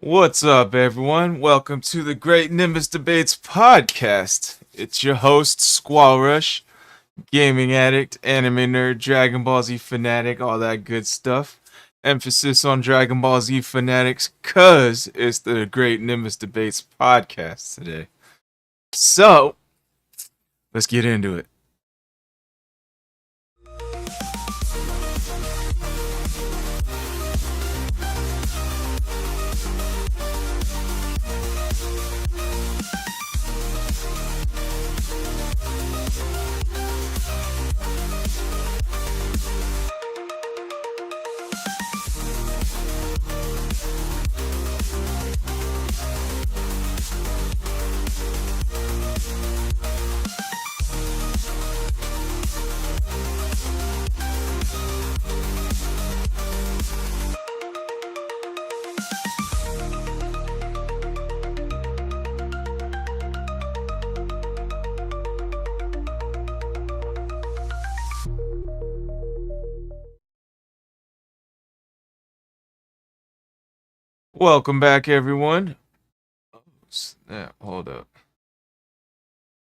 What's up, everyone? Welcome to the Great Nimbus Debates podcast. It's your host, Squall Rush, gaming addict, anime nerd, Dragon Ball Z fanatic, all that good stuff. Emphasis on Dragon Ball Z fanatics, cause it's the Great Nimbus Debates podcast today. So, let's get into it. Welcome back, everyone. Oh, snap. Hold up.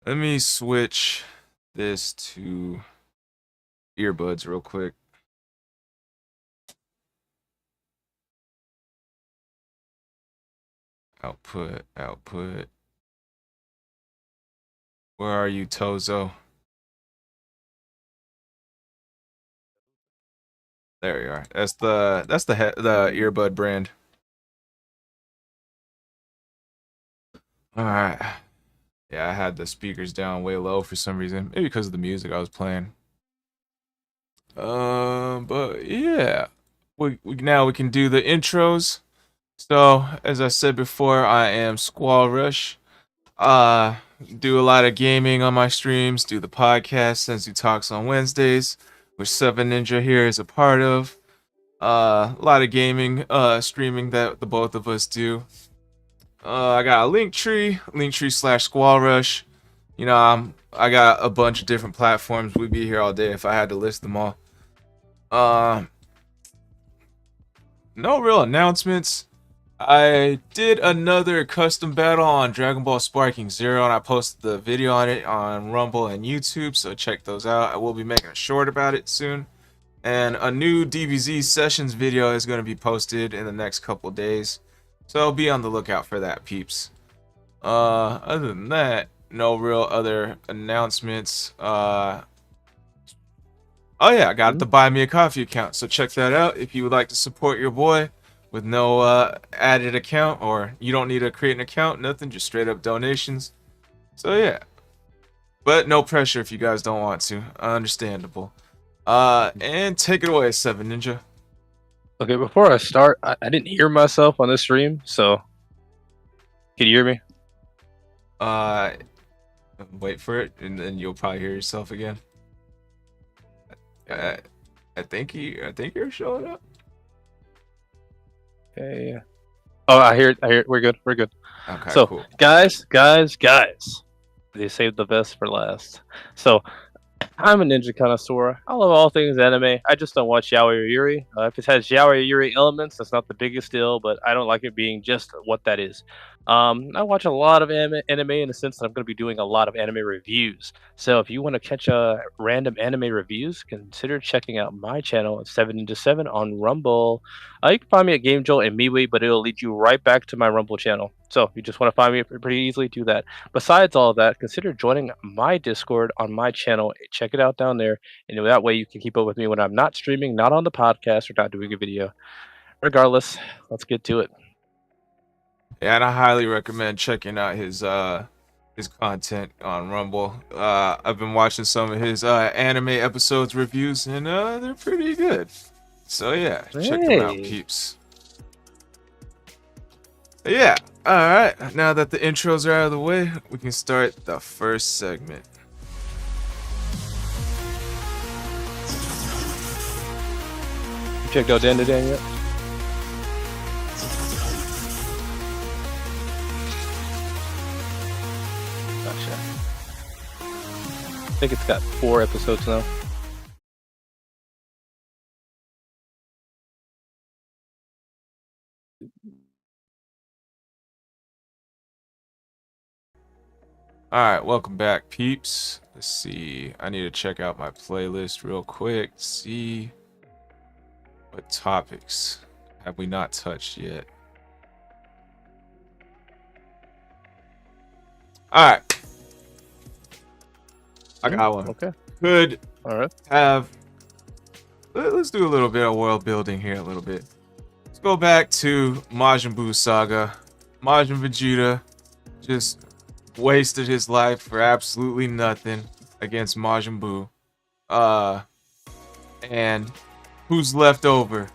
Let me switch this to earbuds real quick. Output. Where are you, Tozo? There you are. That's the earbud brand. All right. Yeah, I had the speakers down way low for some reason. Maybe because of the music I was playing. But yeah, now we can do the intros. So as I said before, I am Squall Rush. Uh, do a lot of gaming on my streams. Do the podcast Sensu Talks on Wednesdays, which Seven Ninja here is a part of. A lot of gaming, streaming that the both of us do. I got a Linktree/Squall Rush. You know, I got a bunch of different platforms. We'd be here all day if I had to list them all. Uh, no real announcements. I did another custom battle on Dragon Ball Sparking Zero, and I posted the video on it on Rumble and YouTube, so check those out. I will be making a short about it soon. And a new DBZ Sessions video is going to be posted in the next couple days. So be on the lookout for that, peeps. Other than that, no real other announcements. Oh yeah, I got the Buy Me a Coffee account, so check that out if you would like to support your boy with no added account, or you don't need to create an account, nothing, just straight up donations. So yeah, but no pressure if you guys don't want to. Understandable. And take it away, Seven Ninja. Okay, before I start, I didn't hear myself on this stream, so can you hear me? Wait for it, and then you'll probably hear yourself again. I think you're showing up. Okay. Oh, I hear it. We're good. Okay, so, cool. guys, they saved the best for last. So, I'm a ninja connoisseur. I love all things anime. I just don't watch Yaoi or Yuri. If it has Yaoi or Yuri elements, that's not the biggest deal, but I don't like it being just what that is. I watch a lot of anime in the sense that I'm going to be doing a lot of anime reviews. So if you want to catch random anime reviews, consider checking out my channel at 7 on Rumble. You can find me at Game Jolt and MeWe, but it'll lead you right back to my Rumble channel. So if you just want to find me pretty easily, do that. Besides all of that, consider joining my Discord on my channel. Check it out down there, and that way you can keep up with me when I'm not streaming, not on the podcast, or not doing a video. Regardless, let's get to it. Yeah, and I highly recommend checking out his content on Rumble. I've been watching some of his anime episodes reviews, and they're pretty good. So yeah, check them out, peeps. But yeah, all right. Now that the intros are out of the way, we can start the first segment. You checked out Dan yet? Gotcha. I think it's got 4 episodes now. Alright, welcome back, peeps. Let's see. I need to check out my playlist real quick. See what topics have we not touched yet. Alright. I got one. Okay. Could All right. have. Let's do a little bit of world building here, a little bit. Let's go back to Majin Buu Saga. Majin Vegeta just wasted his life for absolutely nothing against Majin Buu. And who's left over?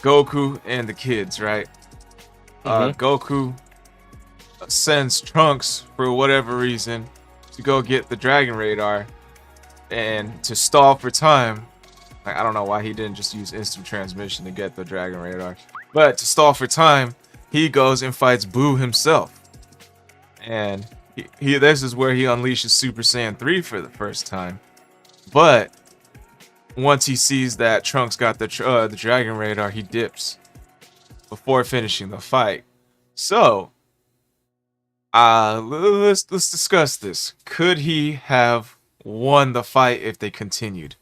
Goku and the kids, right? Goku sends Trunks for whatever reason to go get the Dragon Radar, and to stall for time. Like, I don't know why he didn't just use instant transmission to get the Dragon Radar, but to stall for time, he goes and fights Buu himself, and he this is where he unleashes Super Saiyan 3 for the first time. But once he sees that Trunks got the Dragon Radar, he dips before finishing the fight. So, let's discuss this. Could he have won the fight if they continued?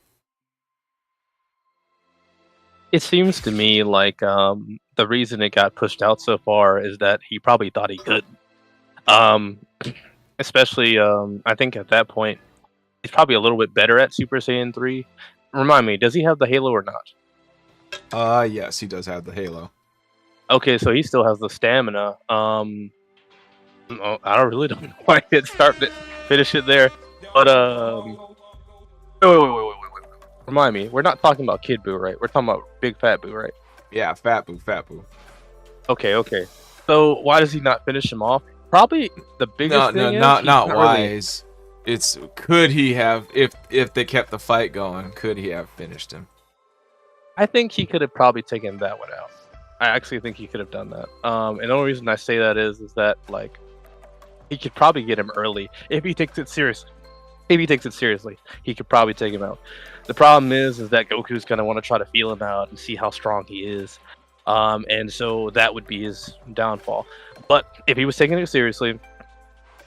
It seems to me like the reason it got pushed out so far is that he probably thought he could. Especially, I think at that point, he's probably a little bit better at Super Saiyan 3. Remind me, does he have the Halo or not? Yes, he does have the Halo. Okay, so he still has the stamina. I really don't know why I didn't finish it there. But wait. Remind me, we're not talking about Kid Buu, right? We're talking about Big Fat Buu, right? Yeah, Fat Buu. Okay. So why does he not finish him off? Probably the biggest thing is not really... wise. It's could he have, if they kept the fight going, could he have finished him? I think he could have probably taken that one out. I actually think he could have done that. And the only reason I say that is that like he could probably get him early if he takes it seriously. He could probably take him out. The problem is that Goku's gonna want to try to feel him out and see how strong he is. And so that would be his downfall. But if he was taking it seriously,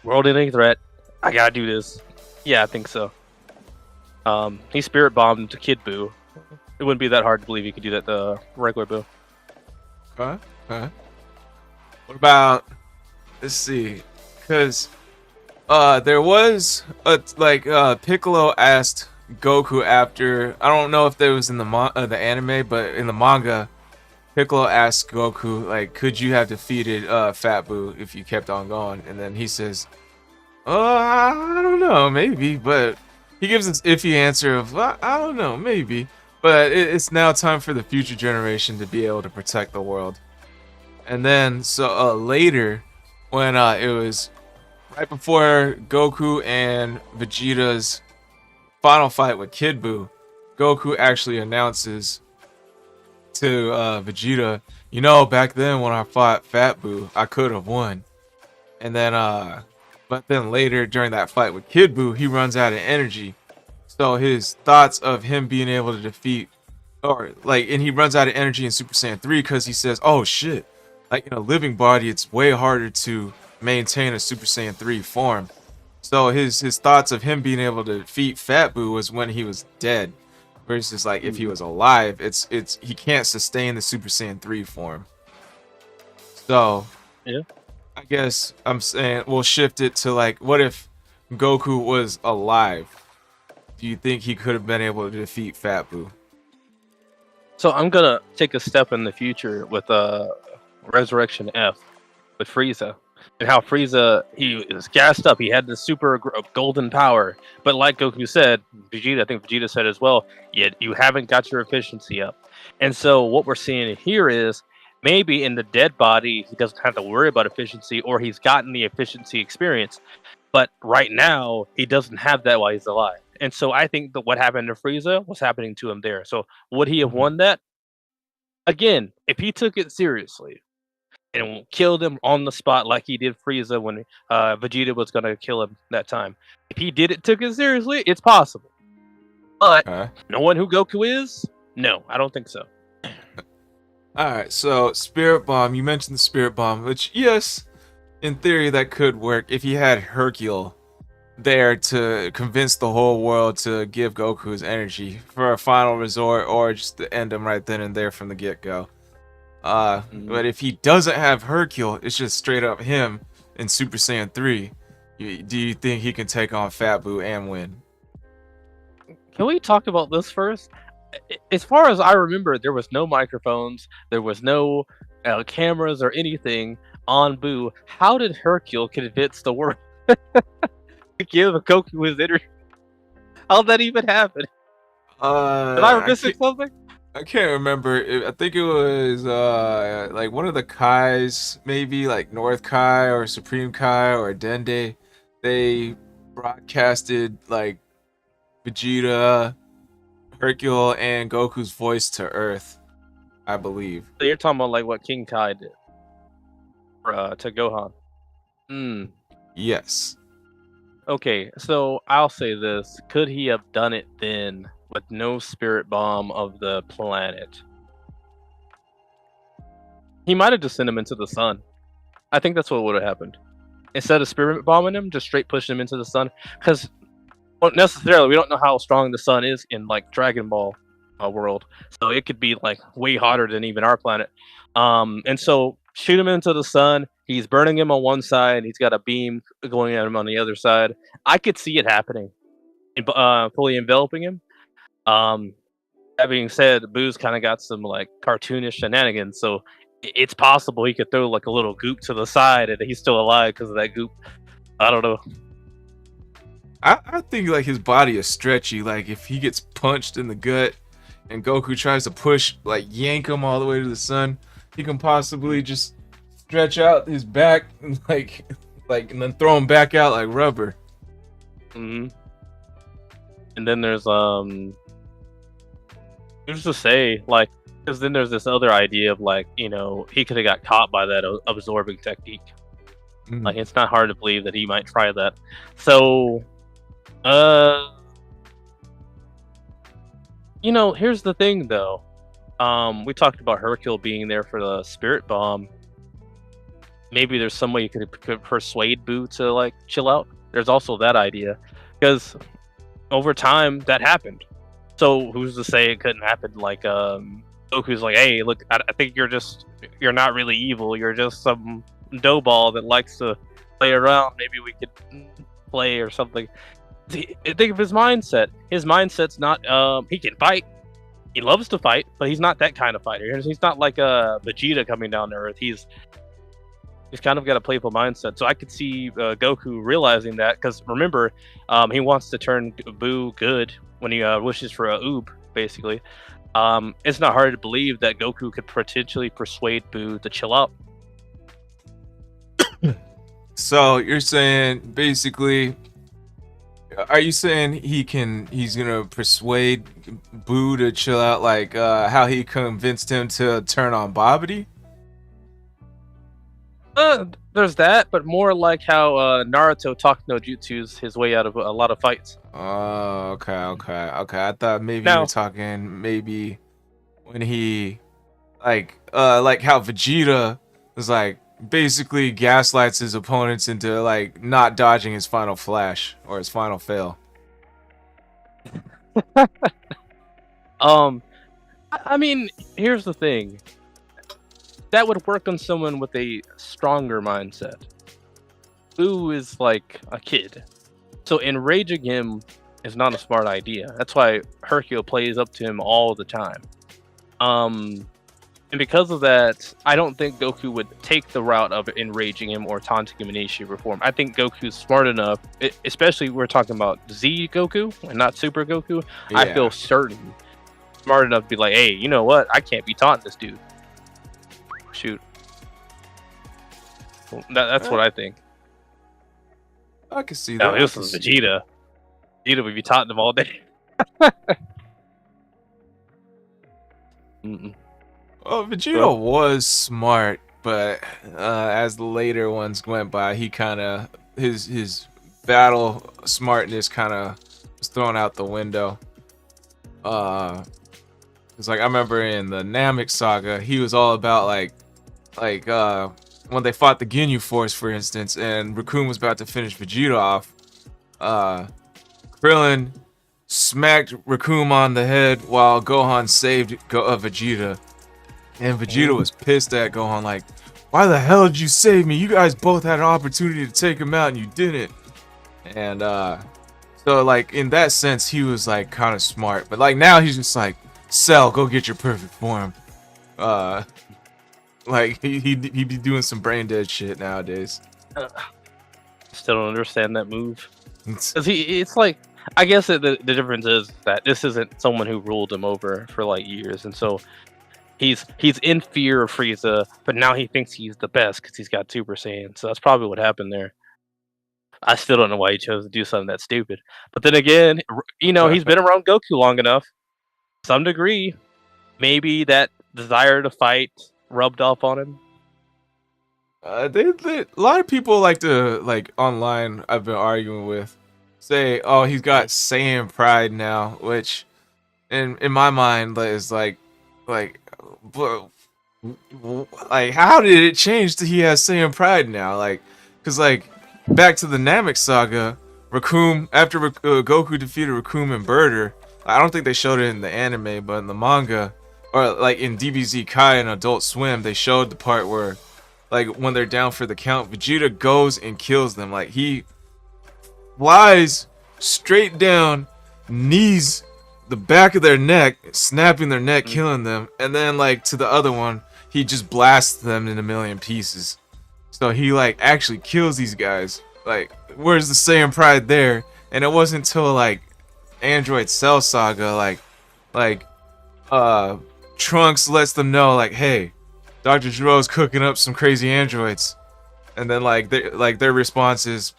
world ending threat, I gotta do this. Yeah, I think so. He spirit bombed to Kid Buu. It wouldn't be that hard to believe he could do that to regular Buu. Okay. What about, let's see, because there was Piccolo asked Goku after, I don't know if there was in the anime, but in the manga, Piccolo asked Goku, like, could you have defeated Fat Buu if you kept on going? And then he says, I don't know, maybe, but he gives this iffy answer of, I don't know, maybe. But it's now time for the future generation to be able to protect the world. And then, so later, when it was right before Goku and Vegeta's final fight with Kid Buu, Goku actually announces to Vegeta, you know, back then when I fought Fat Buu, I could have won. And then, but then later during that fight with Kid Buu, he runs out of energy. So his thoughts of him being able to defeat, and he runs out of energy in Super Saiyan 3 because he says, oh shit, like in a living body, it's way harder to maintain a Super Saiyan 3 form. So his thoughts of him being able to defeat Fat Buu was when he was dead. Versus like if he was alive, it's he can't sustain the Super Saiyan 3 form. So yeah, I guess I'm saying we'll shift it to like, what if Goku was alive? Do you think he could have been able to defeat Fat Buu? So I'm gonna take a step in the future with Resurrection F with Frieza, and how Frieza, he was gassed up. He had the super golden power, but like Goku said, I think Vegeta said as well, yet you haven't got your efficiency up. And so what we're seeing here is maybe in the dead body he doesn't have to worry about efficiency, or he's gotten the efficiency experience, but right now he doesn't have that while he's alive. And so I think that what happened to Frieza was happening to him there. So would he have won that? Again, if he took it seriously and killed him on the spot like he did Frieza when Vegeta was going to kill him that time. If he took it seriously, it's possible. But knowing who Goku is, no, I don't think so. Alright, so Spirit Bomb, you mentioned the Spirit Bomb, which, yes, in theory that could work if he had Hercule there to convince the whole world to give Goku his energy for a final resort, or just to end him right then and there from the get-go. But if he doesn't have Hercule, it's just straight up him in Super Saiyan 3. Do you think he can take on Fat Boo and win? Can we talk about this first? As far as I remember, there was no microphones, there was no cameras or anything on Boo. How did Hercule convince the world to give Goku his energy? How'd that even happen? Did I missing something? I can't remember. I think it was like one of the Kais, maybe like North Kai or Supreme Kai or Dende. They broadcasted like Vegeta, Hercule, and Goku's voice to Earth, I believe. So you're talking about like what King Kai did to Gohan. Yes. Okay, so I'll say this. Could he have done it then with no spirit bomb of the planet? He might have just sent him into the sun. I think that's what would have happened. Instead of spirit bombing him, just straight pushing him into the sun. Because necessarily, we don't know how strong the sun is in like Dragon Ball world. So it could be like way hotter than even our planet. And so shoot him into the sun. He's burning him on one side. He's got a beam going at him on the other side. I could see it happening, fully enveloping him. That being said, Boo's kind of got some like cartoonish shenanigans, so it's possible he could throw like a little goop to the side and he's still alive because of that goop. I don't know. I think like his body is stretchy. Like if he gets punched in the gut and Goku tries to push, like yank him all the way to the sun, he can possibly just stretch out his back and like and then throw him back out like rubber. And then there's who's to say, like, because then there's this other idea of like, you know, he could have got caught by that absorbing technique. Like it's not hard to believe that he might try that. So you know, here's the thing though. We talked about Hercule being there for the spirit bomb. Maybe there's some way you could persuade Boo to like chill out. There's also that idea, because over time that happened. So who's to say it couldn't happen? Like Goku's like, hey, look, I think you're not really evil. You're just some dough ball that likes to play around. Maybe we could play or something. Think of his mindset. His mindset's not he can fight. He loves to fight, but he's not that kind of fighter. He's not like a Vegeta coming down to Earth. He's kind of got a playful mindset. So I could see Goku realizing that, because remember, he wants to turn Boo good when he wishes for a oob, basically. It's not hard to believe that Goku could potentially persuade Boo to chill out. So you're saying basically, are you saying he's gonna persuade Boo to chill out, like how he convinced him to turn on Babidi? There's that, but more like how Naruto talked no jutsus his way out of a lot of fights. Oh, okay. I thought maybe you were talking maybe when he like how Vegeta was like basically gaslights his opponents into like not dodging his final flash or his final fail. I mean, here's the thing. That would work on someone with a stronger mindset. Boo is like a kid, so enraging him is not a smart idea. That's why Hercule plays up to him all the time. And because of that, I don't think Goku would take the route of enraging him or taunting him in initiative form. I think Goku's smart enough, especially we're talking about Z Goku and not Super Goku. Yeah. I feel certain smart enough to be like, hey, you know what? I can't be taunting this dude. Shoot. Well, that's what I think. I can see now, that. This is Vegeta. Vegeta would be taunting him all day. Well, Vegeta was smart, but as the later ones went by, he kind of his battle smartness kind of was thrown out the window. It's like I remember in the Namek saga, he was all about like when they fought the Ginyu Force, for instance, and Raccoon was about to finish Vegeta off. uh, Krillin smacked Raccoon on the head while Gohan saved Vegeta. And Vegeta was pissed at Gohan, like, why the hell did you save me? You guys both had an opportunity to take him out and you didn't. And so like in that sense he was like kind of smart. But like now he's just like, Cell, go get your perfect form. Like he'd be doing some brain dead shit nowadays. Still don't understand that move. Cause it's like, I guess the difference is that this isn't someone who ruled him over for like years, and so he's in fear of Frieza, but now he thinks he's the best because he's got Super Saiyan. So that's probably what happened there. I still don't know why he chose to do something that stupid. But then again, you know, he's been around Goku long enough. To some degree, maybe that desire to fight rubbed off on him. A lot of people like to, like, online I've been arguing with, say, oh, he's got Saiyan pride now, which in my mind is like how did it change that he has Saiyan pride now? Like, cause like back to the Namek saga, Raccoon, after Goku defeated Raccoon and Birder, I don't think they showed it in the anime, but in the manga, or like in DBZ Kai and Adult Swim, they showed the part where, like, when they're down for the count, Vegeta goes and kills them. Like, he flies straight down, knees the back of their neck, snapping their neck, killing them, and then like to the other one, he just blasts them in a million pieces. So he like actually kills these guys. Like, where's the Saiyan pride there? And it wasn't until like Android Cell Saga, like Trunks lets them know, like, hey, Dr. Gero's cooking up some crazy androids, and then like their response is,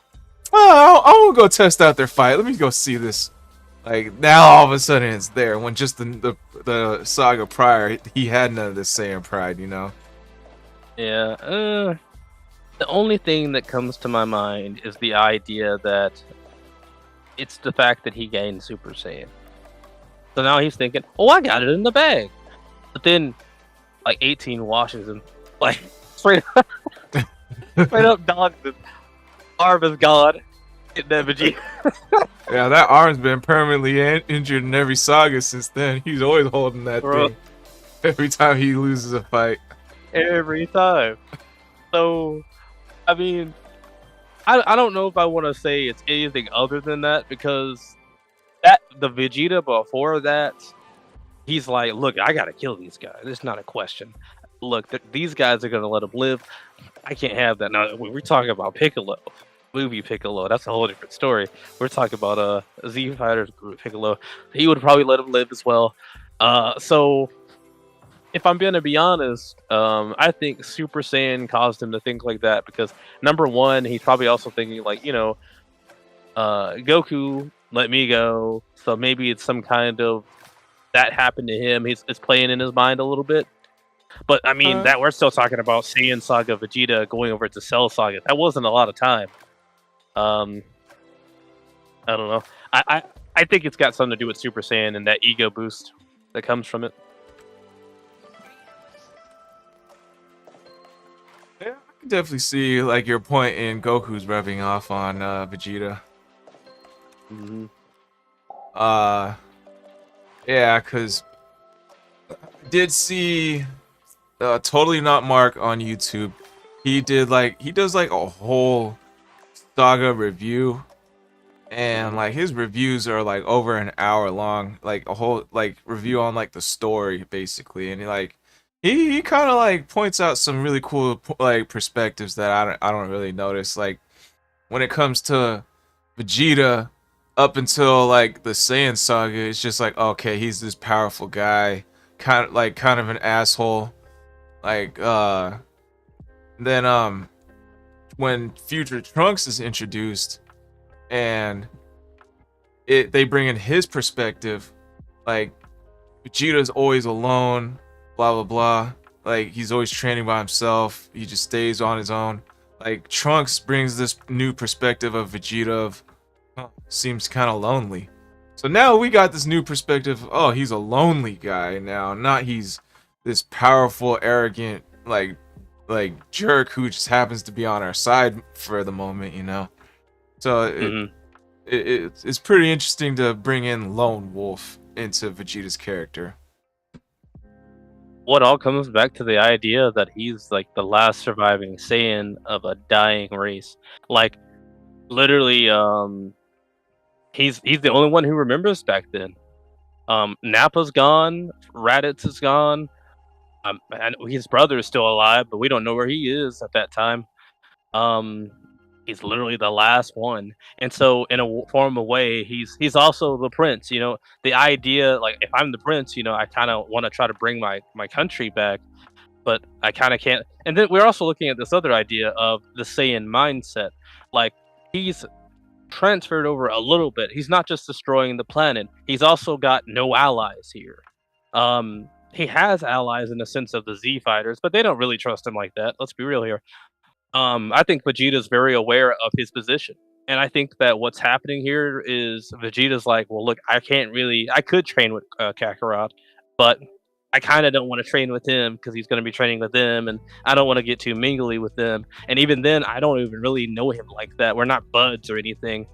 oh, I won't go test out their fight. Let me go see this. Like, now all of a sudden it's there, when just the saga prior he had none of this Saiyan pride, you know? Yeah. The only thing that comes to my mind is the idea that it's the fact that he gained Super Saiyan. So now he's thinking, oh, I got it in the bag. But then, like, 18 washes him. Like, straight up dogs his arm is gone. That Vegeta. Yeah, that arm's been permanently injured in every saga since then. He's always holding that thing. Every time he loses a fight. Every time. So, I mean, I don't know if I want to say it's anything other than that, because the Vegeta before that, he's like, look, I gotta kill these guys. It's not a question. Look, these guys are gonna let him live. I can't have that. Now, we're talking about Piccolo. Movie Piccolo, that's a whole different story. We're talking about Z Fighters group Piccolo. He would probably let him live as well. So if I'm gonna be honest, I think Super Saiyan caused him to think like that because, number one, he's probably also thinking like, you know, Goku let me go, so maybe it's some kind of that happened to him. It's playing in his mind a little bit. But I mean, that we're still talking about Saiyan Saga Vegeta going over to Cell Saga. That wasn't a lot of time. I don't know. I think it's got something to do with Super Saiyan and that ego boost that comes from it. Yeah, I can definitely see like your point in Goku's rubbing off on Vegeta. Mm-hmm. Yeah, cause I did see Totally Not Mark on YouTube. He does like a whole saga review, and like his reviews are like over an hour long, like a whole like review on like the story basically, and he kind of like points out some really cool like perspectives that I don't really notice, like when it comes to Vegeta up until like the Saiyan saga. It's just like, okay, he's this powerful guy, kind of an asshole, like then when Future Trunks is introduced and they bring in his perspective, like Vegeta's always alone, blah blah blah, like he's always training by himself, he just stays on his own. Like Trunks brings this new perspective of Vegeta of seems kind of lonely. So now we got this new perspective, oh, he's a lonely guy now, not he's this powerful, arrogant, like jerk who just happens to be on our side for the moment, you know. So it's pretty interesting to bring in Lone Wolf into Vegeta's character. What all comes back to the idea that he's like the last surviving Saiyan of a dying race. Like literally, he's the only one who remembers back then. Nappa's gone, Raditz is gone, and his brother is still alive, but we don't know where he is at that time. Um, he's literally the last one, and so in a form of way, he's also the prince. You know, the idea like if I'm the prince, you know, I kind of want to try to bring my country back, but I kind of can't. And then we're also looking at this other idea of the Saiyan mindset, like he's transferred over a little bit. He's not just destroying the planet; he's also got no allies here. He has allies in the sense of the Z fighters, but they don't really trust him like that. Let's be real here. I think Vegeta's very aware of his position. And I think that what's happening here is Vegeta's like, well, look, I could train with Kakarot, but I kind of don't want to train with him because he's going to be training with them, and I don't want to get too mingly with them. And even then, I don't even really know him like that. We're not buds or anything.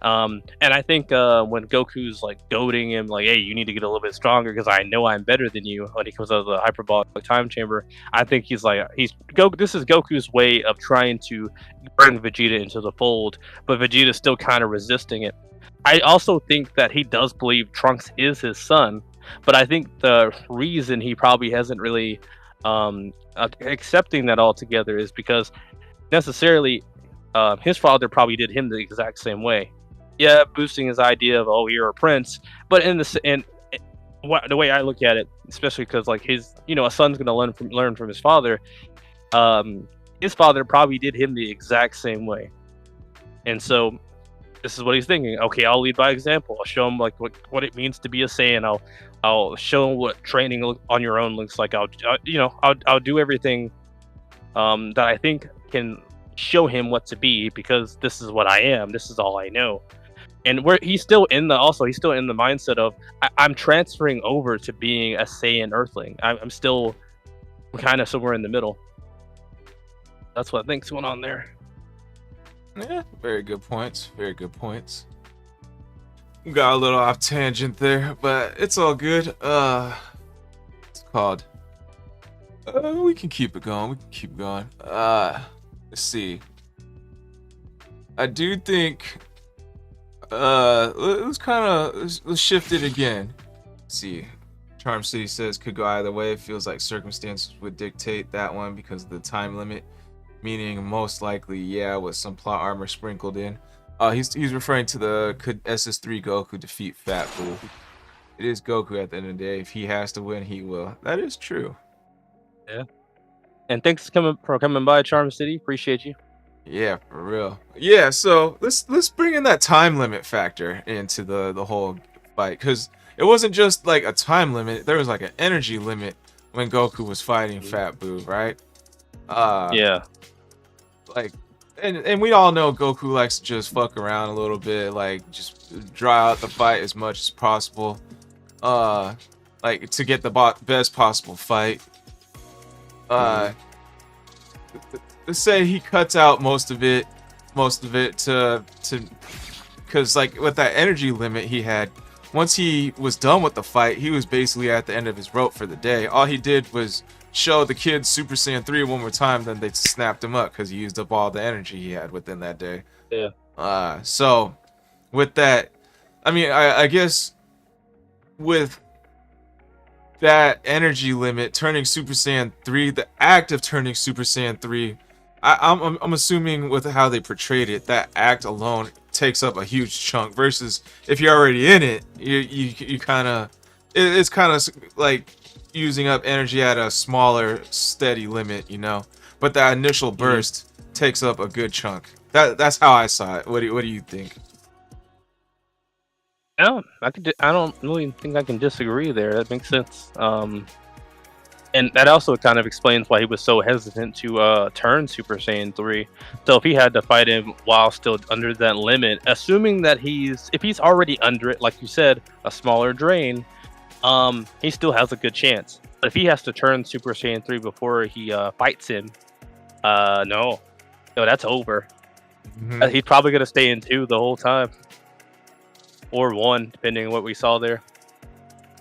And I think when Goku's like goading him, like, "Hey, you need to get a little bit stronger because I know I'm better than you," when he comes out of the hyperbolic time chamber, I think he's like, This is Goku's way of trying to bring Vegeta into the fold, but Vegeta's still kind of resisting it. I also think that he does believe Trunks is his son, but I think the reason he probably hasn't really accepting that altogether is because necessarily his father probably did him the exact same way. Yeah, boosting his idea of, oh, you're a prince, but the way I look at it, especially because like a son's gonna learn from his father. His father probably did him the exact same way, and so this is what he's thinking. Okay, I'll lead by example. I'll show him like what it means to be a Saiyan. I'll show him what training on your own looks like. I'll do everything that I think can show him what to be, because this is what I am. This is all I know. And he's still in the mindset of I'm transferring over to being a Saiyan Earthling. I'm still kind of somewhere in the middle. That's what I think's going on there. Yeah, very good points. Very good points. Got a little off tangent there, but it's all good. It's called. We can keep it going. Let's see. I do think. Let's shift it again. Let's see. Charm City says could go either way. It feels like circumstances would dictate that one because of the time limit. Meaning most likely, yeah, with some plot armor sprinkled in. He's referring to could SS3 Goku defeat Fat Boo. It is Goku at the end of the day. If he has to win, he will. That is true. Yeah. And thanks for coming by, Charm City. Appreciate you. Yeah, for real. Yeah, so let's bring in that time limit factor into the whole fight, because it wasn't just like a time limit. There was like an energy limit when Goku was fighting Fat Boo, right? Yeah. Like, and we all know Goku likes to just fuck around a little bit, like just draw out the fight as much as possible, like to get the best possible fight. Let's say he cuts out most of it to because like with that energy limit he had, once he was done with the fight, he was basically at the end of his rope for the day. All he did was show the kids Super Saiyan 3 one more time, then they snapped him up because he used up all the energy he had within that day. Yeah. So with that, I mean, I guess with that energy limit, turning Super Saiyan 3, the act of turning Super Saiyan 3, I'm assuming with how they portrayed it, that act alone takes up a huge chunk. Versus if you're already in it, you kind of, it's kind of like using up energy at a smaller, steady limit, you know. But that initial burst takes up a good chunk. That's how I saw it. What do you think? I don't really think I can disagree there. That makes sense. And that also kind of explains why he was so hesitant to turn Super Saiyan 3. So if he had to fight him while still under that limit, assuming that if he's already under it, like you said, a smaller drain, he still has a good chance. But if he has to turn Super Saiyan 3 before he fights him, no, that's over. Mm-hmm. He's probably gonna stay in 2 the whole time. or 1, depending on what we saw there.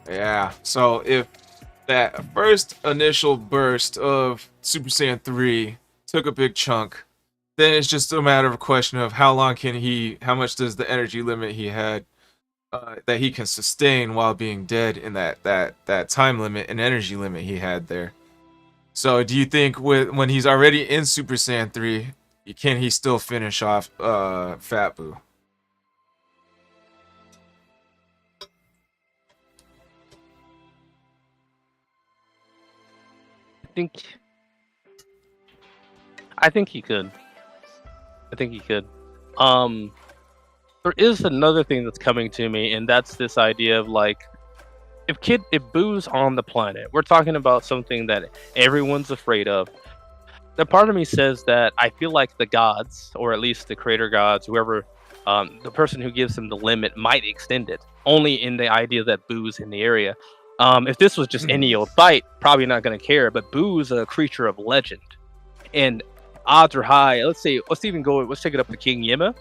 Yeah. So if that first initial burst of Super Saiyan 3 took a big chunk, then it's just a matter of a question of how long can how much does the energy limit he had that he can sustain while being dead in that time limit and energy limit he had there. So do you think when he's already in Super Saiyan 3, can he still finish off Fat Boo? I think he could. I think he could. There is another thing that's coming to me, and that's this idea of like, if Boo's on the planet, we're talking about something that everyone's afraid of. The part of me says that I feel like the gods, or at least the creator gods, whoever, the person who gives them the limit, might extend it. Only in the idea that Boo's in the area. If this was just any old fight, probably not going to care. But Boo's a creature of legend, and odds are high. Let's take it up to King Yima.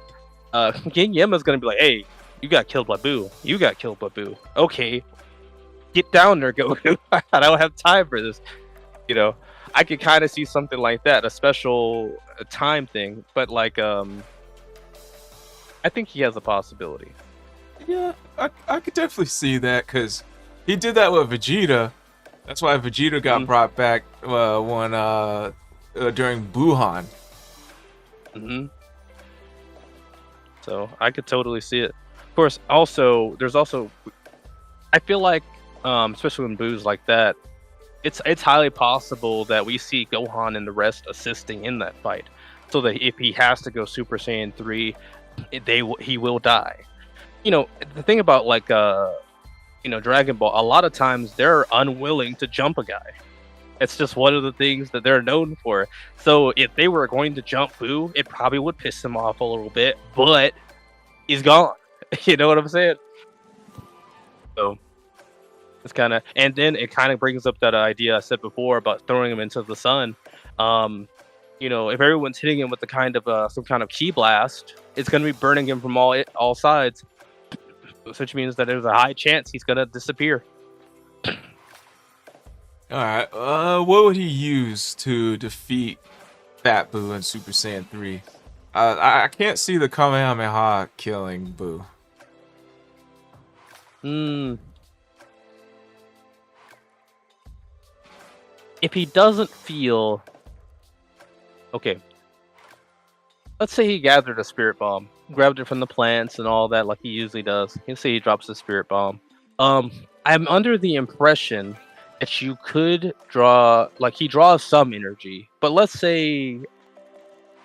King Yema's gonna be like, "Hey, you got killed by Boo. You got killed by Boo. Okay, get down there, Goku. I don't have time for this." You know, I could kind of see something like that, a special time thing. But like, I think he has a possibility. Yeah, I could definitely see that because he did that with Vegeta. That's why Vegeta got brought back during Buhan. So I could totally see it. Of course, there's also, I feel like, especially when Boo's like that, it's highly possible that we see Gohan and the rest assisting in that fight, so that if he has to go Super Saiyan 3, he will die. You know, the thing about like Dragon Ball, a lot of times they're unwilling to jump a guy. It's just one of the things that they're known for. So if they were going to jump Boo, it probably would piss him off a little bit, but he's gone. You know what I'm saying? So it's kind of, and then it kind of brings up that idea I said before about throwing him into the sun. If everyone's hitting him with the kind of some kind of ki blast, it's going to be burning him from all sides, which means that there's a high chance he's going to disappear. Alright, what would he use to defeat Fat Boo in Super Saiyan 3? I can't see the Kamehameha killing Boo. If he doesn't feel... Okay. Let's say he gathered a spirit bomb, grabbed it from the plants and all that like he usually does. Let's say he drops the spirit bomb. I'm under the impression that you could draw, like he draws some energy, but let's say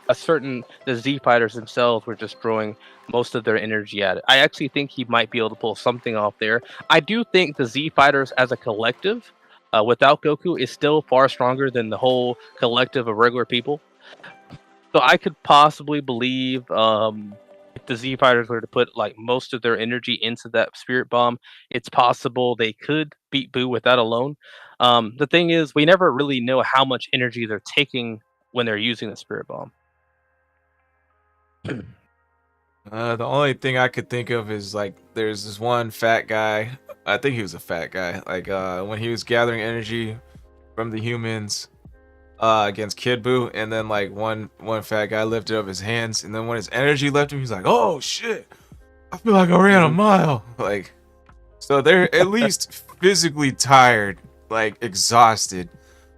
the Z fighters themselves were just throwing most of their energy at it. I actually think he might be able to pull something off there. I do think the Z fighters as a collective, without Goku, is still far stronger than the whole collective of regular people. So I could possibly believe if the Z fighters were to put like most of their energy into that spirit bomb, it's possible they could beat Boo with that alone. The thing is, we never really know how much energy they're taking when they're using the spirit bomb. The only thing I could think of is like there's this one fat guy. I think he was a fat guy. Like when he was gathering energy from the humans against Kid Buu, and then like one fat guy lifted up his hands, and then when his energy left him, he's like, "Oh shit, I feel like I ran a mile." Like, so they're at least physically tired, like exhausted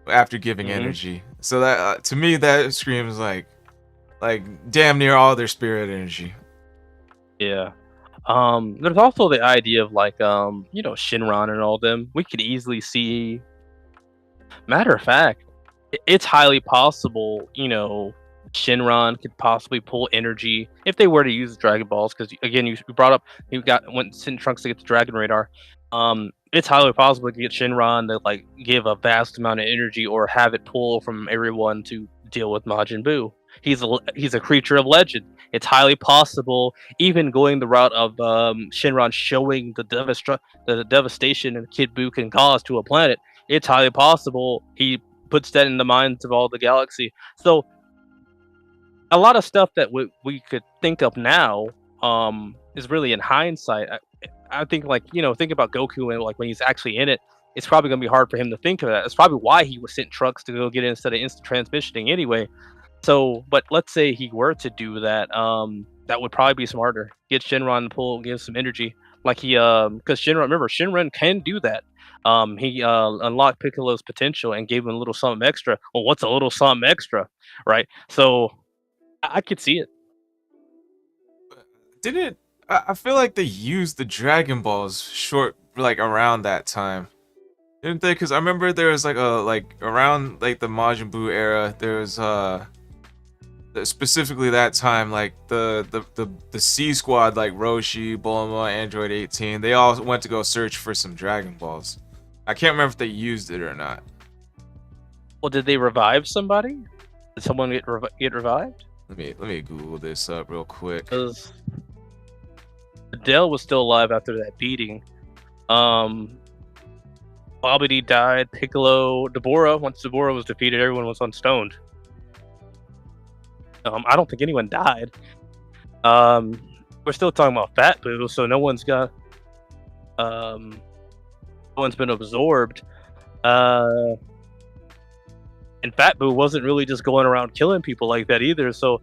after giving energy. So that to me that screams like damn near all their spirit energy. Yeah. There's also the idea of like Shinron and all them. We could easily see. Matter of fact, it's highly possible, Shinron could possibly pull energy if they were to use Dragon Balls. Because again, you brought up went sent Trunks to get the Dragon Radar. It's highly possible to get Shinron to like give a vast amount of energy or have it pull from everyone to deal with Majin Buu. He's a creature of legend. It's highly possible, even going the route of Shinron showing the devastation that Kid Buu can cause to a planet. It's highly possible he puts that in the minds of all the galaxy. So a lot of stuff that we could think of now is really in hindsight. I think like think about Goku and like when he's actually in it, it's probably gonna be hard for him to think of that. That's probably why he was sent trucks to go get it instead of instant transmissioning anyway. So, but let's say he were to do that, that would probably be smarter. Get Shinron in the pool, give some energy, like because Shinron can do that. He unlocked Piccolo's potential and gave him a little something extra. Well, what's a little something extra, right? So I could see it. Didn't I feel like they used the Dragon Balls short like around that time? Didn't they? Because I remember there was like a like around like the Majin Buu era. There was specifically that time like the C Squad like Roshi, Bulma, Android 18. They all went to go search for some Dragon Balls. I can't remember if they used it or not. Well, did they revive somebody? Did someone get revived? Let me Google this up real quick. Because Adele was still alive after that beating. Babidi died. Piccolo, Deborah. Once Deborah was defeated, everyone was unstoned. I don't think anyone died. We're still talking about Fat Boo, so no one's got. No one's been absorbed. And Fat Boo wasn't really just going around killing people like that either. So,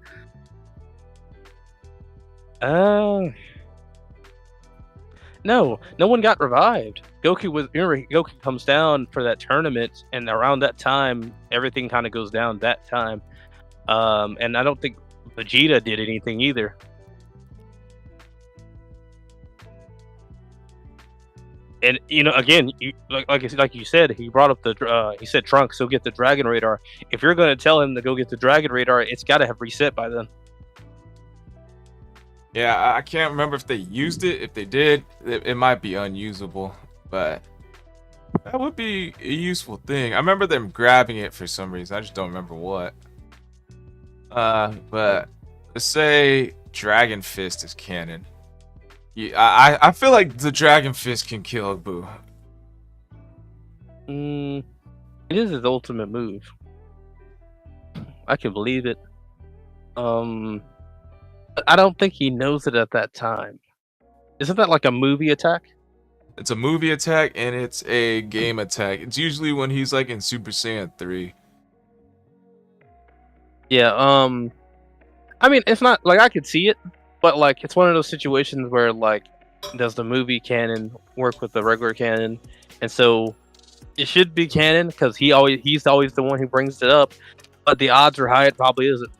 no one got revived. Goku comes down for that tournament, and around that time, everything kind of goes down that time. And I don't think Vegeta did anything either. And again, like you said, he brought up he said Trunks, so get the Dragon Radar. If you're going to tell him to go get the Dragon Radar, it's got to have reset by then. Yeah, I can't remember if they used it. If they did, it might be unusable, but that would be a useful thing. I remember them grabbing it for some reason. I just don't remember what. But let's say Dragon Fist is canon. Yeah, I feel like the Dragon Fist can kill Boo. It is his ultimate move. I can believe it. I don't think he knows it at that time. Isn't that like a movie attack? It's a movie attack and it's a game attack. It's usually when he's like in Super Saiyan 3. Yeah, I mean, it's not like I could see it, but like it's one of those situations where like does the movie canon work with the regular canon? And so it should be canon because he's always the one who brings it up, but the odds are high it probably isn't.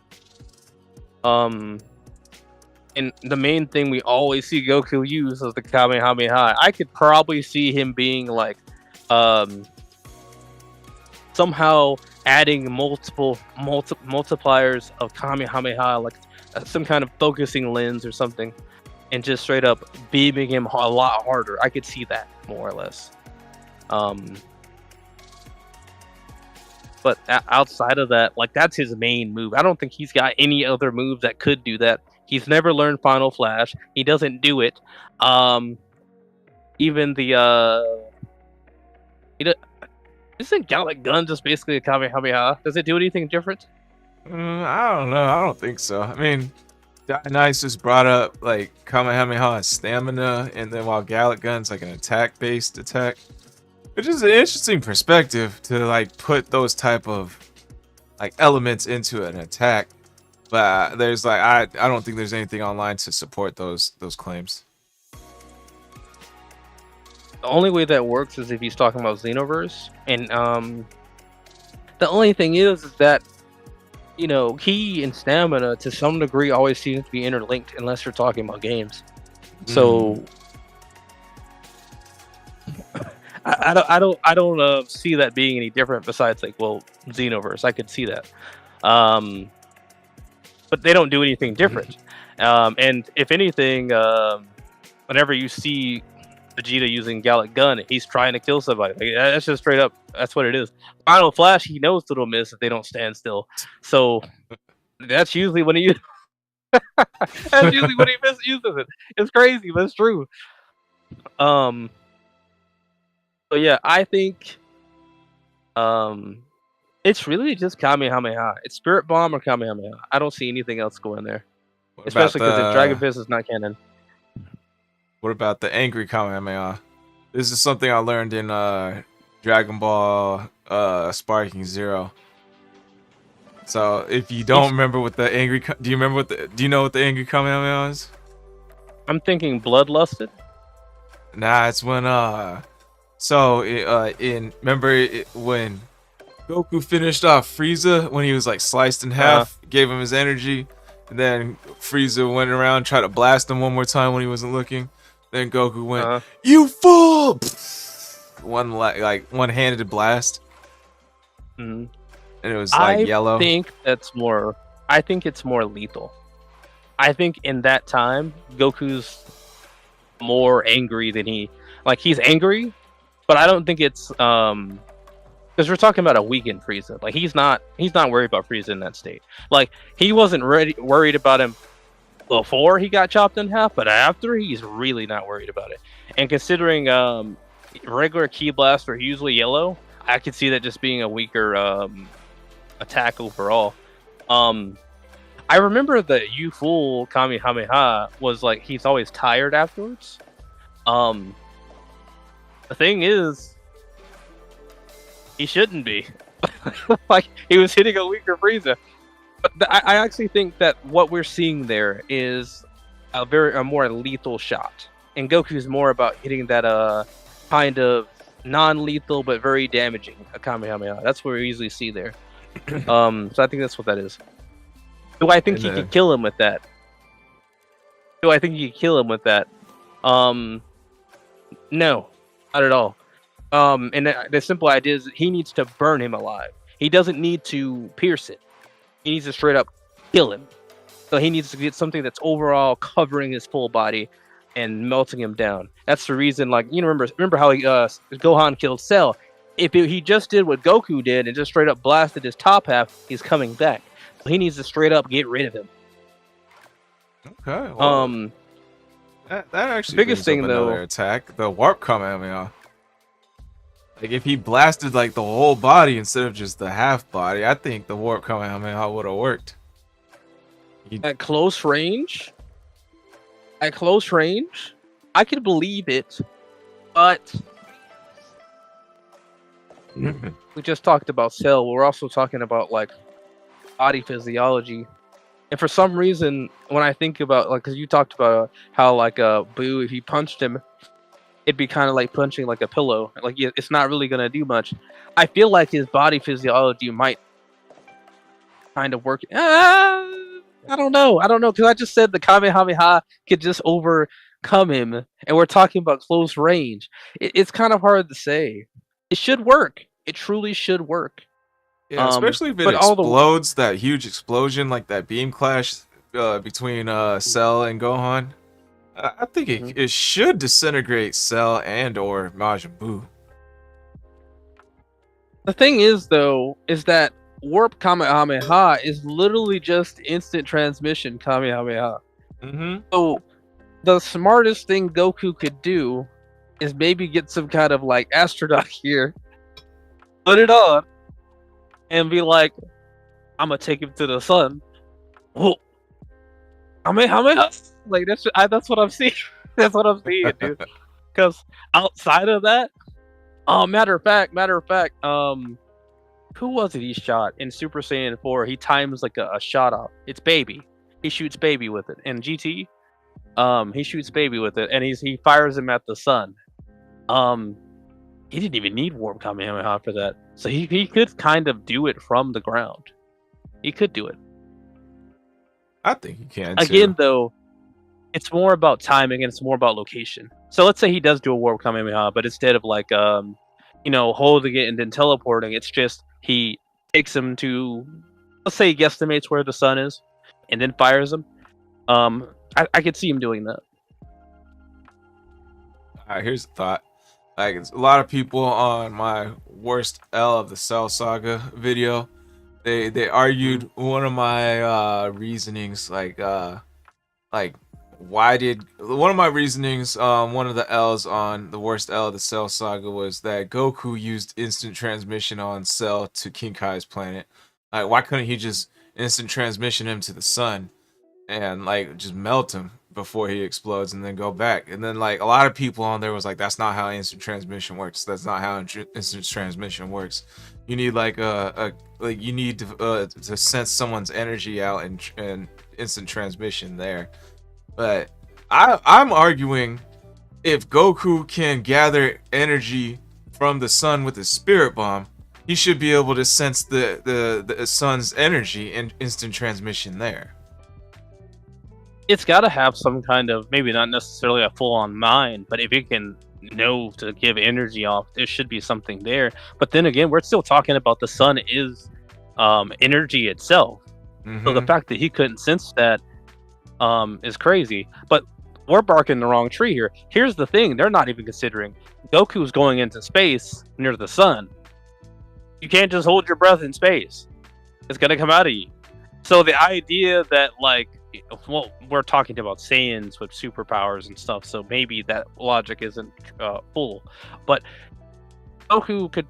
And the main thing we always see Goku use is the Kamehameha. I could probably see him being like somehow adding multiple multipliers of Kamehameha, like some kind of focusing lens or something, and just straight up beaming him a lot harder. I could see that more or less. But outside of that, like that's his main move. I don't think he's got any other move that could do that. He's never learned Final Flash. He doesn't do it. Even the isn't Gallic Gun just basically a Kamehameha? Does it do anything different? I don't know. I don't think so. I mean, Dionysus brought up like Kamehameha as stamina, and then while Gallic Gun's like an attack-based attack, which is an interesting perspective to like put those type of like elements into an attack. But there's like I don't think there's anything online to support those claims. The only way that works is if he's talking about Xenoverse, and the only thing is that ki and stamina to some degree always seems to be interlinked unless you're talking about games. So I don't see that being any different besides like Xenoverse. I could see that. But they don't do anything different. And if anything, whenever you see Vegeta using Gallic Gun, he's trying to kill somebody. Like, that's just straight up. That's what it is. Final Flash, he knows Little Miss if they don't stand still. So that's usually when he. That's usually when he misuses it. It's crazy, but it's true. So yeah, I think. It's really just Kamehameha. It's Spirit Bomb or Kamehameha. I don't see anything else going there. What about especially because the Dragon the Fist is not canon. angry Kamehameha? This is something I learned in Dragon Ball Sparking Zero. So if you don't It's, remember what the do you remember what do you know what the angry Kamehameha is? I'm thinking bloodlusted. Nah, it's when remember when Goku finished off Frieza when he was like sliced in half, gave him his energy, and then Frieza went around tried to blast him one more time when he wasn't looking. Then Goku went, "You fool!" One-handed blast, Mm-hmm. and it was like yellow. I think it's more lethal. I think in that time, Goku's more angry than he's angry, but I don't think it's because we're talking about a weakened Frieza. Like he's not worried about Frieza in that state. Like he wasn't worried about him before he got chopped in half, but after he's really not worried about it. And considering regular Ki blasts are usually yellow, I could see that just being a weaker attack overall. I remember the You Fool Kamehameha was like he's always tired afterwards. The thing is, he shouldn't be. Like he was hitting a weaker Frieza. But I actually think that what we're seeing there is a more lethal shot, and Goku's more about hitting that kind of non-lethal but very damaging Kamehameha. That's what we usually see there. So I think that's what that is. Do I think he could kill him with that? No, not at all. And the simple idea is he needs to burn him alive. He doesn't need to pierce it. He needs to straight up kill him. So he needs to get something that's overall covering his full body and melting him down. That's the reason, like, you know, remember how Gohan killed Cell. If he just did what Goku did and just straight up blasted his top half, he's coming back. So he needs to straight up get rid of him. Okay. Well, that actually biggest thing though, attack the warp Kamehameha. Like if he blasted like the whole body instead of just the half body, I think the warp Kamehameha would have worked. At close range, I could believe it, but we just talked about Cell. We're also talking about like body physiology, and for some reason, when I think about like, because you talked about how like Boo, if he punched him, it'd be kind of like punching like a pillow. Like it's not really gonna do much. I feel like his body physiology might kind of work. I don't know, because I just said the Kamehameha could just overcome him, and we're talking about close range. It's kind of hard to say. It should work. It truly should work. Yeah, especially if it explodes, that huge explosion, like that beam clash between Cell and Gohan. I think it should disintegrate Cell and or Majin Buu. The thing is, though, is that Warp Kamehameha is literally just instant transmission Kamehameha. So the smartest thing Goku could do is maybe get some kind of like astronaut here, put it on, and be like, I'm gonna take him to the sun. Oh, Kamehameha! Like that's what I'm seeing. That's what I'm seeing, dude. Because outside of that, matter of fact, who was it he shot in Super Saiyan 4? He times like a shot off. It's Baby. He shoots Baby with it. In GT, he shoots Baby with it, and he fires him at the sun. He didn't even need Warp Kamehameha for that. So he could kind of do it from the ground. He could do it. I think he can Again, though, it's more about timing and it's more about location. So let's say he does do a Warp Kamehameha, but instead of like holding it and then teleporting, it's just he takes him to, let's say he guesstimates where the sun is and then fires him. I could see him doing that. Alright, here's the thought. Like, it's a lot of people on my worst L of the Cell Saga video, they argued one of my reasonings, one of the L's on the worst L of the Cell Saga was that Goku used instant transmission on Cell to King Kai's planet. Like, why couldn't he just instant transmission him to the sun? and like just melt him before he explodes and then go back. And then like a lot of people on there was like, that's not how instant transmission works. That's not how instant transmission works. You need like like you need to sense someone's energy out and instant transmission there. But I'm arguing if Goku can gather energy from the sun with his spirit bomb, he should be able to sense the sun's energy and instant transmission there. It's got to have some kind of, maybe not necessarily a full-on mind, but if it can know to give energy off, there should be something there. But then again, we're still talking about the sun is energy itself. So the fact that he couldn't sense that is crazy. But we're barking the wrong tree here. Here's the thing: they're not even considering Goku's going into space near the sun. You can't just hold your breath in space; it's gonna come out of you. So the idea that, like, well, we're talking about Saiyans with superpowers and stuff, so maybe that logic isn't full. But Goku could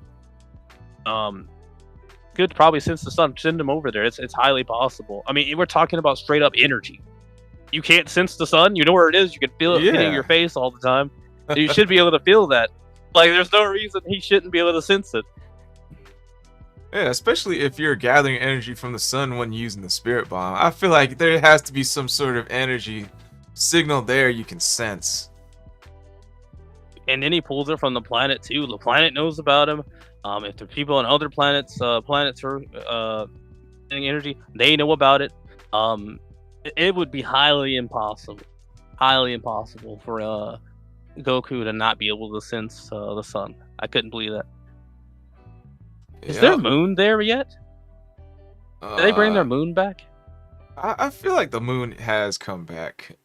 probably sense the sun, send him over there. It's highly possible. I mean, we're talking about straight up energy. You can't sense the sun. You know where it is. You can feel it hitting your face all the time. You should be able to feel that. Like, there's no reason he shouldn't be able to sense it. Yeah, especially if you're gathering energy from the sun when using the spirit bomb. I feel like there has to be some sort of energy signal there you can sense. And then he pulls it from the planet too. The planet knows about him. If the people on other planets are getting energy, they know about it. It would be highly impossible for Goku to not be able to sense the sun. I couldn't believe that. Is their moon there yet? Did they bring their moon back? I feel like the moon has come back.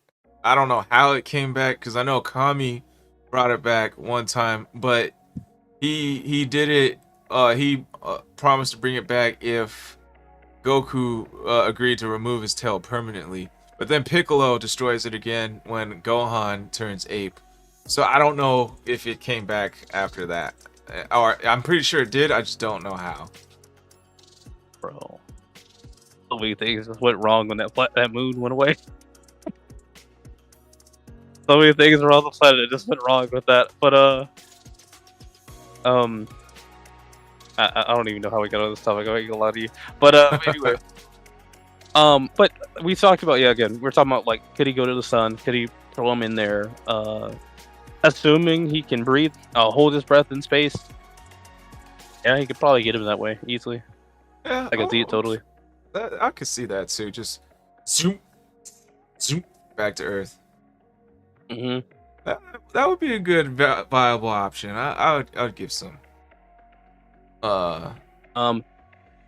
I don't know how it came back, because I know Kami brought it back one time, but he did it. He promised to bring it back if Goku agreed to remove his tail permanently. But then Piccolo destroys it again when Gohan turns ape. So I don't know if it came back after that. Or I'm pretty sure it did. I just don't know how. Bro, so many things went wrong when that moon went away. So many things were on the planet that just went wrong with that. But I don't even know how we got on this topic. I got a lot of you. But anyway, but we talked about, again, we're talking about, like, could he go to the sun? Could he throw him in there? Assuming he can breathe, hold his breath in space. Yeah, he could probably get him that way easily. Yeah, I can see it totally. I could see that too. Just zoom, zoom back to Earth. That would be a good viable option. I would give some.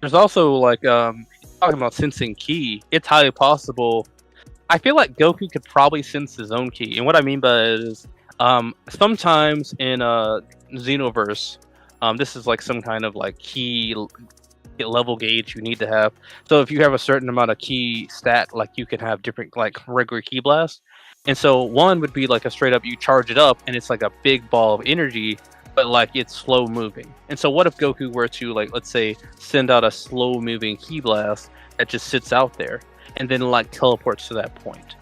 There's also, like, talking about sensing ki. It's highly possible. I feel like Goku could probably sense his own ki, and what I mean by it is, sometimes in Xenoverse, this is like some kind of like key level gauge you need to have. So if you have a certain amount of key stat, like, you can have different, like, regular ki blasts. And so one would be like a straight up, you charge it up and it's like a big ball of energy, but like it's slow moving. And so what if Goku were to, like, let's say, send out a slow moving ki blast that just sits out there and then, like, teleports to that point?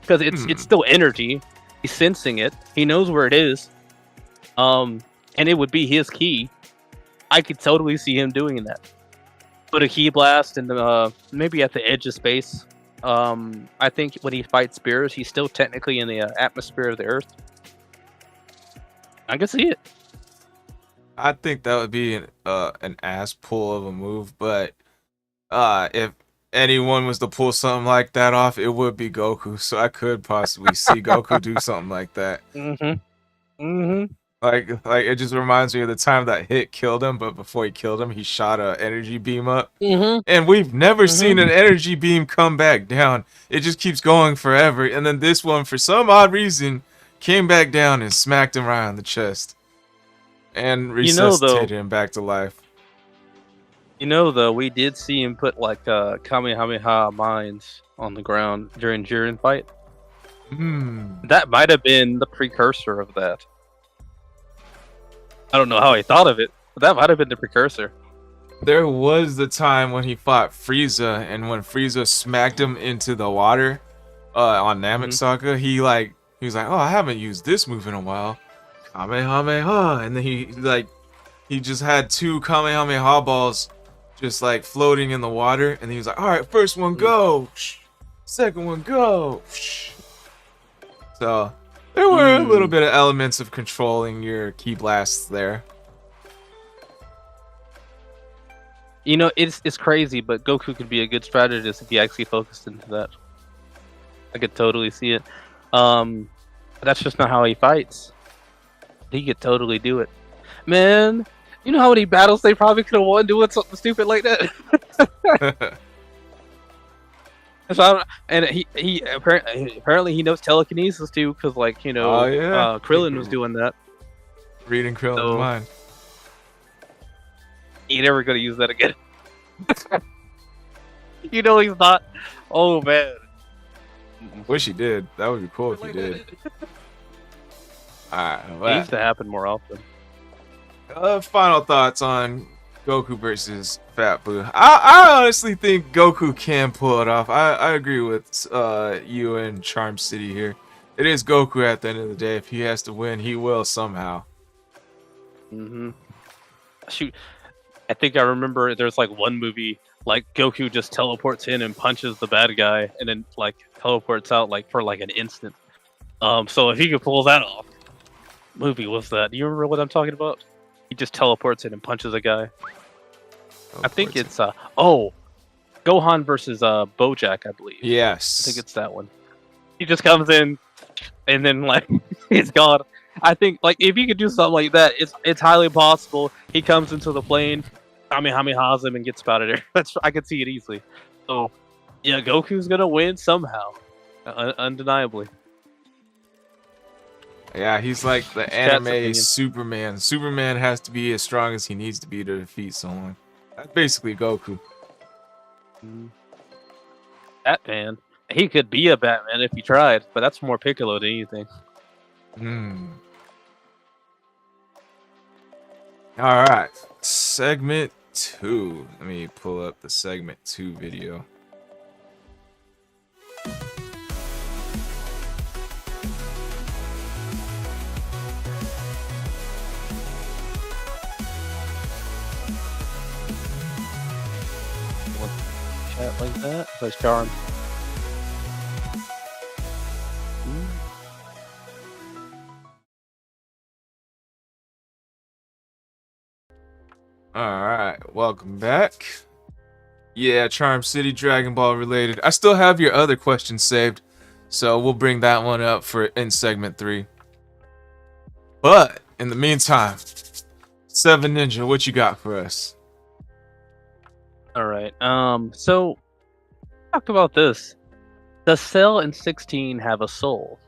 Because it's still energy. He's sensing it. He knows where it is. And it would be his key. I could totally see him doing that. Put a ki blast in the maybe at the edge of space. I think when he fights Beerus, he's still technically in the atmosphere of the Earth. I can see it. I think that would be an ass pull of a move, but if anyone was to pull something like that off, it would be Goku. So I could possibly see Goku do something like that. Like it just reminds me of the time that hit killed him, but before he killed him, he shot an energy beam up. And we've never seen an energy beam come back down. It just keeps going forever. And then this one, for some odd reason, came back down and smacked him right on the chest. And resuscitated him back to life. You know, though, we did see him put, like, Kamehameha mines on the ground during Jiren fight. That might have been the precursor of that. I don't know how he thought of it, but that might have been the precursor. there was the time when he fought Frieza, and when Frieza smacked him into the water, on Namek Saga, he was like, oh, I haven't used this move in a while, Kamehameha, and then he just had two Kamehameha balls, just like floating in the water, and he was like, all right, first one go, second one go. So there were a little bit of elements of controlling your ki blasts there. You know, it's crazy, but Goku could be a good strategist if he actually focused into that. I could totally see it. That's just not how he fights. He could totally do it. Man, you know how many battles they probably could have won doing something stupid like that? So and he apparently he knows telekinesis too, because Krillin was doing that. Reading Krillin's mind. He never gonna use that again. You know he's not. Oh man. Wish he did. That would be cool if he did. Alright. It needs to happen more often. Final thoughts on Goku versus Fat Boo. I honestly think Goku can pull it off. I agree with you and Charm City here. It is Goku at the end of the day. If he has to win, he will somehow. Shoot. I think I remember there's like one movie like Goku just teleports in and punches the bad guy and then like teleports out like for like an instant. So if he could pull that off, movie was that? Do you remember what I'm talking about? He just teleports in and punches a guy. I think it's Gohan versus Bojack, I believe. Yes. I think it's that one. He just comes in and then like he's gone. I think like if you could do something like that, it's highly possible. He comes into the plane, Kamehamehas him, and gets out of there. I could see it easily. So yeah, Goku's gonna win somehow, undeniably. Yeah, he's like the anime Superman. Superman has to be as strong as he needs to be to defeat someone. That's basically Goku. Batman. He could be a Batman if he tried, but that's more Piccolo than anything. Alright, segment 2. Let me pull up the segment 2 video. Chat like that? That's Charm. Alright, welcome back. Yeah, Charm City, Dragon Ball related. I still have your other questions saved, so we'll bring that one up in segment 3. But, in the meantime, 7 Ninja, what you got for us? Alright, so, talk about this. Does Cell and 16 have a soul?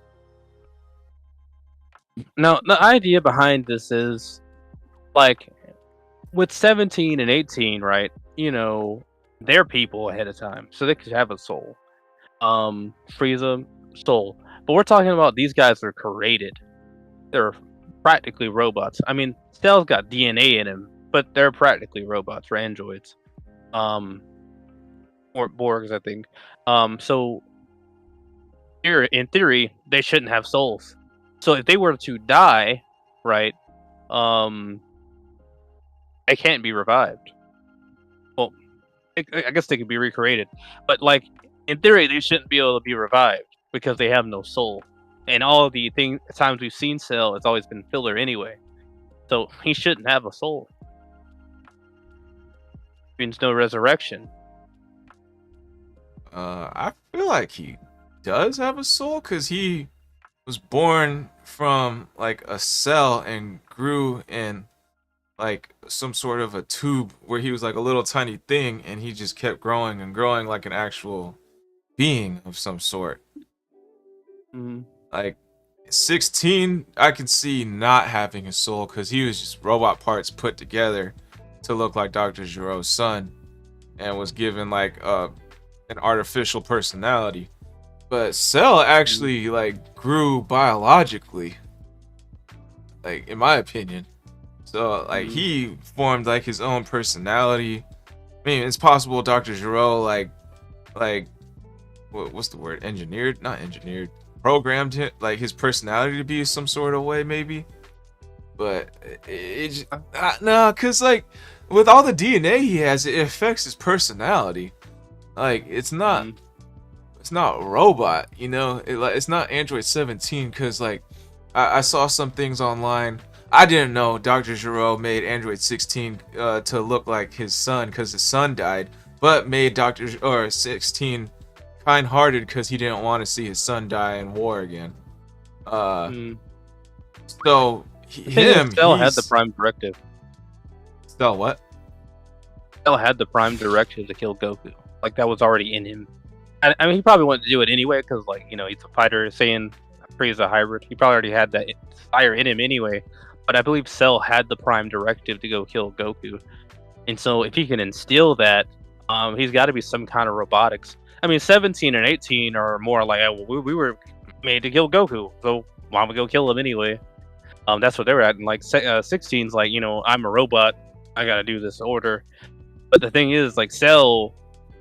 Now, the idea behind this is, like, with 17 and 18, right, you know, they're people ahead of time, so they could have a soul. Frieza, soul. But we're talking about these guys are created. They're practically robots. I mean, Cell's got DNA in him, but they're practically robots or androids. Or Borgs, I think. So, here, in theory, they shouldn't have souls. So if they were to die, right, they can't be revived. Well, I guess they could be recreated, but like in theory, they shouldn't be able to be revived because they have no soul. And all of the times we've seen Cell, it's always been filler anyway. So he shouldn't have a soul. Means no resurrection. I feel like he does have a soul because he was born from like a cell and grew in like some sort of a tube where he was like a little tiny thing and he just kept growing and growing like an actual being of some sort. Like 16, I can see not having a soul because he was just robot parts put together to look like Dr. Giro's son and was given like an artificial personality. But Cell actually like grew biologically, like in my opinion. So like he formed like his own personality. I mean, it's possible Dr. Giro like what's the word? Engineered? Not engineered. Programmed him, like his personality to be some sort of way, maybe. But no, cause like with all the DNA he has, it affects his personality. Like it's not robot, you know. It's not Android 17, cause like I saw some things online. I didn't know Dr. Giro made Android 16 to look like his son, cause his son died, but made 16 kind-hearted because he didn't want to see his son die in war again. So Cell had the prime directive. Cell what? Cell had the prime directive to kill Goku. Like that was already in him. I mean, he probably wanted to do it anyway because, like, you know, he's a fighter. Saying Frieza a hybrid, he probably already had that fire in him anyway. But I believe Cell had the prime directive to go kill Goku, and so if he can instill that, he's got to be some kind of robotics. I mean, 17 and 18 are more like, oh, well, we were made to kill Goku, so why don't we go kill him anyway? That's what they were at. And like 16's like, you know, I'm a robot, I gotta do this order. But the thing is, like, Cell,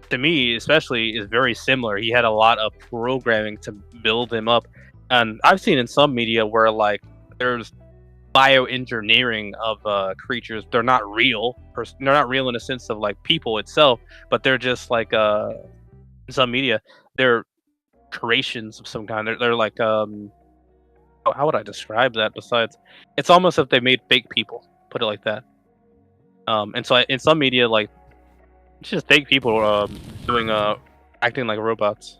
to me especially, is very similar. He had a lot of programming to build him up, and I've seen in some media where like there's bioengineering of creatures. They're not real. They're not real in a sense of like people itself, but they're just like in some media, they're creations of some kind. They're like how would I describe that? Besides, it's almost if they made fake people. Put it like that. And so in some media, like, it's just fake people doing acting like robots.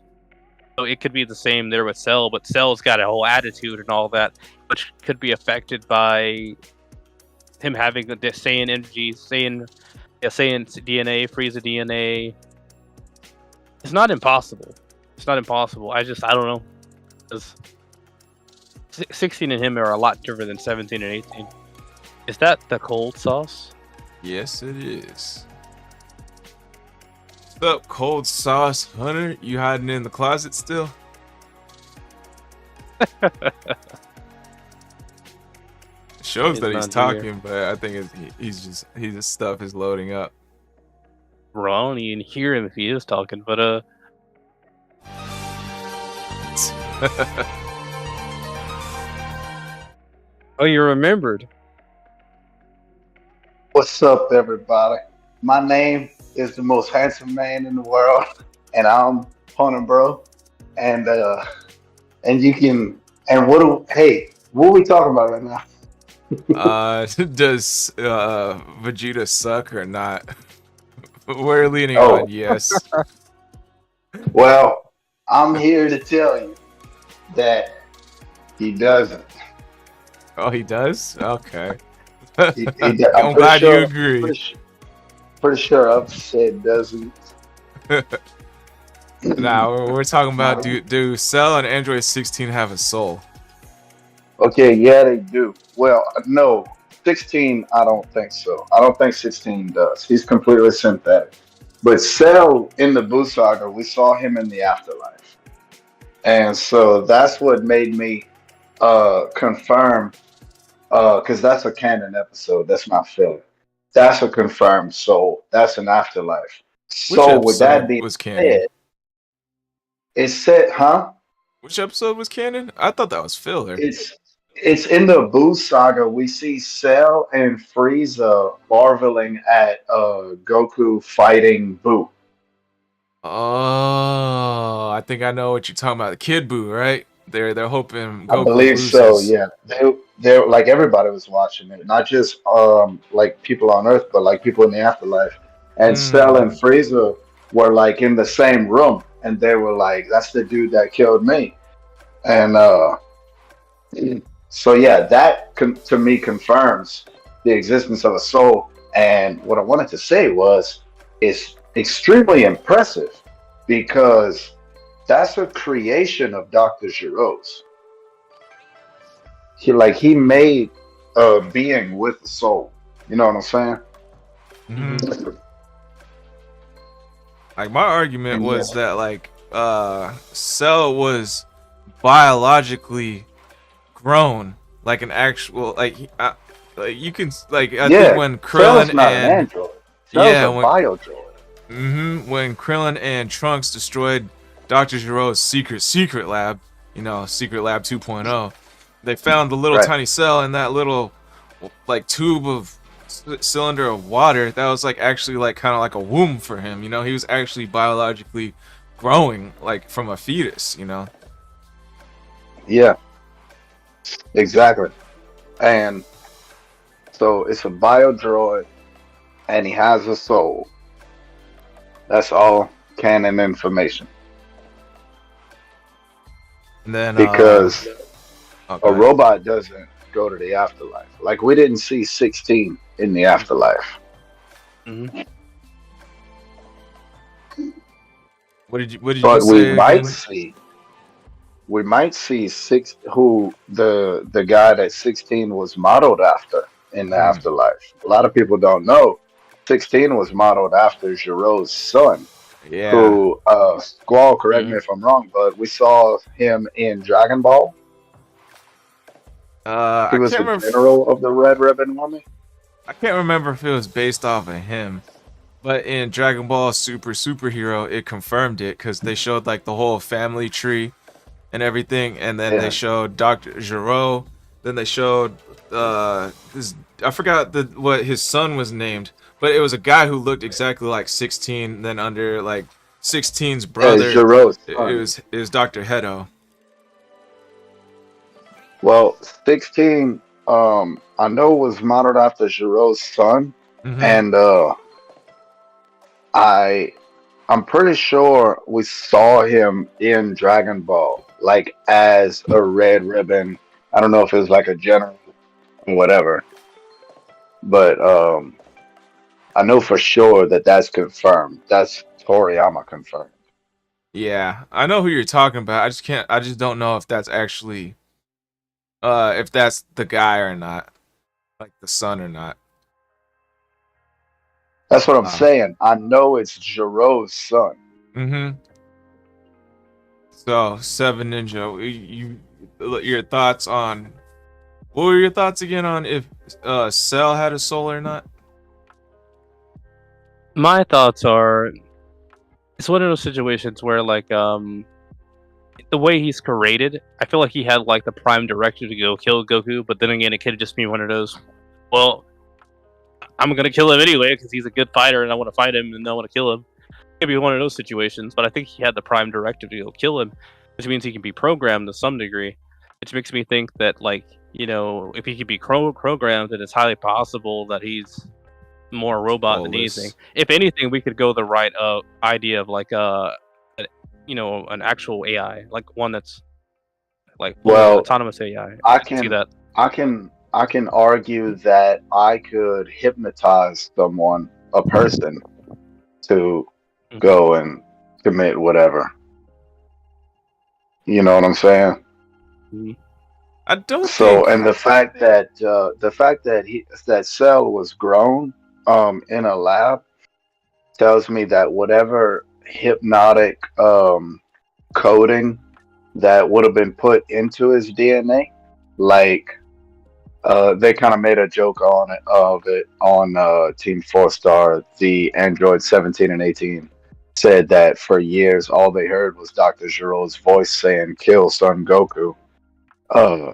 So it could be the same there with Cell, but Cell's got a whole attitude and all that, which could be affected by him having the Saiyan energy, Saiyan DNA, Frieza DNA. It's not impossible. It's not impossible. I don't know. 'Cause 16 and him are a lot different than 17 and 18. Is that the cold sauce? Yes, it is. What's up, cold sauce Hunter? You hiding in the closet still? Shows that he's talking, but I think his stuff is loading up. Bro, I don't even hear him if he is talking, but oh, you remembered. What's up, everybody? My name is the most handsome man in the world, and I'm Hunter, bro. And you can, and what are we talking about right now? Does Vegeta suck or not? We're leaning on yes. Well, I'm here to tell you that he doesn't. Oh, he does? Okay. I'm glad you agree. Pretty sure I've said doesn't. Now we're talking about do Cell and Android 16 have a soul? Okay, yeah, they do. Well, no, 16, I don't think so. I don't think 16 does. He's completely synthetic. But Cell in the Buu Saga, we saw him in the afterlife, and so that's what made me confirm. Because that's a canon episode. That's not filler. That's a confirmed soul. That's an afterlife. So with that being said, it said, huh? Which episode was canon? I thought that was filler. It's in the Buu Saga. We see Cell and Frieza marveling at Goku fighting Buu. Oh, I think I know what you're talking about. The Kid Buu, right? They're hoping Goku I believe loses. so. Yeah, they're like everybody was watching it, not just like people on Earth, but like people in the afterlife. And Cell and Frieza were like in the same room, and they were like, "That's the dude that killed me." And so yeah, that to me confirms the existence of a soul. And what I wanted to say was, it's extremely impressive because that's a creation of Dr. Giro's. He made a being with a soul. You know what I'm saying? Mm-hmm. Like my argument was that like Cell was biologically grown, like an actual Like you can like I think Yeah, when Cell's Krillin not an and android. Cell's yeah a bio droid. when Krillin and Trunks destroyed Dr. Giro's secret lab, Secret Lab 2.0, they found the little Right. tiny cell in that little like tube of cylinder of water that was like actually like kind of like a womb for him. He was actually biologically growing like from a fetus. Yeah, exactly. And so it's a bio droid, and he has a soul. That's all canon information. And then Because oh, a go ahead. robot doesn't go to the afterlife. Like we didn't see 16 in the afterlife. Mhm. What did you But say again? we might see who the guy that 16 was modeled after in the afterlife. A lot of people don't know 16 was modeled after Giro's son, Yeah. who Squall, correct me if I'm wrong, but we saw him in Dragon Ball. He I was can't the remember. general of the Red Ribbon Army. I can't remember if it was based off of him, but in Dragon Ball Superhero, it confirmed it because they showed like the whole family tree and everything, and then they Yeah. showed Dr. Gero. Then they showed this. I forgot what his son was named, but it was a guy who looked exactly like 16. Then under like 16's As brother, Giro's it son. was Dr. Hedo. Well, 16, I know was modeled after Giro's son, Mm-hmm. and I I'm pretty sure we saw him in Dragon Ball, like as a red ribbon. I don't know if it was like a general or whatever, but I know for sure that that's confirmed. That's Toriyama confirmed. Yeah, I know who you're talking about. I just can't. I just don't know if that's actually if that's the guy or not, like the son or not. That's what I'm Uh, saying. I know it's Jiro's son. mm-hmm. So Seven Ninja, your thoughts on what were your thoughts again on if Cell had a soul or not? My thoughts are, it's one of those situations where like the way he's created, I feel like he had like the prime directive to go kill Goku, but then again, it could just be one of those. Well, I'm gonna kill him anyway because he's a good fighter, and I want to fight him, and I want to kill him. It could be one of those situations, but I think he had the prime directive to go kill him, which means he can be programmed to some degree. Which makes me think that, like, if he could be programmed, then it's highly possible that he's more robot than anything. Soulless. If anything, we could go the right idea of like an actual AI, like one that's like fully Well, autonomous AI. I I can see can that. I can argue that I could hypnotize someone, a person, to Mhm. go and commit whatever. You know what I'm saying? I don't So, think. and the fact that that Cell was grown in a lab tells me that whatever hypnotic coding that would have been put into his DNA, like they kind of made a joke on it on Team 4 Star. The Android 17 and 18 said that for years all they heard was Dr. Giro's voice saying "Kill Son Goku." Uh,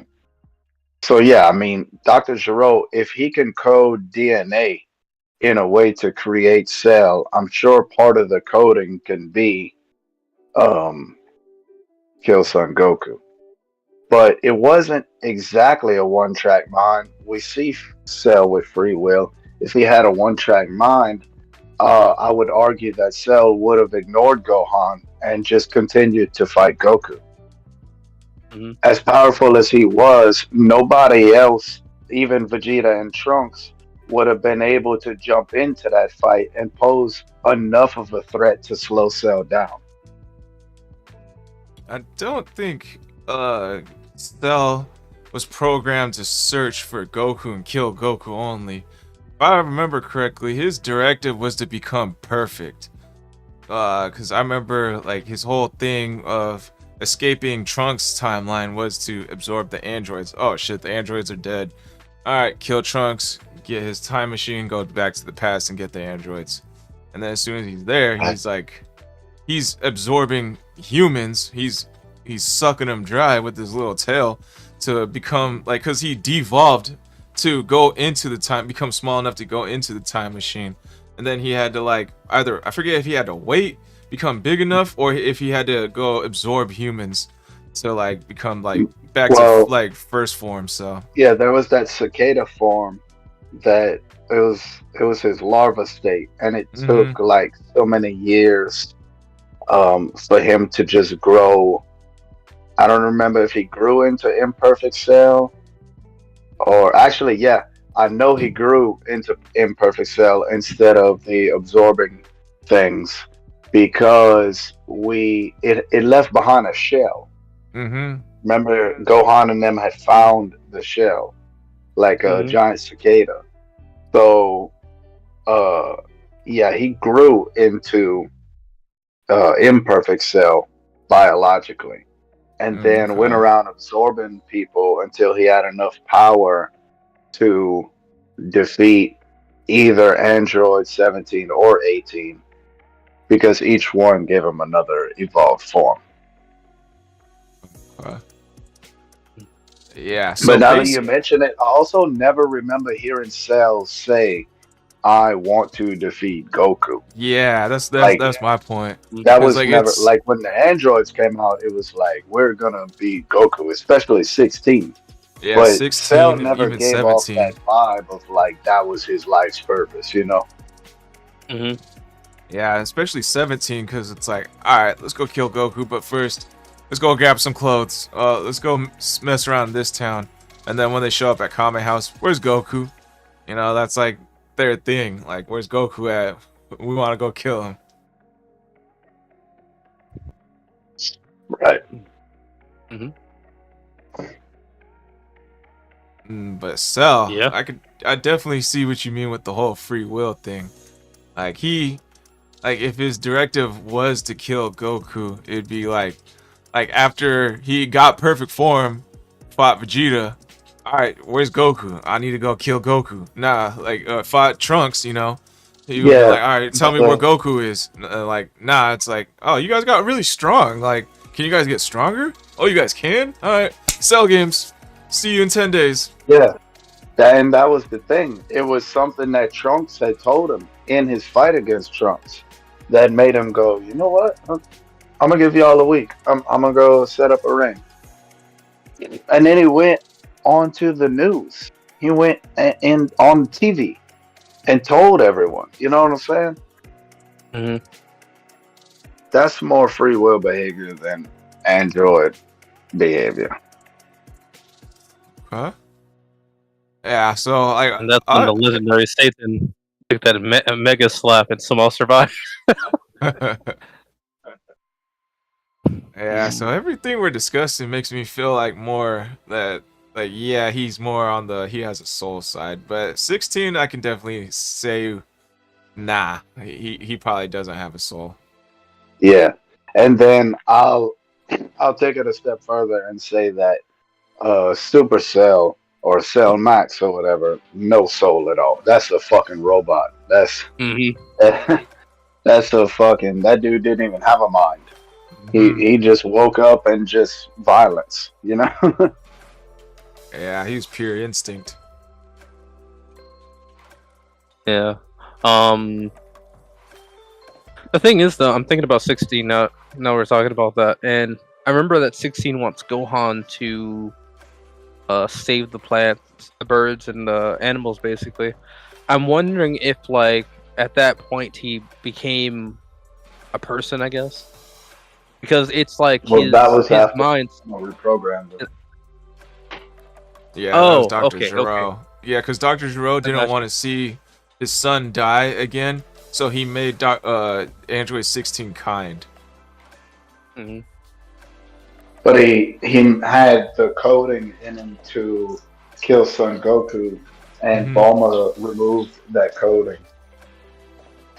so yeah, I mean, Dr. Giro, if he can code DNA in a way to create Cell, I'm sure part of the coding can be um, "Kill Son Goku." But it wasn't exactly a one-track mind. We see Cell with free will. If he had a one-track mind, I would argue that Cell would have ignored Gohan and just continued to fight Goku. Mhm. As powerful as he was, nobody else, even Vegeta and Trunks, would have been able to jump into that fight and pose enough of a threat to slow Cell down. I don't think Cell was programmed to search for Goku and kill Goku only. If I remember correctly, his directive was to become perfect. Because I remember like his whole thing of escaping Trunks' timeline was to absorb the androids. Oh shit, the androids are dead. all right, kill Trunks, get his time machine, go back to the past, and get the androids. And then as soon as he's there, he's like, he's absorbing humans. He's sucking them dry with his little tail to become like, cause he devolved to go into the time, become small enough to go into the time machine. And then he had to like either, I forget if he had to wait, become big enough, or if he had to go absorb humans to like become like back to like first form. So yeah, there was that cicada form that it was his larva state, and it took like so many years for him to just grow. I don't remember if he grew into imperfect cell, or actually, yeah, I know he grew into imperfect cell instead of the absorbing things, because it left behind a shell. Remember, Gohan and them had found the shell, like a giant cicada. So, yeah, he grew into imperfect cell biologically, and then went around absorbing people until he had enough power to defeat either Android 17 or 18, because each one gave him another evolved form. Yeah, so but now that you mention it, I also never remember hearing Cell say, "I want to defeat Goku." Yeah, that's my point. That was like, never like when the androids came out. It was like, we're gonna beat Goku, especially 16. Yeah, but 16, Cell never even gave 17. off that vibe of like that was his life's purpose, you know? Yeah, especially 17, because it's like, all right, let's go kill Goku, but first, let's go grab some clothes. Let's go mess around in this town. And then when they show up at Kame House, where's Goku? You know, that's like their thing. Like, where's Goku at? We want to go kill him. Right. But Cell, yeah, I definitely see what you mean with the whole free will thing. Like if his directive was to kill Goku, it'd be like after he got perfect form, fought Vegeta. All right, where's Goku? I need to go kill Goku. Nah, fought Trunks, you know. He would be like, all right, tell me where Goku is. Nah, it's like, oh, you guys got really strong. Like, can you guys get stronger? Oh, you guys can? All right, Cell games. See you in 10 days. Yeah, that was the thing. It was something that Trunks had told him in his fight against Trunks that made him go, you know what? I'm gonna give y'all a week. I'm gonna go set up a ring. And then he went onto the news. He went on TV and told everyone. You know what I'm saying? That's more free will behavior than android behavior. Huh? Yeah, so and that's when the legendary Satan took that mega slap and somehow survived. Yeah, so everything we're discussing makes me feel like more that yeah, he's more on the he has a soul side, but 16 I can definitely say nah, he probably doesn't have a soul. Yeah, and then I'll take it a step further and say that Supercell or Cell Max or whatever, no soul at all. That's a fucking robot. That's that's a fucking, that dude didn't even have a mind. He just woke up and just violence, you know? Yeah, he was pure instinct. Yeah. The thing is, though, I'm thinking about 16 now. Now we're talking about that, and I remember that 16 wants Gohan to save the plants, the birds, and the animals. Basically, I'm wondering if, like, at that point, he became a person. I guess because it's like his mind reprogrammed. Yeah, that was Dr. Gero. Okay. Yeah, because Dr. Gero didn't want to see his son die again, so he made Android 16 kind. But he had the coding in him to kill Son Goku, and Bulma removed that coding.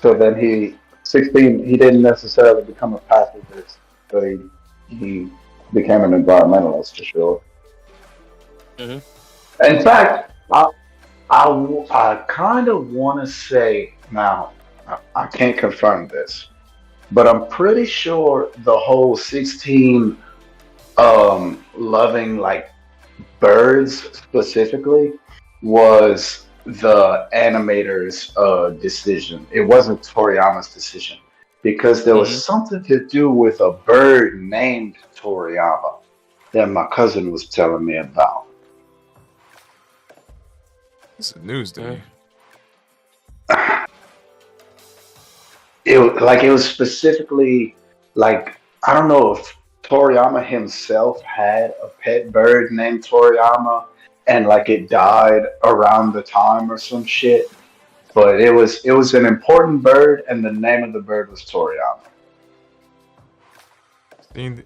So then 16, he didn't necessarily become a pacifist, but he became an environmentalist for sure. In fact, I, I kind of want to say now. I can't confirm this, but I'm pretty sure the whole 16 loving like birds specifically was the animator's decision. It wasn't Toriyama's decision because there was Hmm. something to do with a bird named Toriyama that my cousin was telling me about. This is news to Yeah. me. It was specifically like I don't know if Toriyama himself had a pet bird named Toriyama and like it died around the time or some shit. But it was an important bird and the name of the bird was Toriyama.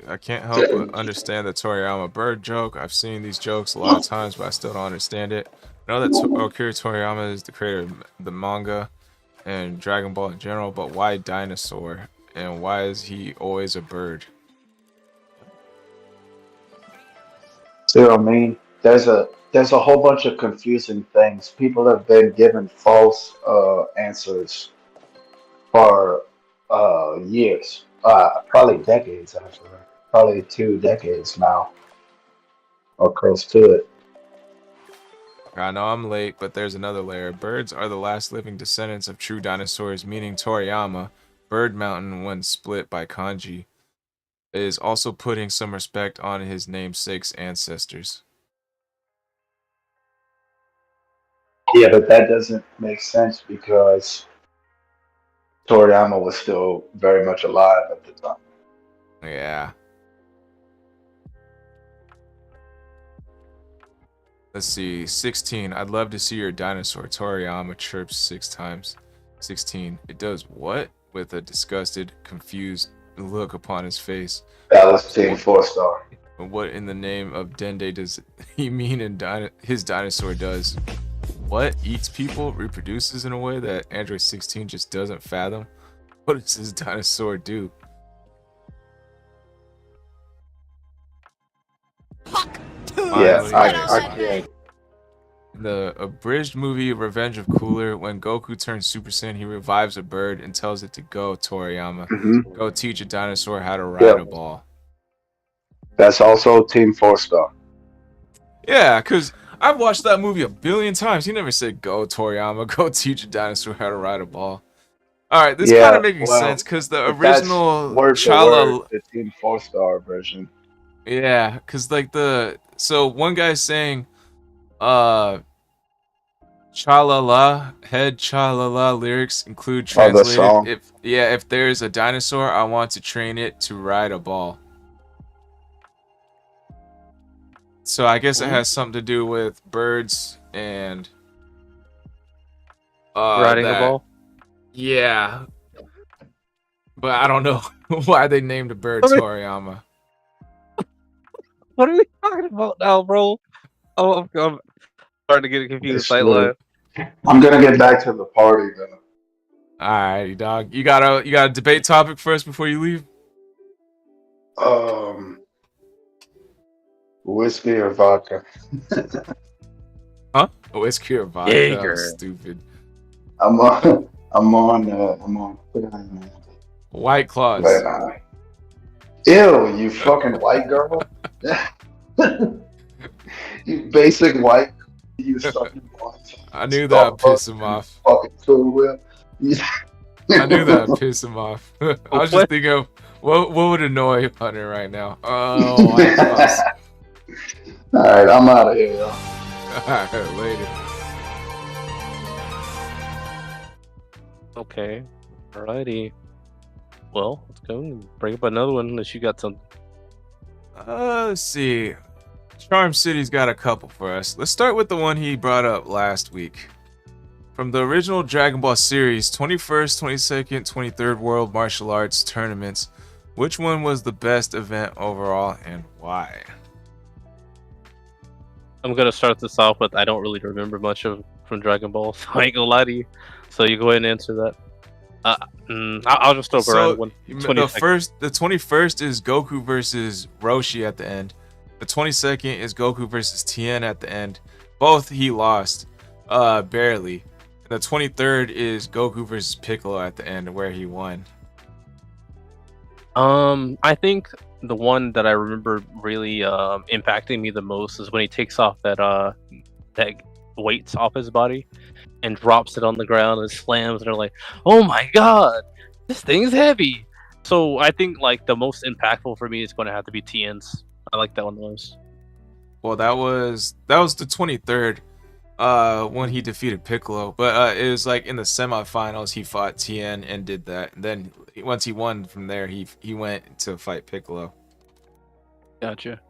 I can't help but understand the Toriyama bird joke. I've seen these jokes a lot of times, but I still don't understand it. I know that Akira Toriyama is the creator of the manga and Dragon Ball in general, but why dinosaur? And why is he always a bird? See what I mean? There's a whole bunch of confusing things. People have been given false answers for years, probably decades actually, probably 2 decades now or close to it. I know I'm late, but there's another layer. Birds are the last living descendants of true dinosaurs, meaning Toriyama, Bird Mountain, when split by kanji, is also putting some respect on his namesake's ancestors. Yeah, but that doesn't make sense because Toriyama was still very much alive at the time. Yeah. Let's see. 16. I'd love to see your dinosaur. Toriyama chirps 6 times. 16. It does what? With a disgusted, confused look upon his face. That was Team Four Star. What in the name of Dende does he mean in his dinosaur does? What? Eats people? Reproduces in a way that Android 16 just doesn't fathom? What does his dinosaur do? Yeah, Finally, I yes. can't. In the abridged movie Revenge of Cooler, when Goku turns Super Saiyan, he revives a bird and tells it to go, Toriyama. Hmm. Go teach a dinosaur how to ride Yep, a ball. that's also Team Four Star. Yeah, because I've watched that movie a billion times. He never said, go, Toriyama, go teach a dinosaur how to ride a ball. Alright, this kind Yeah, of making well, sense because the that's original word for word Chala. the Team Four Star version. Yeah, because like so one guy's saying, uh, Cha-la-la, head cha-la-la lyrics include Oh, the translated song. if there's a dinosaur, I want to train it to ride a ball. So I guess it Mhm. has something to do with birds and Riding a that ball. yeah, but I don't know why they named a bird What are, Toriyama. what are we talking about now, bro? I'm starting to get confused. It's Sideline. true. I'm gonna get back to the party though. Alrighty, dog. You got a debate topic for us before you leave? Um, whiskey or vodka? Huh? Whiskey or vodka? That was Jaeger. stupid. I'm on. I'm on. White But, claws. ew, you fucking white girl. You basic white. You sucking butts. I knew that would piss him off. Fucking cool with. I knew that would piss him off. I was just What? thinking of what would annoy Hunter right now. Oh, white claws. All right, I'm out of here, y'all. Alright, later. Okay. Alrighty. Well, let's go and bring up another one unless you got something. Let's see. Charm City's got a couple for us. Let's start with the one he brought up last week. From the original Dragon Ball series, 21st, 22nd, 23rd World Martial Arts Tournaments, which one was the best event overall and why? I'm gonna start this off with I don't really remember much of from Dragon Ball, so I ain't gonna lie to you. So you go ahead and answer that. I'll just throw up a random one. The 22nd. the 21st is Goku versus Roshi at the end. The 22nd is Goku versus Tien at the end. Both he lost, barely. The 23rd is Goku versus Piccolo at the end, where he won. I think the one that I remember really impacting me the most is when he takes off that weights off his body and drops it on the ground and slams, and they're like, "Oh my god, this thing's heavy." So I think like the most impactful for me is going to have to be Tien's. I like that one the most. Well, that was the 23rd, when he defeated Piccolo. But it was like in the semifinals he fought Tien and did that. And then once he won from there, he went to fight Piccolo. Gotcha.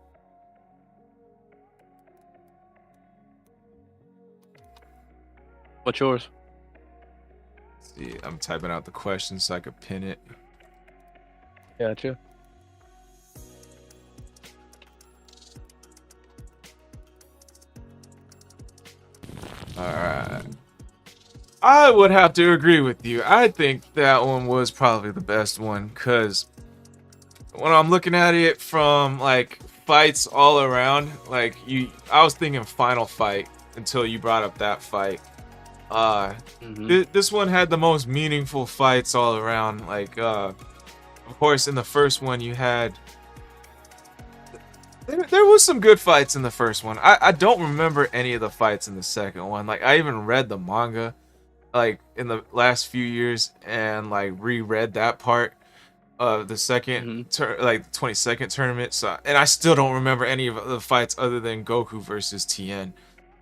What's yours? See, I'm typing out the question so I could pin it. Gotcha. Alright. I would have to agree with you. I think that one was probably the best one, because when I'm looking at it from like fights all around, like I was thinking final fight until you brought up that fight. This one had the most meaningful fights all around. Like, of course, in the first one you had. There was some good fights in the first one. I don't remember any of the fights in the second one. Like, I even read the manga, like, in the last few years, and like reread that part of the second, like the 22nd tournament. So, and I still don't remember any of the fights other than Goku versus Tien.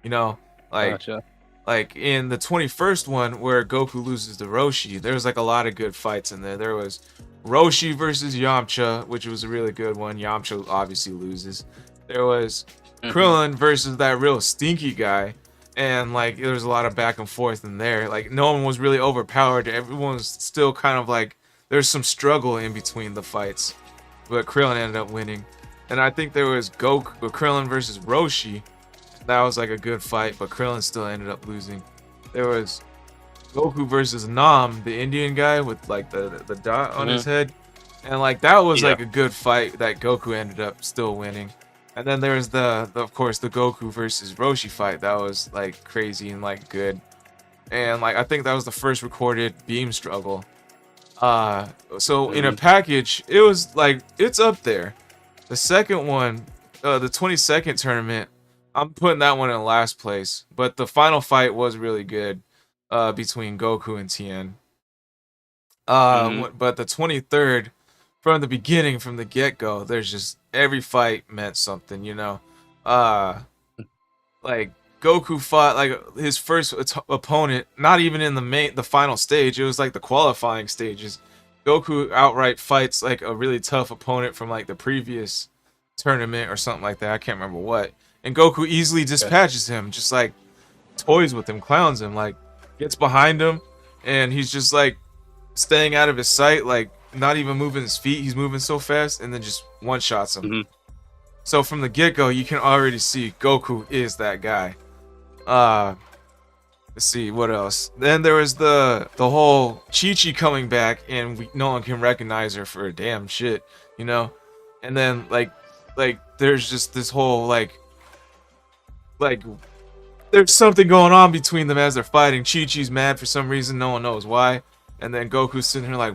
You know, like, Gotcha. like in the 21st one where Goku loses to Roshi, there was like a lot of good fights in there. There was Roshi versus Yamcha, which was a really good one. Yamcha obviously loses. There was Krillin versus that real stinky guy, and like there was a lot of back and forth in there. Like no one was really overpowered. Everyone was still kind of like there's some struggle in between the fights, but Krillin ended up winning. And I think there was Krillin versus Roshi. That was like a good fight, but Krillin still ended up losing. There was Goku versus Nam, the Indian guy with like the dot on his head, and like that was like a good fight that Goku ended up still winning. And then there's of course the Goku versus Roshi fight that was like crazy and like good, and like I think that was the first recorded beam struggle. So in a package, it was like it's up there. The second one, the 22nd tournament, I'm putting that one in last place, but the final fight was really good. Between Goku and Tien. But the 23rd, from the beginning, from the get-go, there's just every fight meant something, you know. Like Goku fought like his first opponent, not even in the final stage. It was like the qualifying stages. Goku outright fights like a really tough opponent from like the previous tournament or something like that. I can't remember what. And Goku easily dispatches him, just like toys with him, clowns him, like gets behind him, and he's just like staying out of his sight, like not even moving his feet. He's moving so fast, and then just one shots him. So from the get-go, you can already see Goku is that guy. Let's see what else. Then there was the whole Chi-Chi coming back, and no one can recognize her for a damn shit, you know. And then like there's just this whole like there's something going on between them as they're fighting. Chi-Chi's mad for some reason, no one knows why. And then Goku's sitting here like,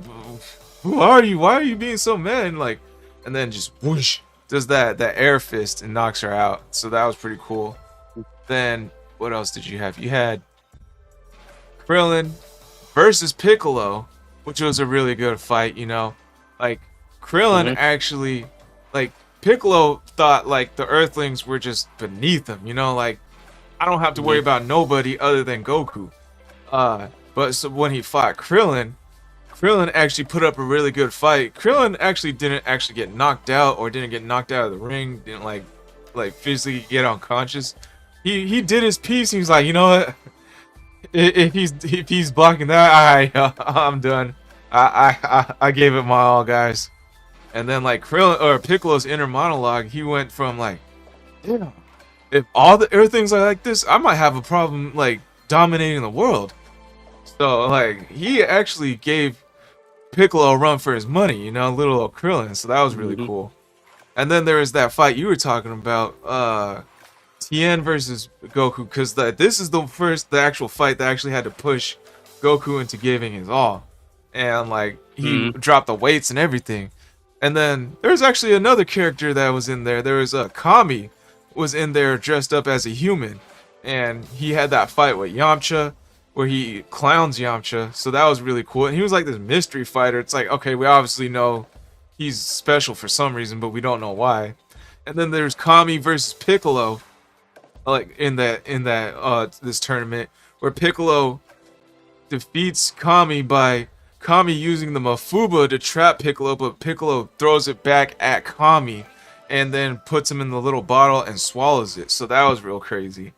who are you? Why are you being so mad? And like, and then just whoosh, does that air fist and knocks her out. So that was pretty cool. Then what else did you have? You had Krillin versus Piccolo, which was a really good fight, you know. Like Krillin actually, like Piccolo thought like the Earthlings were just beneath him, you know, like I don't have to worry about nobody other than Goku. But so when he fought Krillin actually put up a really good fight. Krillin actually didn't actually get knocked out or didn't get knocked out of the ring, didn't like physically get unconscious. He did his piece. He was like, you know what? If he's blocking that, alright, I'm done. I gave it my all, guys. And then like Piccolo's inner monologue, he went from like, damn, if all the Earthlings are like this, I might have a problem like dominating the world. So like he actually gave Piccolo a run for his money, you know, little old Krillin. So that was really cool. And then there was that fight you were talking about, Tien versus Goku, because this is the actual fight that actually had to push Goku into giving his all, and like he dropped the weights and everything. And then there's actually another character that was in there. There was a Kami was in there dressed up as a human, and he had that fight with Yamcha where he clowns Yamcha. So that was really cool. And he was like this mystery fighter. It's like, okay, we obviously know he's special for some reason, but we don't know why. And then there's Kami versus Piccolo, like in this tournament where Piccolo defeats Kami by Kami using the Mafuba to trap Piccolo, but Piccolo throws it back at Kami and then puts him in the little bottle and swallows it. So that was real crazy.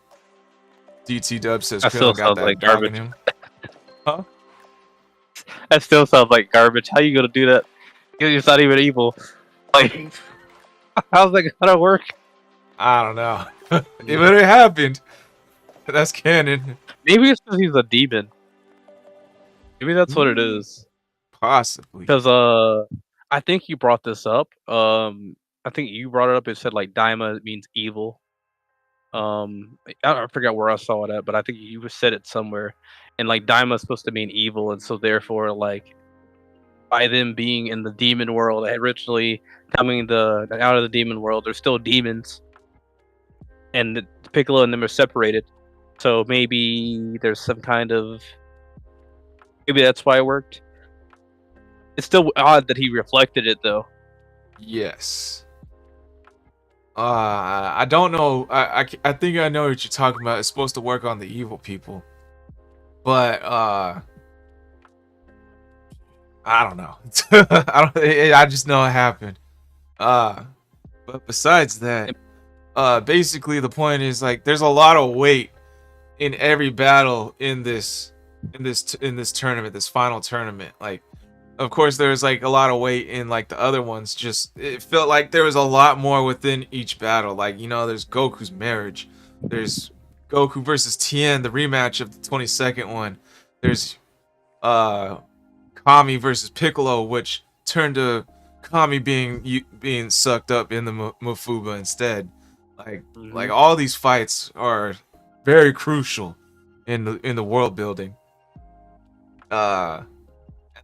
DT Dub says That still Piccolo got sounds that like dog in garbage. him. Huh? That still sounds like garbage. How you gonna do that? It's not even evil. Like, how's that gonna work? I don't know. It happened. That's canon. Maybe it's because he's a demon. Maybe that's what it is. Possibly. Because I think you brought this up. I think you brought it up. It said like Daima means evil. I forgot where I saw it at, but I think you said it somewhere. And like Daima is supposed to mean evil, and so therefore, like by them being in the demon world, originally coming out of the demon world, they're still demons, and the Piccolo and them are separated. So maybe there's some kind of maybe that's why it worked. It's still odd that he reflected it though. Yes. I don't know. I think I know what you're talking about. It's supposed to work on the evil people, but I don't know. I just know it happened. But besides that, basically the point is like there's a lot of weight in every battle in this tournament, this final tournament. Like, of course, there's like a lot of weight in like the other ones. Just it felt like there was a lot more within each battle. Like, you know, there's Goku's marriage. There's Goku versus Tien, the rematch of the 22nd one. There's Kami versus Piccolo, which turned to Kami being sucked up in the Mafuba instead. Like all these fights are very crucial in the world building.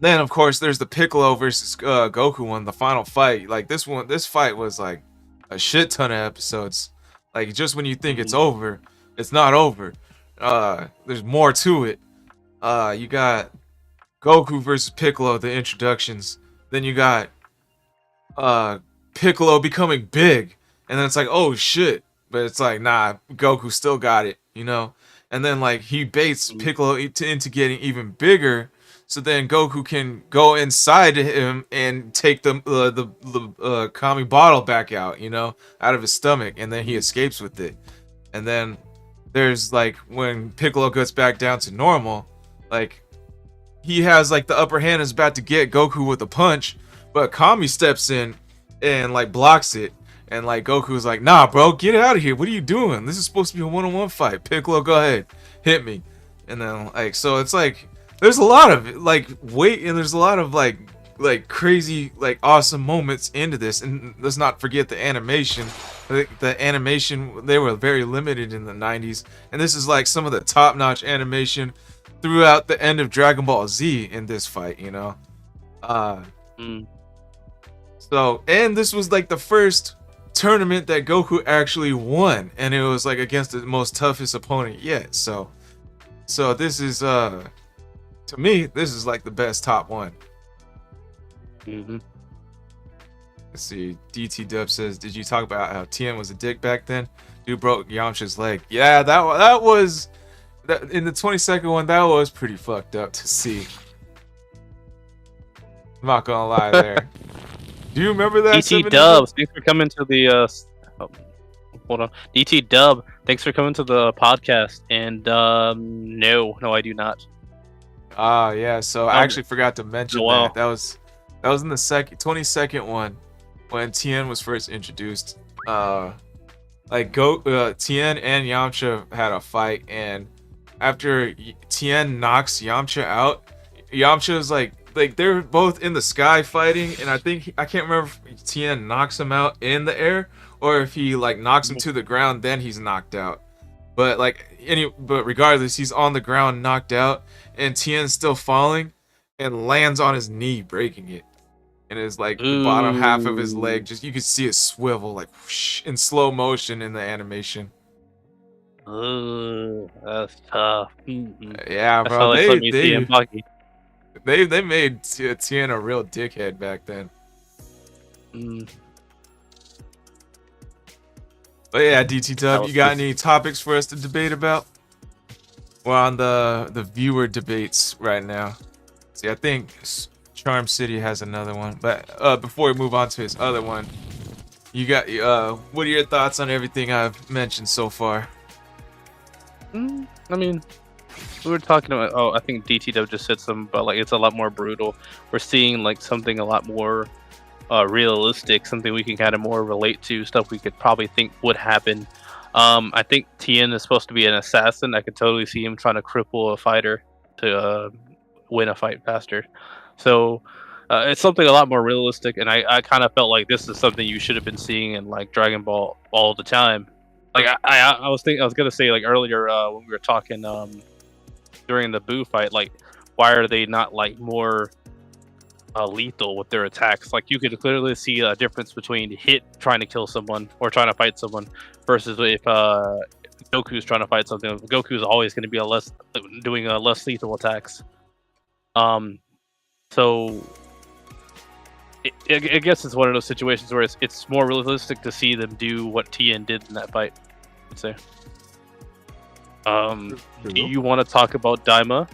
Then of course there's the Piccolo versus Goku one, the final fight. Like this fight was like a shit ton of episodes. Like just when you think it's over, it's not over. There's more to it. You got Goku versus Piccolo, the introductions. Then you got Piccolo becoming big, and then it's like, oh shit, but it's like, nah, Goku still got it, you know. And then like he baits Piccolo into getting even bigger. So then Goku can go inside him and take the Kami bottle back out, you know, out of his stomach, and then he escapes with it. And then there's like when Piccolo gets back down to normal, like he has like the upper hand, is about to get Goku with a punch, but Kami steps in and like blocks it, and like Goku's like, nah, bro, get out of here. What are you doing? This is supposed to be a one-on-one fight. Piccolo, go ahead, hit me. And then like so it's like. There's a lot of like weight, and there's a lot of like crazy like awesome moments into this. And let's not forget the animation. The animation, they were very limited in the 90s, and this is like some of the top-notch animation throughout the end of Dragon Ball Z in this fight, you know. So, and this was like the first tournament that Goku actually won, and it was like against the most toughest opponent yet. So this is to me, this is like the best top one. Let's see. DT Dub says, "Did you talk about how Tien was a dick back then? Dude broke Yamcha's leg." Yeah, that was in the 22nd one. That was pretty fucked up to see. I'm not gonna lie there. Do you remember that? DT Dub, thanks for coming to the. Hold on, DT Dub, thanks for coming to the podcast. And no, I do not. Yeah, so I actually forgot to mention that. That was in the 22nd one when Tien was first introduced. Tien and Yamcha had a fight, and after Tien knocks Yamcha out, Yamcha's like they're both in the sky fighting, and I can't remember if Tien knocks him out in the air or if he like knocks him to the ground, then he's knocked out. But but regardless, he's on the ground, knocked out, and Tien's still falling, and lands on his knee, breaking it. And it's like the bottom half of his leg, just you can see it swivel like whoosh, in slow motion in the animation. Ooh, that's tough. Yeah, That's bro. how they let me see him Bucky. They made Tien a real dickhead back then. But yeah, DT Dub, you got any topics for us to debate about? We're on the viewer debates right now. See, I think Charm City has another one, but before we move on to his other one, you got what are your thoughts on everything I've mentioned so far? I mean, we were talking about. Oh, I think DTW just said something about like it's a lot more brutal. We're seeing like something a lot more realistic, something we can kind of more relate to, stuff we could probably think would happen. I think Tien is supposed to be an assassin. I could totally see him trying to cripple a fighter to win a fight faster. So it's something a lot more realistic, and I kind of felt like this is something you should have been seeing in like Dragon Ball all the time. Like I was gonna say like earlier when we were talking during the Boo fight, like why are they not like more lethal with their attacks? Like you could clearly see a difference between Hit trying to kill someone or trying to fight someone versus if Goku's trying to fight something. Goku's always going to be doing less lethal attacks. So I guess it's one of those situations where it's more realistic to see them do what Tien did in that fight, I'd say. Do you want to talk about Daima,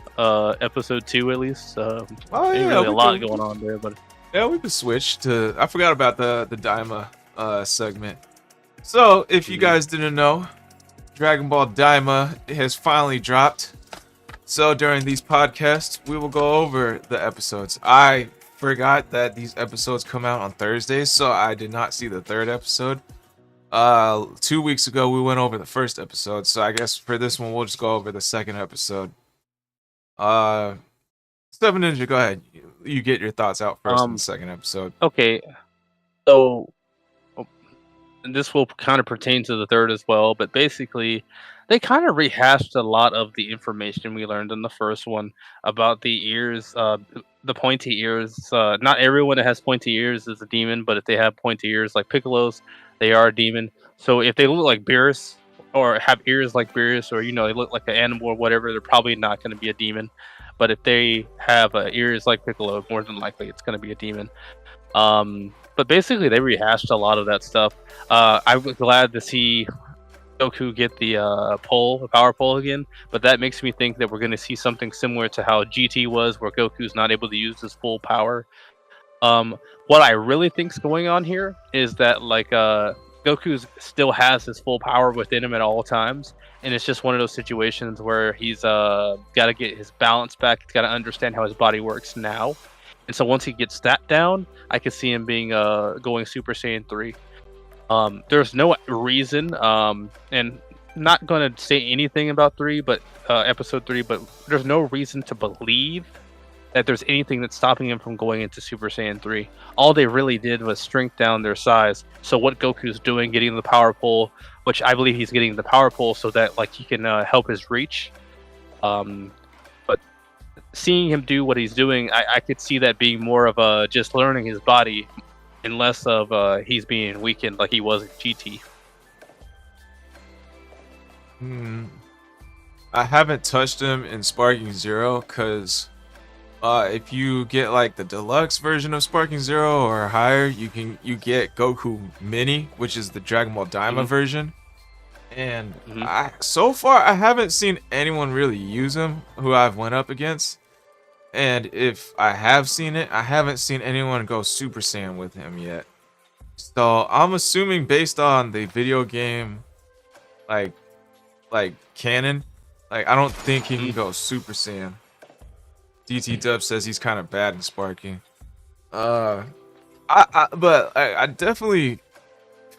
episode 2 at least? Really a lot going on there, but yeah, we could switch to. I forgot about the Daima segment. So, if you guys didn't know, Dragon Ball Daima has finally dropped. So during these podcasts, we will go over the episodes. I forgot that these episodes come out on Thursdays, so I did not see the third episode. 2 weeks ago we went over the first episode, so I guess for this one we'll just go over the second episode. Seven Ninja, go ahead. You get your thoughts out first on the second episode. Okay. So and this will kind of pertain to the third as well, but basically they kind of rehashed a lot of the information we learned in the first one about the ears, the pointy ears. Not everyone that has pointy ears is a demon, but if they have pointy ears like Piccolo's, they are a demon. So if they look like Beerus or have ears like Beerus, or they look like an animal or whatever, they're probably not going to be a demon. But if they have ears like Piccolo, more than likely it's going to be a demon. But basically they rehashed a lot of that stuff. I'm glad to see Goku get the power pole again, but that makes me think that we're going to see something similar to how GT was, where Goku's not able to use his full power. What I really think's going on here is that like Goku still has his full power within him at all times, and it's just one of those situations where he's got to get his balance back. He's got to understand how his body works now, and so once he gets that down, I could see him being going Super Saiyan 3. There's no reason, and not going to say anything about episode 3, but there's no reason to believe that there's anything that's stopping him from going into Super Saiyan 3. All they really did was shrink down their size. So what Goku's doing, getting the power pole, which I believe he's getting the power pole so that like he can help his reach. But seeing him do what he's doing, I could see that being more of just learning his body and less of he's being weakened like he was in GT. I haven't touched him in Sparking Zero because if you get like the deluxe version of Sparking Zero or higher, you get Goku Mini, which is the Dragon Ball Daima version. And so far I haven't seen anyone really use him who I've went up against. And if I have seen it, I haven't seen anyone go Super Saiyan with him yet. So I'm assuming based on the video game like canon, like I don't think he can go Super Saiyan. DT Dub says he's kind of bad in Sparking. But I definitely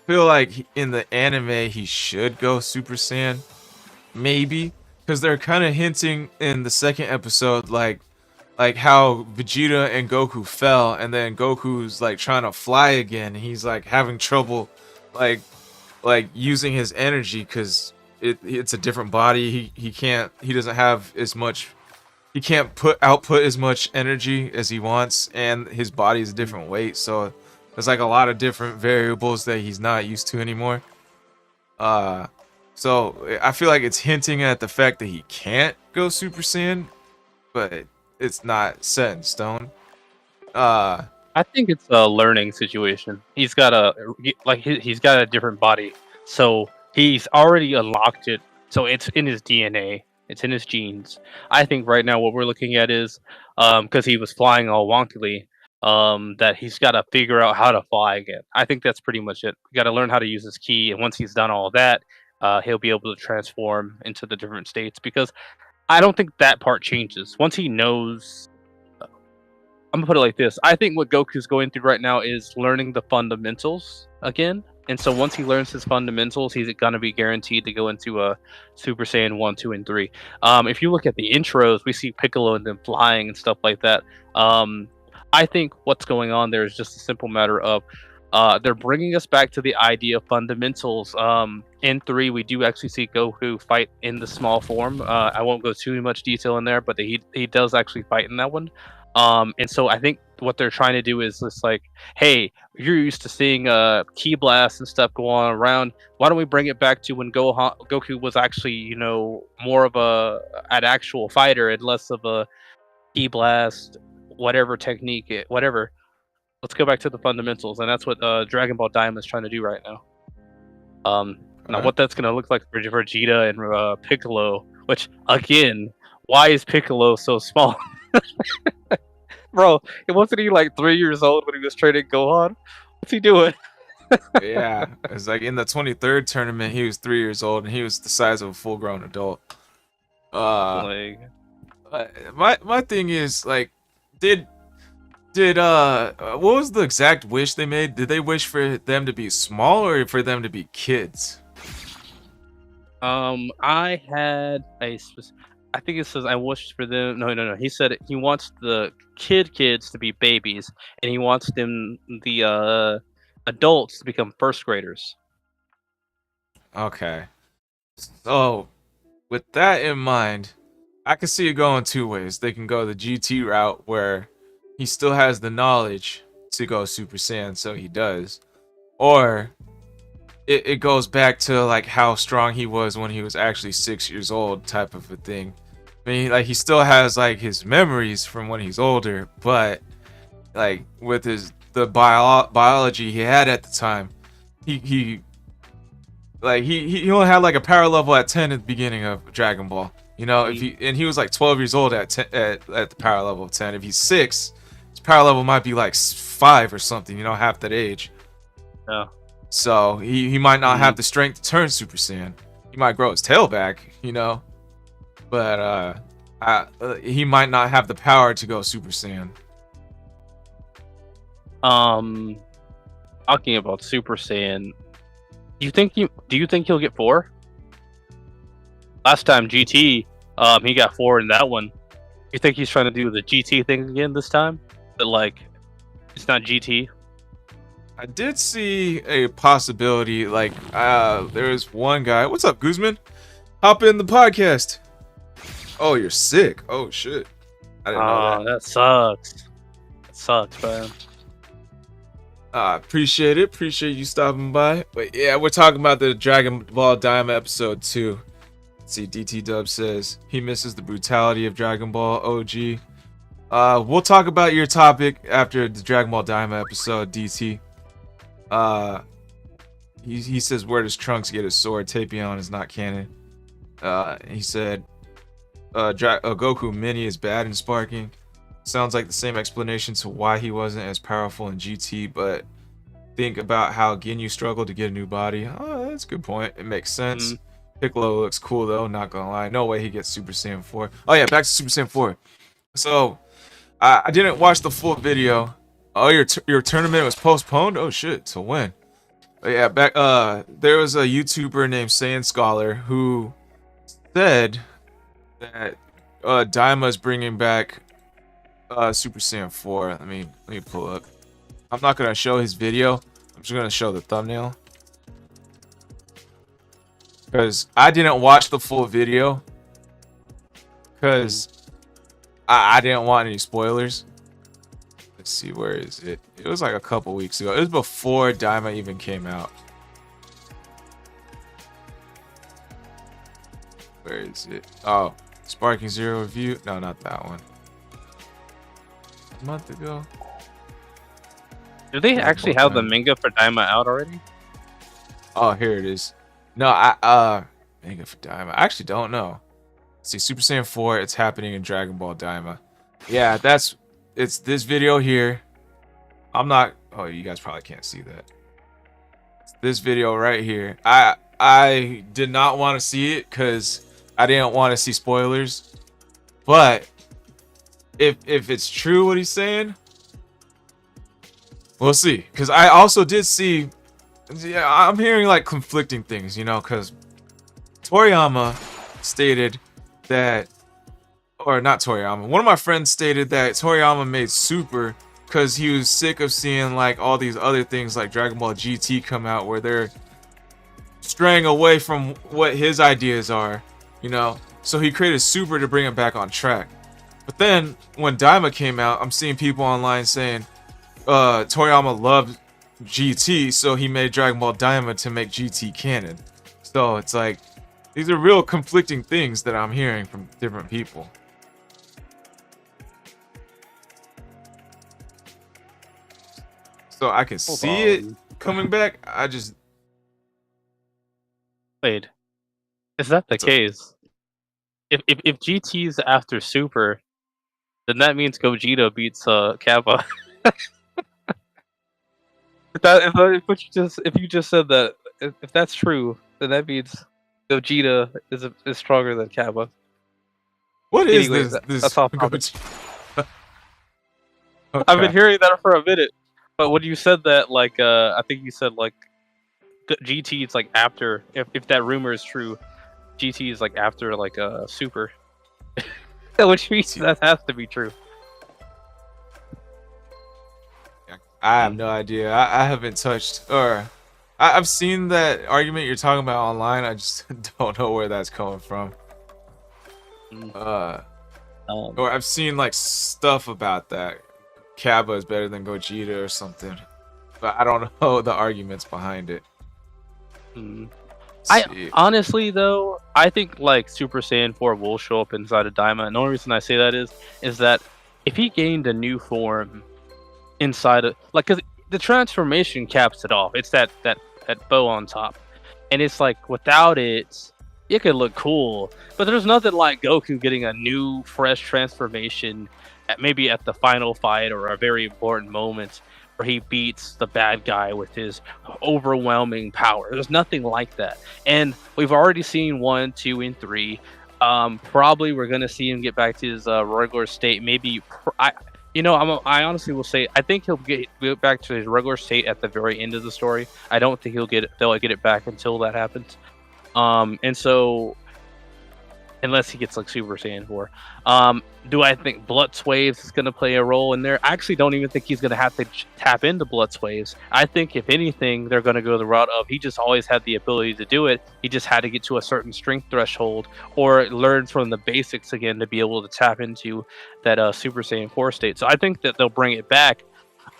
feel like in the anime he should go Super Saiyan, maybe, because they're kind of hinting in the second episode like how Vegeta and Goku fell, and then Goku's like trying to fly again. He's like having trouble like like using his energy because it's a different body. He doesn't have as much. He can't output as much energy as he wants, and his body is a different weight. So there's like a lot of different variables that he's not used to anymore. So I feel like it's hinting at the fact that he can't go Super Saiyan, but it's not set in stone. I think it's a learning situation. He's got he's got a different body, so he's already unlocked it. So it's in his DNA. It's in his genes. I think right now what we're looking at is, because he was flying all wonkily, that he's got to figure out how to fly again. I think that's pretty much it. You got to learn how to use his ki, and once he's done all that, he'll be able to transform into the different states. Because I don't think that part changes once he knows. I'm gonna put it like this. I think what Goku's going through right now is learning the fundamentals again. And so once he learns his fundamentals, he's gonna be guaranteed to go into a Super Saiyan 1, 2, and 3. If you look at the intros, we see Piccolo and them flying and stuff like that. I think what's going on there is just a simple matter of they're bringing us back to the idea of fundamentals. In 3, we do actually see Goku fight in the small form. I won't go too much detail in there, but he does actually fight in that one. And so I think what they're trying to do is just like, hey, you're used to seeing ki blasts and stuff go on around. Why don't we bring it back to when Goku was actually, more of an actual fighter and less of a ki blast, whatever technique, whatever. Let's go back to the fundamentals, and that's what Dragon Ball Daima is trying to do right now. Now, what that's gonna look like for Vegeta and Piccolo, which again, why is Piccolo so small? Bro, wasn't he like 3 years old when he was training Gohan? What's he doing? Yeah, it's like in the 23rd tournament, he was 3 years old and he was the size of a full-grown adult. My thing is like, did what was the exact wish they made? Did they wish for them to be small or for them to be kids? I had a I think it says I wished for them. No. He said he wants the kids to be babies, and he wants the adults to become first graders. Okay. So, with that in mind, I can see it going two ways. They can go the GT route where he still has the knowledge to go Super Saiyan, so he does. Or it goes back to like how strong he was when he was actually 6 years old type of a thing. I mean, like, he still has like his memories from when he's older, but like with the biology he had at the time, he only had like a power level at 10 at the beginning of Dragon Ball. If he was like 12 years old at the power level of 10. If he's 6, his power level might be like 5 or something. Half that age. Yeah. So he might not have the strength to turn Super Saiyan. He might grow his tail back, but he might not have the power to go Super Saiyan. Talking about Super Saiyan, do you think he'll get 4? Last time GT, he got 4 in that one. You think he's trying to do the GT thing again this time? But like, it's not GT. I did see a possibility. Like, there's one guy. What's up, Guzman? Hop in the podcast. Oh, you're sick. Oh shit. I didn't know that. That sucks. That sucks, man. Appreciate it. Appreciate you stopping by. But yeah, we're talking about the Dragon Ball Daima episode 2. Let's see, DT Dub says he misses the brutality of Dragon Ball OG. We'll talk about your topic after the Dragon Ball Daima episode, DT. He says, where does Trunks get his sword? Tapion is not canon. He said Goku Mini is bad in sparking. Sounds like the same explanation to why he wasn't as powerful in GT, but think about how Ginyu struggled to get a new body. Oh, that's a good point. It makes sense. Piccolo looks cool though, not gonna lie. No way he gets Super Saiyan 4. Oh yeah, back to Super Saiyan 4. So I didn't watch the full video. Oh, your tournament was postponed? Oh shit, to when? But yeah, back there was a YouTuber named Saiyan Scholar who said that Daima's bringing back Super Saiyan 4. Let me pull up. I'm not gonna show his video. I'm just gonna show the thumbnail. because I didn't watch the full video because I didn't want any spoilers. Let's see, where is it? It was like a couple weeks ago. It was before Daima even came out. Where is it? Oh, Sparking Zero review. No, not that one. A month ago. Do they actually have the manga for Daima out already? Oh, here it is. No, manga for Daima. I actually don't know. Let's see, Super Saiyan 4. It's happening in Dragon Ball Daima. Yeah, it's this video here. I'm not. Oh, you guys probably can't see that. It's this video right here. I did not want to see it because I didn't want to see spoilers. But if it's true what he's saying, we'll see. Because I also did see. Yeah, I'm hearing like conflicting things, you know, because Toriyama stated that, or not Toriyama, one of my friends stated that Toriyama made Super because he was sick of seeing like all these other things like Dragon Ball GT come out where they're straying away from what his ideas are, you know. So he created Super to bring it back on track. But then when Daima came out, I'm seeing people online saying Toriyama loved GT, so he made Dragon Ball Daima to make GT canon. So it's like these are real conflicting things that I'm hearing from different people. So I can see it coming back. I just wait. Is that the case? If GT's after Super, then that means Gogeta beats Kappa. If you just said that, if that's true, then that means Gogeta is stronger than Kappa. What is Anyways, this? That's off topic. Okay. I've been hearing that for a minute, but when you said that, like, I think you said like GT is like after. If that rumor is true, GT is like after like Super, which means that has to be true. I have no idea. I haven't touched, or I've seen that argument you're talking about online. I just don't know where that's coming from. Or I've seen like stuff about that. Kappa is better than Gogeta or something, but I don't know the arguments behind it. Honestly though, I think like Super Saiyan 4 will show up inside of Daima, and the only reason I say that is that if he gained a new form inside of, like, because the transformation caps it off. It's that bow on top, and it's like without it, it could look cool, but there's nothing like Goku getting a new, fresh transformation maybe at the final fight or a very important moment where he beats the bad guy with his overwhelming power. There's nothing like that, and we've already seen 1, 2, and 3. Probably we're gonna see him get back to his regular state. Maybe I honestly will say I think he'll get back to his regular state at the very end of the story. I don't think they'll get it back until that happens. And so unless he gets like Super Saiyan 4. Do I think Blutz Waves is going to play a role in there? I actually don't even think he's going to have to tap into Blutz Waves. I think if anything, they're going to go the route of he just always had the ability to do it. He just had to get to a certain strength threshold or learn from the basics again to be able to tap into that Super Saiyan 4 state. So I think that they'll bring it back,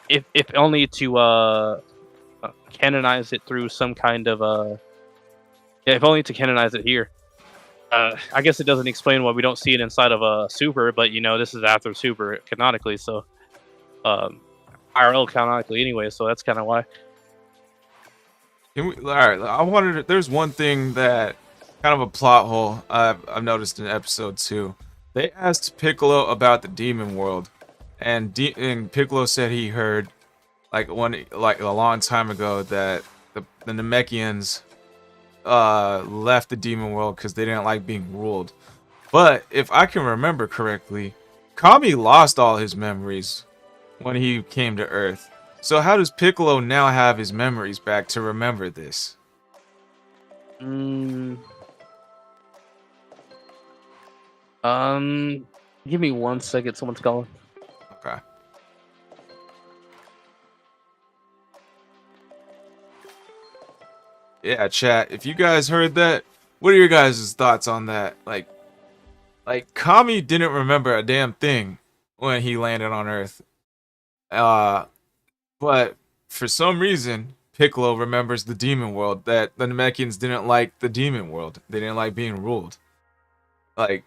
if only to canonize it through some kind of if only to canonize it here. I guess it doesn't explain why we don't see it inside of a Super, but this is after Super canonically, so IRL canonically anyway, so that's kind of why. All right, I wanted. There's one thing that kind of a plot hole I've noticed in episode 2. They asked Piccolo about the demon world, and Piccolo said he heard like a long time ago that the Namekians left the demon world because they didn't like being ruled. But if I can remember correctly, Kami lost all his memories when he came to Earth. So how does Piccolo now have his memories back to remember this? Give me 1 second. Someone's calling. Okay. Yeah, chat. If you guys heard that, what are your guys' thoughts on that? Like Kami didn't remember a damn thing when he landed on Earth. But for some reason, Piccolo remembers the demon world, that the Namekians didn't like the demon world. They didn't like being ruled. Like,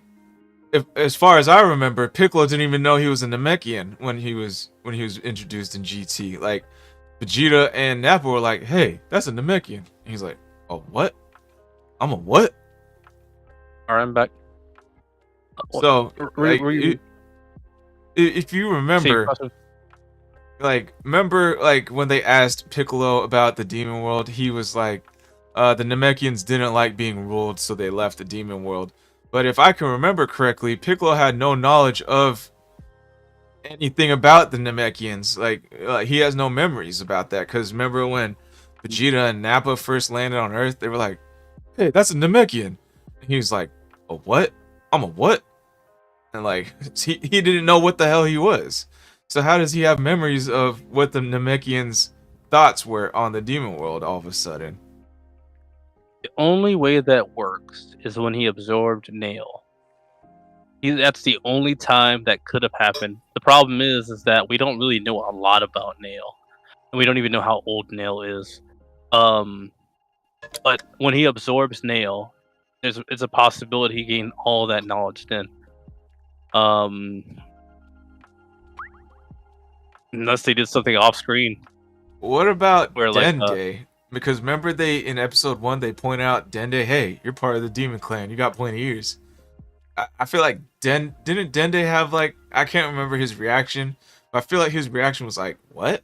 if as far as I remember, Piccolo didn't even know he was a Namekian when he was introduced in GT. Like, Vegeta and Nappa were like, "Hey, that's a Namekian." And he's like, "Oh, what? I'm a what?" Alright, I'm back. So, like, were you if you saying remember, question? remember like when they asked Piccolo about the demon world, he was like, the Namekians didn't like being ruled, so they left the demon world. But if I can remember correctly, Piccolo had no knowledge of anything about the Namekians. Like he has no memories about that. Because remember when Vegeta and Nappa first landed on Earth, they were like, "Hey, that's a Namekian." And he was like, "A what? I'm a what?" And like he didn't know what the hell he was. So how does he have memories of what the Namekians' thoughts were on the demon world all of a sudden? The only way that works is when he absorbed Nail. That's the only time that could have happened. The problem is that we don't really know a lot about Nail, and we don't even know how old Nail is. But when he absorbs Nail, it's a possibility he gained all that knowledge then. Unless they did something off screen What about where like Dende? Because remember they in episode 1 they point out Dende, "Hey, you're part of the demon clan. You got plenty of ears." I feel like didn't Dende have like, I can't remember his reaction, but I feel like his reaction was like, "What?"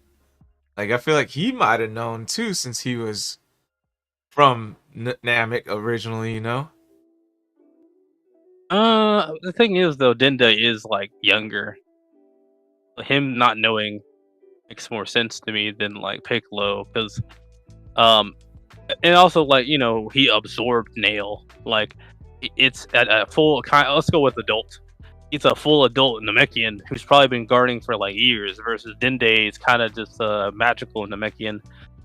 Like I feel like he might have known too since he was from Namek originally, you know? the thing is though, Denda is like younger. Him not knowing makes more sense to me than like Piccolo, because um and also like he absorbed Nail. Like it's at a full kind. Let's go with adult. He's a full adult Namekian who's probably been guarding for like years, versus Dende is kind of just a magical Namekian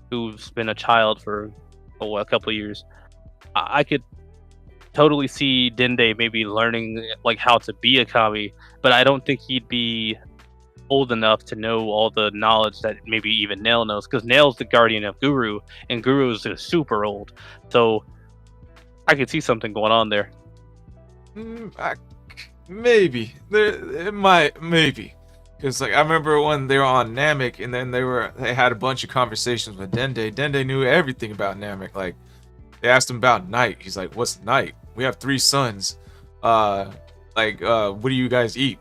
who's been a child for a couple of years. I could totally see Dende maybe learning like how to be a Kami, but I don't think he'd be old enough to know all the knowledge that maybe even Nail knows, because Nail's the guardian of Guru, and Guru is super old. So I could see something going on there. Maybe it might, maybe, because like I remember when they were on Namek, and then they had a bunch of conversations with Dende. Dende knew everything about Namek. Like they asked him about night. He's like, "What's night? We have 3 suns. What do you guys eat?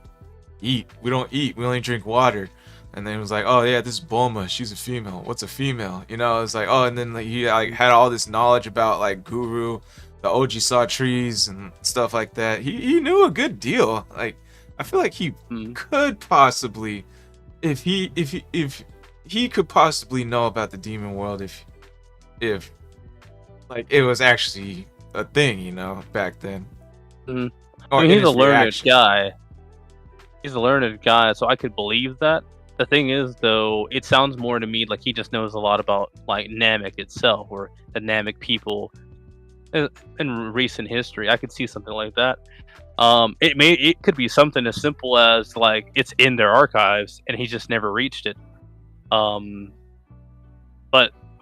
Eat? We don't eat. We only drink water." And then he was like, "Oh yeah, this is Bulma. She's a female. What's a female?" You know, it's like, oh, and then like, he like had all this knowledge about like Guru, the OG saw trees and stuff like that. He knew a good deal. Like I feel like he could possibly, if he could possibly know about the demon world if like it was actually a thing, you know, back then. I Or mean, in he's a his learned reaction. guy. He's a learned guy, so I could believe that. The thing is, though, it sounds more to me like he just knows a lot about like Namek itself, or the Namek people in recent history. I could see something like that. It could be something as simple as like it's in their archives and he just never reached it. But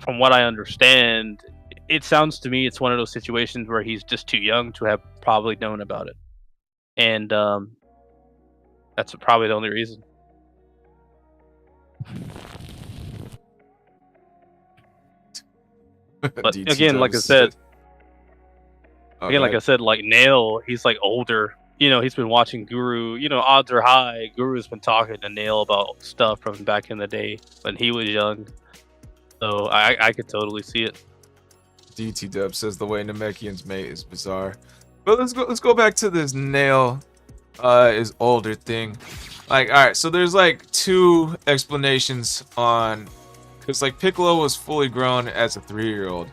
from what I understand, it sounds to me it's one of those situations where he's just too young to have probably known about it, and that's probably the only reason. But DT again, like I Dubs said, said- like Nail, he's like older. He's been watching Guru. Odds are high Guru's been talking to Nail about stuff from back in the day when he was young. So I could totally see it. DT Dub says the way Namekians mate is bizarre. But let's go back to this Nail is older thing. Like, alright, so there's like 2 explanations on, because like Piccolo was fully grown as a 3-year-old.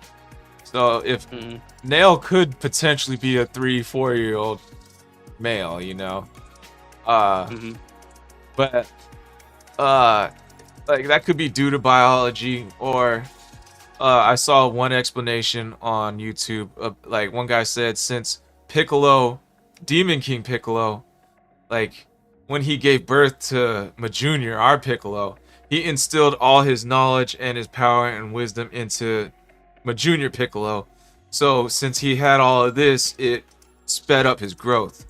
So if Nail could potentially be a 3-4-year-old male, you know. But like that could be due to biology, or I saw one explanation on YouTube. Like one guy said, since Piccolo, Demon King Piccolo, like when he gave birth to Ma Junior, our Piccolo, he instilled all his knowledge and his power and wisdom into Ma Junior Piccolo. So since he had all of this, it sped up his growth,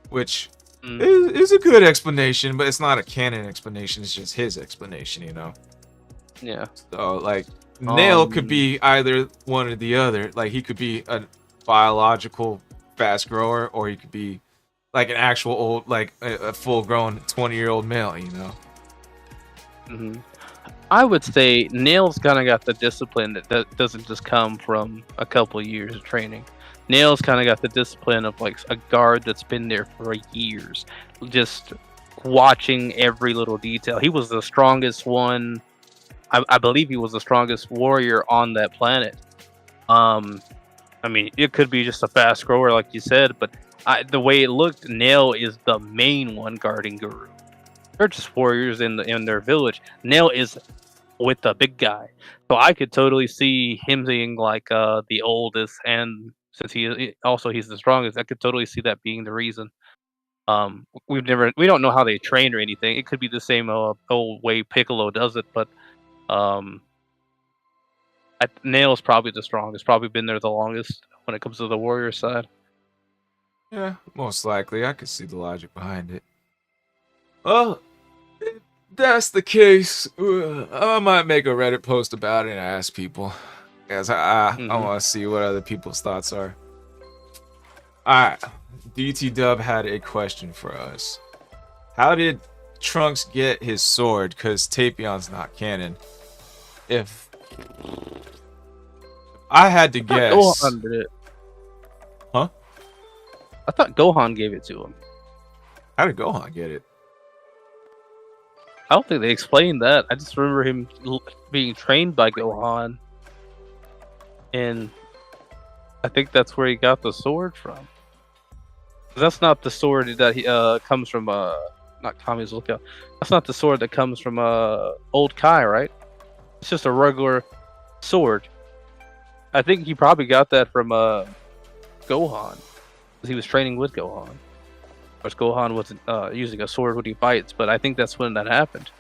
which is a good explanation, but it's not a canon explanation. It's just his explanation, you know. Yeah. So like Nail could be either one or the other. Like he could be a biological fast grower, or he could be like an actual old, like a full grown 20-year-old male, you know. I would say Nail's kind of got the discipline that doesn't just come from a couple of years of training. Nail's kind of got the discipline of like a guard that's been there for years, just watching every little detail. He was the strongest one. I believe he was the strongest warrior on that planet. I mean, it could be just a fast grower, like you said, but the way it looked, Nail is the main one guarding Guru. They're just warriors in their village. Nail is with the big guy, so I could totally see him being like the oldest, and since he's the strongest, I could totally see that being the reason. We don't know how they train or anything. It could be the same old way Piccolo does it, but Nail's probably the strongest. Probably been there the longest when it comes to the warrior side. Yeah, most likely. I could see the logic behind it. Well, if that's the case, I might make a Reddit post about it and ask people, because I want to see what other people's thoughts are. Alright, DT Dub had a question for us. How did Trunks get his sword? Because Tapion's not canon. If I had to guess... Gohan did it. Huh? I thought Gohan gave it to him. How did Gohan get it? I don't think they explained that. I just remember him being trained by Gohan, and I think that's where he got the sword from. That's not the sword that he comes from. Not Kami's Lookout. That's not the sword that comes from Old Kai, right? It's just a regular sword. I think he probably got that from Gohan, because he was training with Gohan. Of course, Gohan wasn't using a sword when he fights, but I think that's when that happened,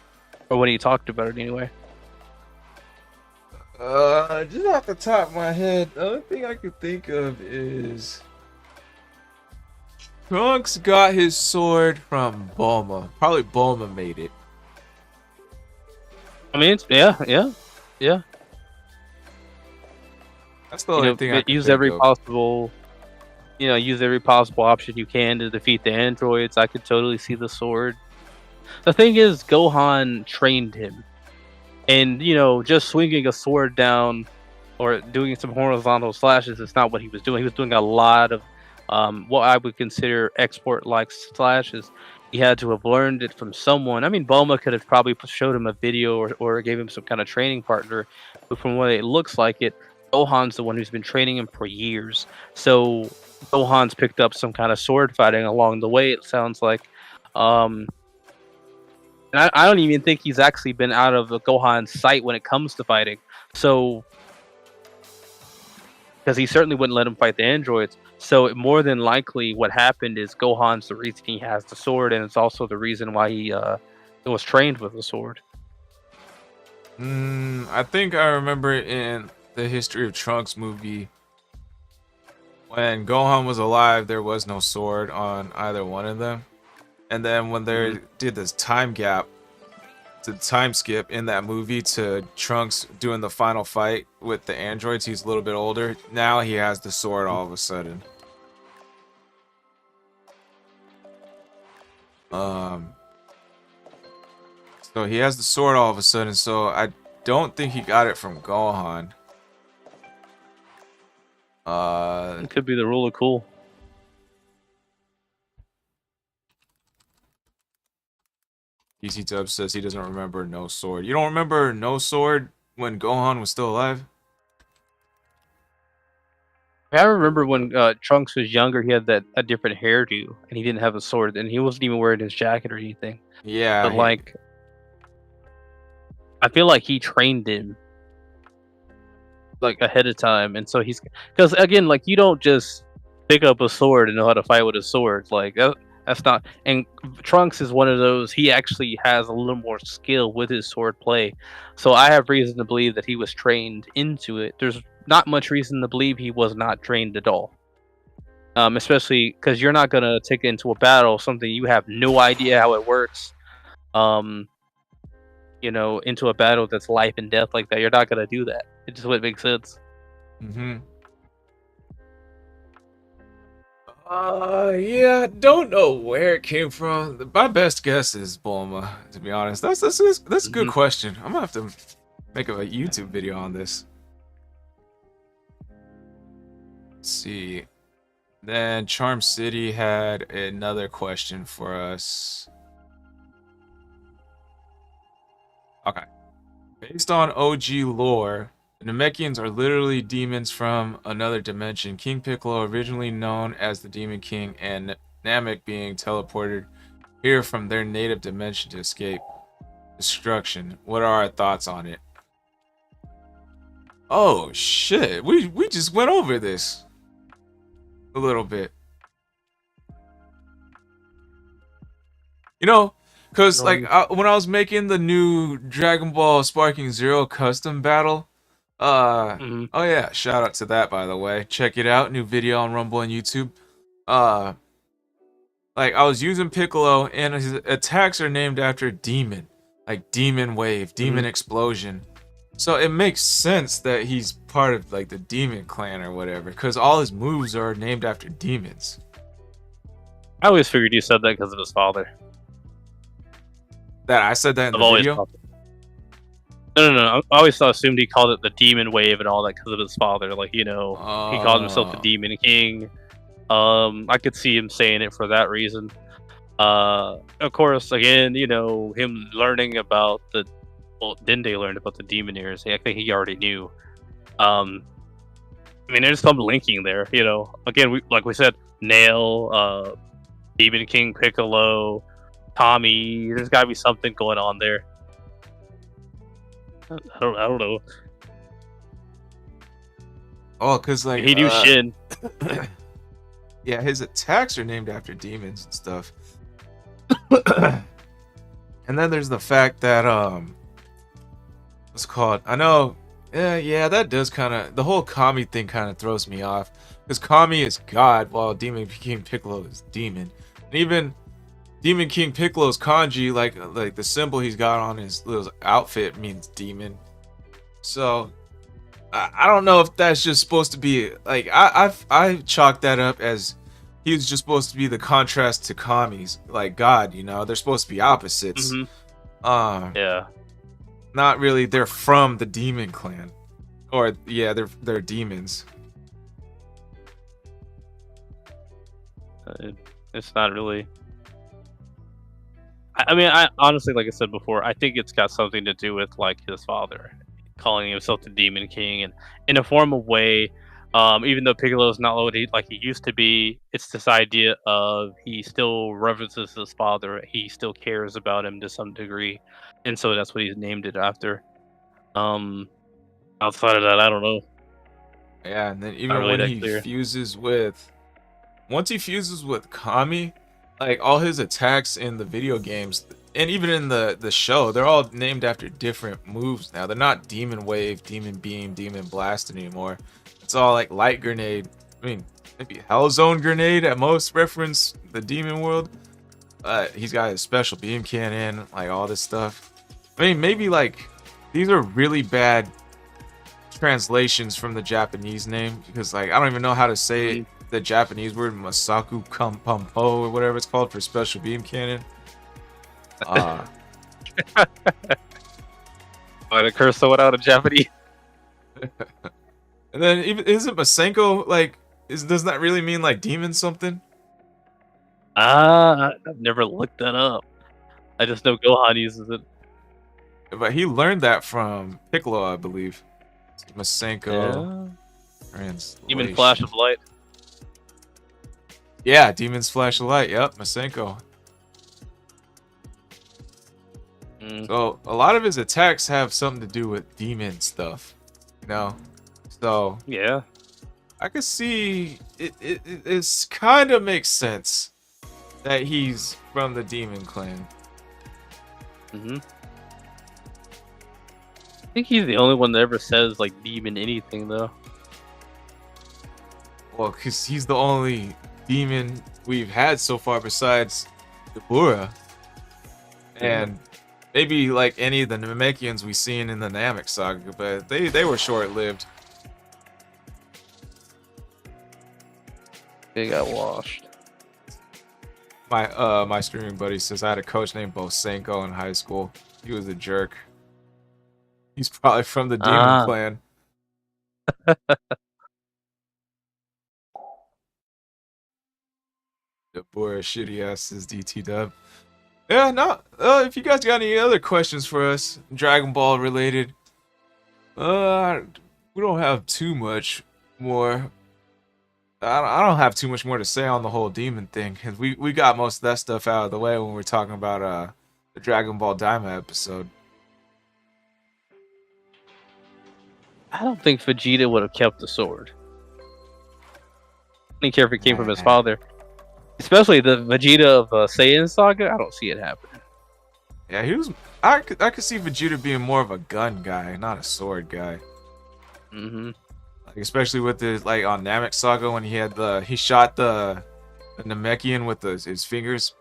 or when he talked about it anyway. Just off the top of my head, the only thing I could think of is Trunks got his sword from Bulma. Probably Bulma made it. I mean, yeah. That's the only thing I could use think every of. possible. Use every possible option you can to defeat the androids. I could totally see the sword. The thing is, Gohan trained him. And, just swinging a sword down or doing some horizontal slashes is not what he was doing. He was doing a lot of what I would consider export-like slashes. He had to have learned it from someone. I mean, Bulma could have probably showed him a video or gave him some kind of training partner. But from what it looks like Gohan's the one who's been training him for years. So Gohan's picked up some kind of sword fighting along the way, it sounds like. And I don't even think he's actually been out of Gohan's sight when it comes to fighting. So, because he certainly wouldn't let him fight the androids. So more than likely what happened is Gohan's the reason he has the sword, and it's also the reason why he was trained with the sword. I think I remember in the History of Trunks movie, when Gohan was alive, there was no sword on either one of them. And then when they did this time gap, the time skip in that movie to Trunks doing the final fight with the androids, he's a little bit older. Now he has the sword all of a sudden. So he has the sword all of a sudden, so I don't think he got it from Gohan. It could be the rule of cool. DC Dub says he doesn't remember no sword. You don't remember no sword when Gohan was still alive? I remember when Trunks was younger, he had a different hairdo, and he didn't have a sword, and he wasn't even wearing his jacket or anything. Yeah. But I feel like he trained him. like ahead of time, and so he's because again, like you don't just pick up a sword and know how to fight with a sword. Like that's not. And Trunks is one of those. He actually has a little more skill with his sword play, so I have reason to believe that he was trained into it. There's not much reason to believe he was not trained at all. Especially because you're not gonna take into a battle something you have no idea how it works. Um, into a battle that's life and death like that. You're not gonna do that. It just wouldn't make sense. Mm-hmm. Yeah, don't know where it came from. My best guess is Bulma, to be honest. That's a good question. I'm gonna have to make a YouTube video on this. Let's see. Then Charm City had another question for us. Okay. Based on OG lore, the Namekians are literally demons from another dimension. King Piccolo, originally known as the Demon King, and Namek being teleported here from their native dimension to escape destruction. What are our thoughts on it? Oh shit, we just went over this a little bit. Because like when I was making the new Dragon Ball Sparking Zero custom battle, oh yeah, shout out to that, by the way. Check it out, new video on Rumble and YouTube. Like I was using Piccolo, and his attacks are named after demon, like Demon Wave, Demon Explosion. So it makes sense that he's part of like the Demon Clan or whatever, because all his moves are named after demons. I always figured you said that because of his father. That I said that in the video? No. I always assumed he called it the Demon Wave and all that because of his father. Like, he called himself the Demon King. I could see him saying it for that reason. Of course, again, him learning about Dende learned about the Demon Ears. I think he already knew. There's some linking there, Again, like we said, Nail, Demon King Piccolo, Tommy. There's got to be something going on there. I don't know. Oh, because like he knew Shin. Yeah, his attacks are named after demons and stuff. And then there's the fact that what's it called? I know. Yeah, that does kind of, the whole Kami thing kind of throws me off, because Kami is God while Demon King Piccolo is demon. And even Demon King Piccolo's kanji, like the symbol he's got on his little outfit, means demon. So I don't know if that's just supposed to be like, I chalked that up as he was just supposed to be the contrast to Kami's, like God. They're supposed to be opposites. Yeah. Not really. They're from the Demon Clan, or yeah, they're demons. It's not really. I honestly, like I said before, I think it's got something to do with like his father calling himself the Demon King, and in a formal way, even though Piccolo's not what he used to be, it's this idea of he still reverences his father, he still cares about him to some degree, and so that's what he's named it after. Outside of that, I don't know. Yeah, and then even when he fuses with, once he fuses with Kami, like all his attacks in the video games and even in the show, they're all named after different moves now. They're not Demon Wave, Demon Beam, Demon Blast anymore. It's all like Light Grenade. Maybe Hell Zone Grenade at most reference the Demon World. He's got his special beam cannon, like all this stuff. Maybe like these are really bad translations from the Japanese name, because like I don't even know how to say it. The Japanese word Masaku Kampampo or whatever it's called for special beam cannon. Why to curse someone out in Japanese? And then even isn't Masenko like doesn't that really mean like demon something? I've never looked that up. I just know Gohan uses it. But he learned that from Piccolo, I believe. Masenko. Yeah. Demon Flash of Light. Yeah, Demon's Flash of Light. Yep, Masenko. So a lot of his attacks have something to do with demon stuff, So Yeah. I could see it's kind of makes sense that he's from the Demon Clan. I think he's the only one that ever says like demon anything though. Well, because he's the only demon we've had so far besides Ibura. And maybe like any of the Namekians we've seen in the Namek saga, but they were short-lived. They got washed. My streaming buddy says I had a coach named Bosenko in high school. He was a jerk. He's probably from the Demon Clan. Ibura shitty ass is DT Dub. Yeah, no. If you guys got any other questions for us, Dragon Ball related, we don't have too much more. I don't have too much more to say on the whole demon thing, because we got most of that stuff out of the way when we're talking about the Dragon Ball Daima episode. I don't think Vegeta would have kept the sword. I don't care if it came from his father. Especially the Vegeta of Saiyan Saga, I don't see it happening. Yeah, he was. I could see Vegeta being more of a gun guy, not a sword guy. Like, especially with the on Namek Saga when he shot the Namekian with his fingers.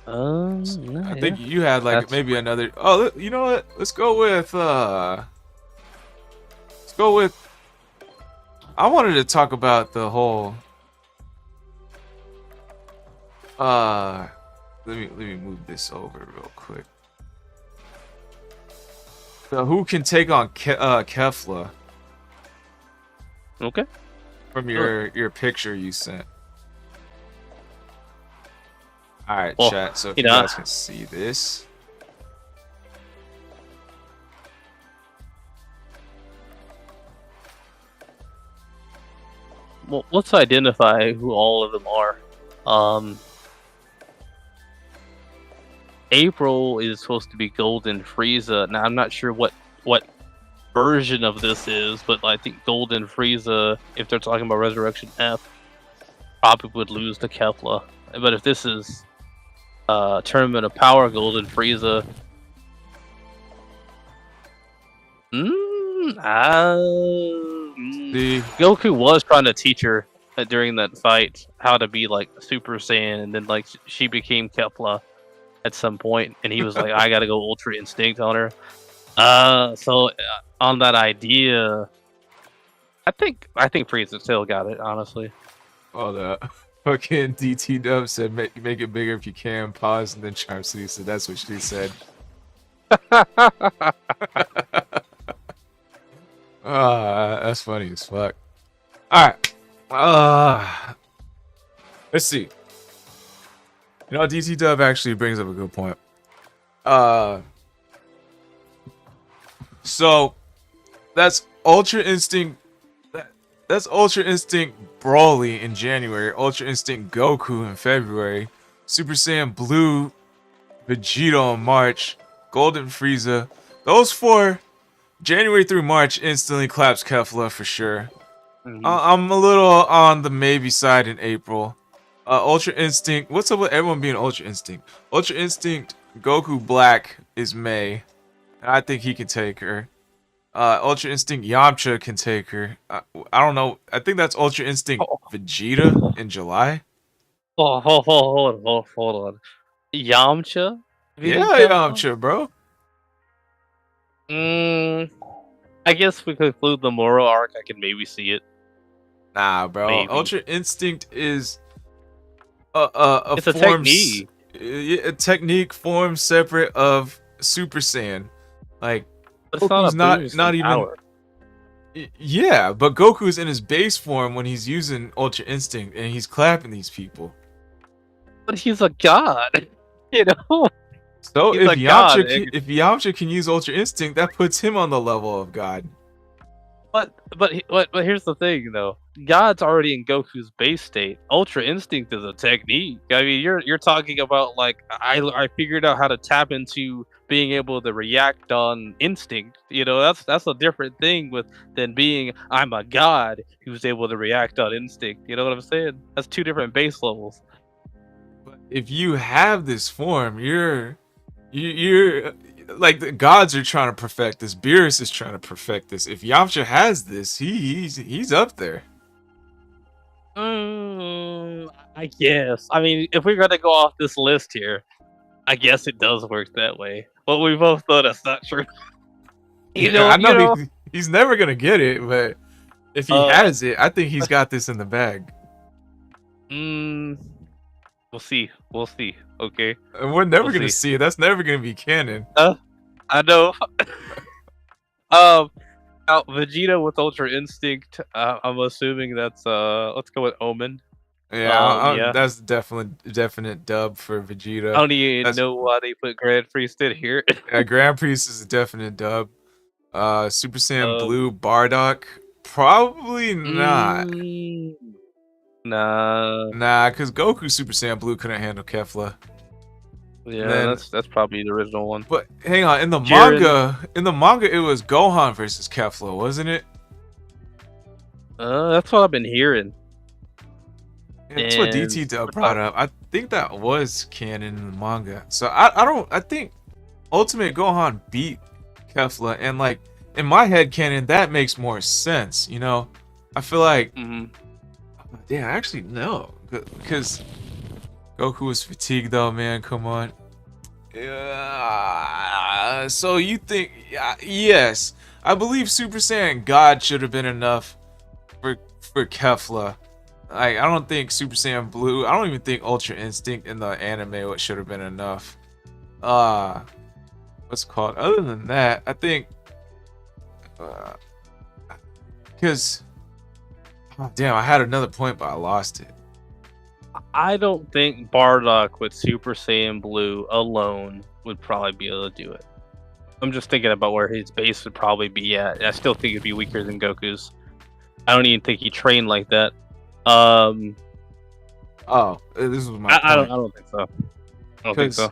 I think you had maybe another. Oh, you know what? Let's go with. I wanted to talk about the whole. Let me move this over real quick. So who can take on Kefla? Okay. From your picture you sent. All right, well, chat. So if you guys can see this. Well, let's identify who all of them are. April is supposed to be Golden Frieza. Now I'm not sure what version of this is, but I think Golden Frieza, if they're talking about Resurrection F, probably would lose to Kefla. But if this is Tournament of Power Golden Frieza, Goku was trying to teach her during that fight how to be like Super Saiyan, and then she became Kefla at some point, and he was like, I gotta go Ultra Instinct on her. So on that idea, I think Frieza still got it, honestly. Oh, the fucking DT Dub said make it bigger if you can. Pause, and then Charm City said that's what she said. That's funny as fuck. Alright. Let's see. You know, DT Dub actually brings up a good point. So that's Ultra Instinct. That's Ultra Instinct Broly in January. Ultra Instinct Goku in February. Super Saiyan Blue Vegeta in March. Golden Frieza. Those four, January through March, instantly claps Kefla for sure. I'm a little on the maybe side in April. Ultra Instinct. What's up with everyone being Ultra Instinct? Ultra Instinct Goku Black is May. I think he can take her. Ultra Instinct Yamcha can take her. I don't know. I think that's Ultra Instinct Vegeta in July. Hold on. Yamcha? Yeah, Yamcha, bro. I guess we conclude the Moro arc. I can maybe see it. Nah, bro. Maybe. Ultra Instinct is it's a technique. A technique form separate of Super Saiyan. Like, but it's not even power. Yeah, but Goku's in his base form when he's using Ultra Instinct and he's clapping these people. But he's a god, you know. So if Yamcha can use Ultra Instinct, that puts him on the level of God. But here's the thing, though. God's already in Goku's base state. Ultra Instinct is a technique. I mean, you're talking about like I figured out how to tap into being able to react on instinct. You know, that's a different thing than being I'm a god who's able to react on instinct. You know what I'm saying? That's two different base levels. But if you have this form, you're like the gods are trying to perfect this. Beerus is trying to perfect this. If Yamcha has this, he's up there. I guess. I mean, if we're gonna go off this list here, I guess it does work that way. But we both know that's not true. I know he's never gonna get it, but if he has it, I think he's got this in the bag. We'll see. We'll see. Okay. And we're never gonna see it. That's never gonna be canon. I know. Vegeta with Ultra Instinct. I'm assuming that's let's go with Omen. Yeah, that's definite dub for Vegeta. I don't even know why they put Grand Priest in here. Yeah, Grand Priest is a definite dub. Super Saiyan Blue Bardock, probably not. Nah, because Goku Super Saiyan Blue couldn't handle Kefla. Yeah, that's probably the original one. But hang on, in the manga, it was Gohan versus Kefla, wasn't it? That's what I've been hearing. Yeah, that's what DT Dub brought up. I think that was canon in the manga. So I think Ultimate Gohan beat Kefla, and like in my head canon, that makes more sense. You know, I feel like, yeah, actually no, because Goku was fatigued though, man. Come on. Yeah. So you think? Yes, I believe Super Saiyan God should have been enough for Kefla. Like, I don't think Super Saiyan Blue. I don't even think Ultra Instinct in the anime should have been enough. What's it called? Other than that, I think, because, damn, I had another point, but I lost it. I don't think Bardock with Super Saiyan Blue alone would probably be able to do it. I'm just thinking about where his base would probably be at. I still think it'd be weaker than Goku's. I don't even think he trained like that. Oh, this was my point. I don't think so. I don't think so.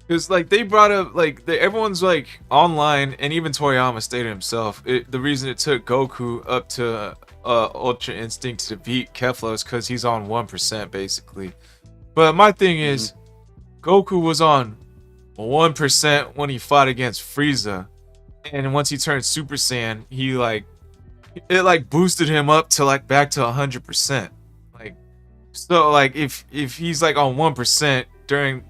Because like they brought up everyone's like online, and even Toriyama stated himself, the reason it took Goku up to Ultra Instinct to beat Kefla is because he's on 1% basically. But my thing is, Goku was on 1% when he fought against Frieza, and once he turned Super Saiyan, it boosted him up to like back to 100%. Like, so like if he's like on 1%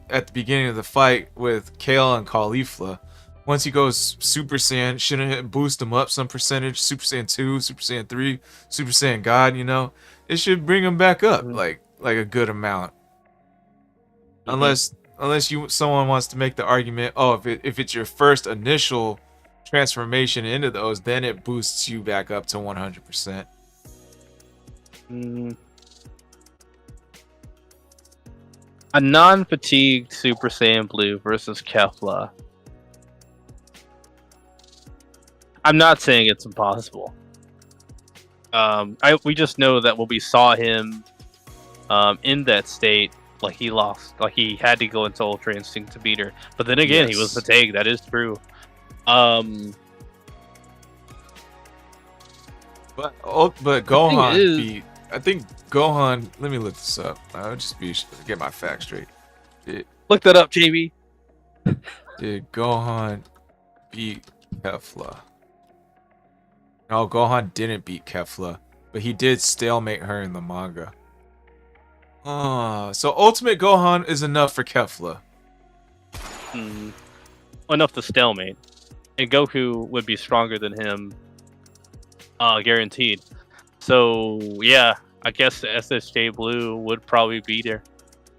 at the beginning of the fight with Kale and Caulifla, once he goes Super Saiyan, shouldn't it boost him up some percentage? Super Saiyan 2, Super Saiyan 3, Super Saiyan God, you know? It should bring him back up like a good amount. Unless someone wants to make the argument, oh, if it's your first initial transformation into those, then it boosts you back up to 100%. A non-fatigued Super Saiyan Blue versus Kefla. I'm not saying it's impossible. We just know that when we saw him in that state, like he lost, like he had to go into Ultra Instinct to beat her. But then again, he was fatigued. That is true. But Gohan beat. I think Gohan. Let me look this up. I'll just get my facts straight. Look that up, JB. Did Gohan beat Kefla? No, Gohan didn't beat Kefla, but he did stalemate her in the manga. So Ultimate Gohan is enough for Kefla. Enough to stalemate. And Goku would be stronger than him. Guaranteed. So, yeah, I guess the SSJ Blue would probably beat her.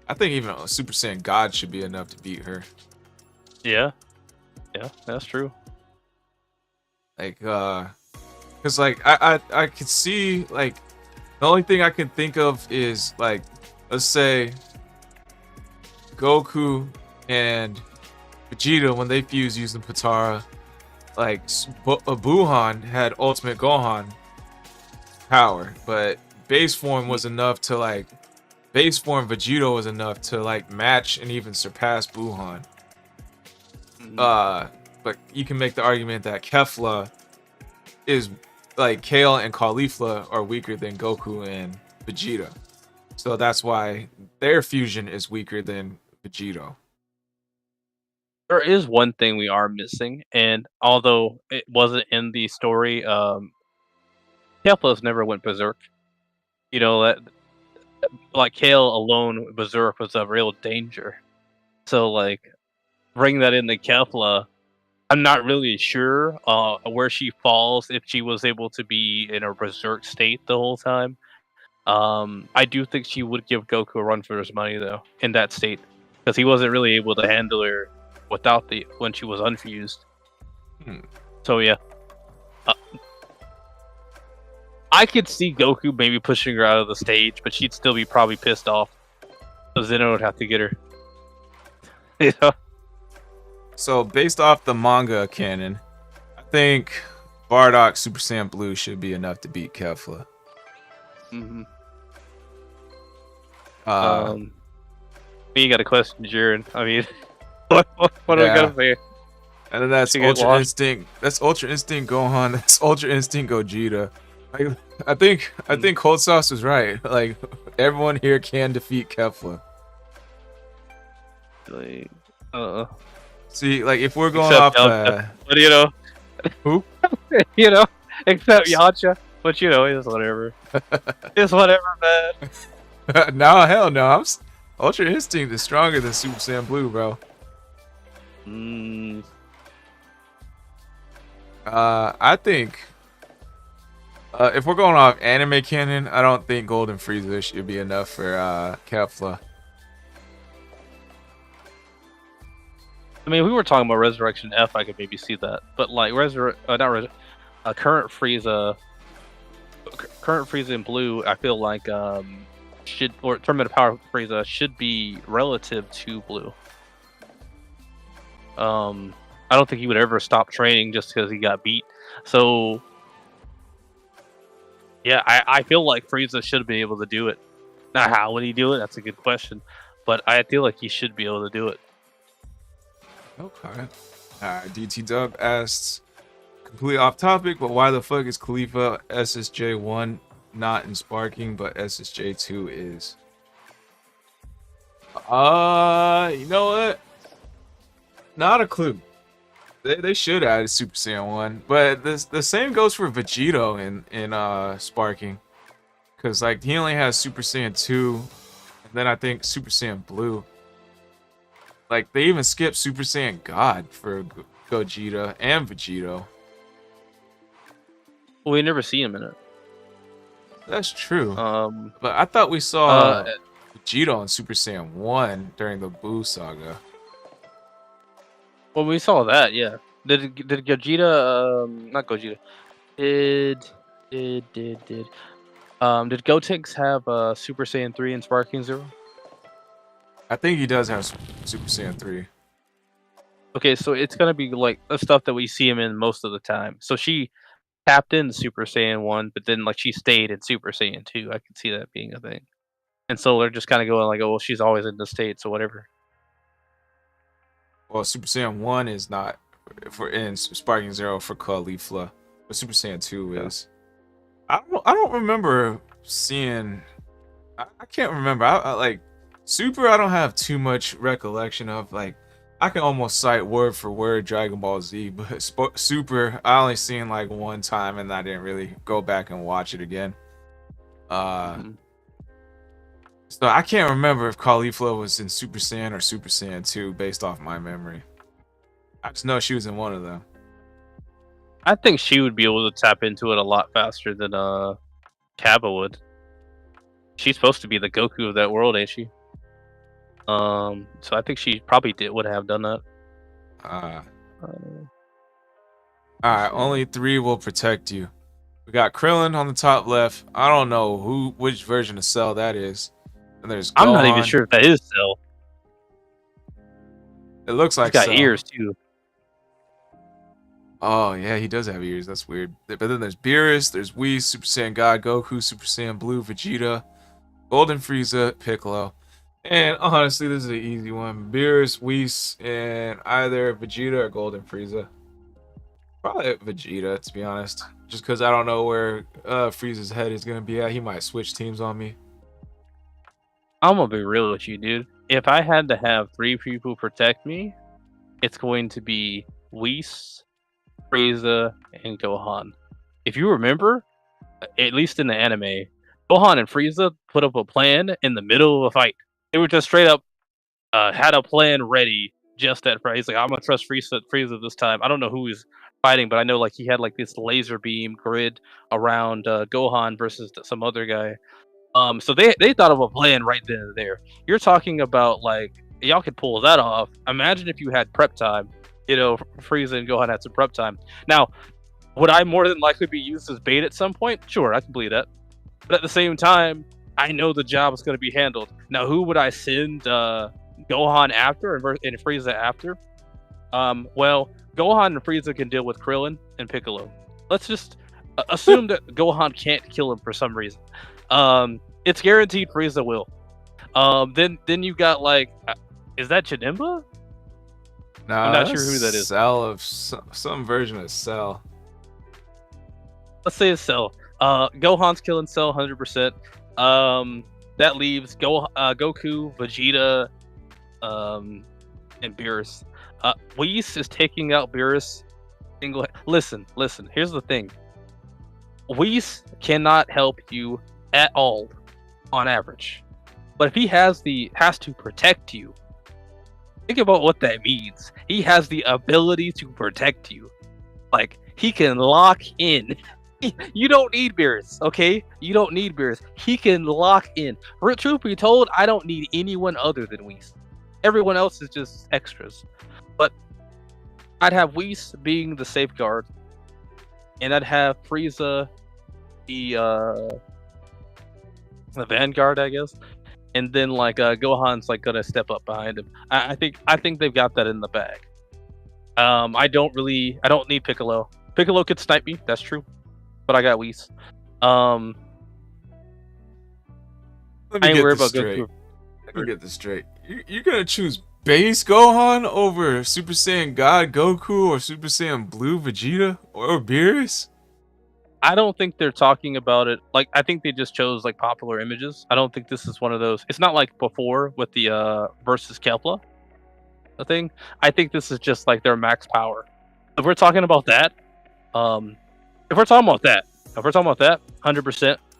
I think even a Super Saiyan God should be enough to beat her. Yeah. Yeah, that's true. Like, because, like, I could see, like, the only thing I can think of is, like, let's say Goku and Vegeta, when they fused using Potara, like, Buhan had Ultimate Gohan power, but base form was enough to like base form Vegito was enough to like match and even surpass Buhan. But you can make the argument that Kefla is like Kale and Caulifla are weaker than Goku and Vegeta. So that's why their fusion is weaker than Vegito. There is one thing we are missing, and although it wasn't in the story, Kefla's never went berserk. You know that, like Kale alone, berserk was a real danger. So like, bring that into Kefla. I'm not really sure where she falls if she was able to be in a berserk state the whole time. I do think she would give Goku a run for his money though in that state, because he wasn't really able to handle her without when she was unfused. So yeah, I could see Goku maybe pushing her out of the stage, but she'd still be probably pissed off. So Zeno would have to get her. You know. So based off the manga canon, I think Bardock Super Saiyan Blue should be enough to beat Kefla. You got a question, Jiren. I mean, what are we gonna say? And then that's Ultra Instinct. That's Ultra Instinct Gohan. That's Ultra Instinct Gogeta. Like, I think Cold Sauce was right. Like everyone here can defeat Kefla. Like, See, like if we're going off, but you know, who? You know, except Yamcha. But you know, it's whatever. It's whatever, man. No, hell no. Ultra Instinct is stronger than Super Saiyan Blue, bro. I think if we're going off anime canon, I don't think Golden Frieza should be enough for Kefla. I mean, we were talking about Resurrection F. I could maybe see that, but like current Frieza in Blue, I feel like Tournament of Power Frieza should be relative to Blue. I don't think he would ever stop training just because he got beat. So yeah, I feel like Frieza should be able to do it. Now, how would he do it? That's a good question, but I feel like he should be able to do it. Okay. DT Dub asks, completely off topic, but why the fuck is Khalifa SSJ1 not in Sparking, but SSJ2 is? You know what? Not a clue. They should add Super Saiyan 1, but the same goes for Vegito in Sparking, because like he only has Super Saiyan 2, and then I think Super Saiyan Blue. Like they even skipped Super Saiyan God for Gogeta and Vegito. Well, we never see him in it. That's true. But I thought we saw Vegito in Super Saiyan 1 during the Buu saga. Well, we saw that, yeah. Did Gogeta, not Gogeta, did Gotenks have Super Saiyan 3 in Sparking Zero? I think he does have Super Saiyan 3. Okay, so it's gonna be like the stuff that we see him in most of the time. So she tapped in Super Saiyan 1, but then like she stayed in Super Saiyan 2. I could see that being a thing. And so they're just kind of going like, oh, well, she's always in the state, so whatever. Well, Super Saiyan 1 is not for in Sparking Zero for Caulifla, but Super Saiyan 2 is. I don't remember seeing. I can't remember. I like Super. I don't have too much recollection of. Like I can almost cite word for word Dragon Ball Z, but Super I only seen like one time, and I didn't really go back and watch it again. So I can't remember if Caulifla was in Super Saiyan or Super Saiyan 2 based off my memory. I just know she was in one of them. I think she would be able to tap into it a lot faster than Kaba would. She's supposed to be the Goku of that world, ain't she? So I think she probably would have done that. Alright, only 3 will protect you. We got Krillin on the top left. I don't know which version of Cell that is. And there's I'm not Gohan. even sure if that is Cell. It looks like He's got Cell. ears too. Oh yeah, he does have ears. That's weird. But then there's Beerus, there's Whis, Super Saiyan God, Goku, Super Saiyan Blue, Vegeta, Golden Frieza, Piccolo. And honestly, this is an easy one. Beerus, Whis, and either Vegeta or Golden Frieza. Probably Vegeta, to be honest. Just because I don't know where Frieza's head is gonna be at. He might switch teams on me. I'm gonna be real with you, dude. If I had to have 3 people protect me, it's going to be Whis, Frieza, and Gohan. If you remember, at least in the anime, Gohan and Frieza put up a plan in the middle of a fight. They were just straight up had a plan ready just at fight. He's like, I'm gonna trust Frieza this time. I don't know who he's fighting, but I know like he had like this laser beam grid around Gohan versus some other guy. So they thought of a plan right then and there. You're talking about like y'all could pull that off. Imagine if you had prep time. You know, Frieza and Gohan had some prep time. Now, would I more than likely be used as bait at some point? Sure, I can believe that. But at the same time, I know the job is going to be handled. Now, who would I send Gohan after and Frieza after? Well, Gohan and Frieza can deal with Krillin and Piccolo. Let's just assume that Gohan can't kill him for some reason. It's guaranteed Frieza will. Then you got like, is that Janemba? Nah, I'm not sure who that is. Cell of some version of Cell. Let's say it's Cell. Gohan's killing Cell 100%. That leaves Goku, Vegeta, and Beerus. Whis is taking out Beerus. Listen. Here's the thing. Whis cannot help you at all, on average. But if he has to protect you, think about what that means. He has the ability to protect you. Like, he can lock in. You don't need Beerus, okay? You don't need Beerus. He can lock in. Truth be told, I don't need anyone other than Whis. Everyone else is just extras. But I'd have Whis being the safeguard, and I'd have Frieza the vanguard, I guess. And then like Gohan's like gonna step up behind him. I think they've got that in the bag. I don't need Piccolo. Piccolo could snipe me, that's true. But I got Whis. Let me I ain't get worried this about straight. Goku. Let me get this straight. You're gonna choose base Gohan over Super Saiyan God Goku or Super Saiyan Blue Vegeta or Beerus? I don't think they're talking about it. Like, I think they just chose like popular images. I don't think this is one of those. It's not like before with the versus Kepler thing. I think this is just like their max power. If we're talking about that, 100%,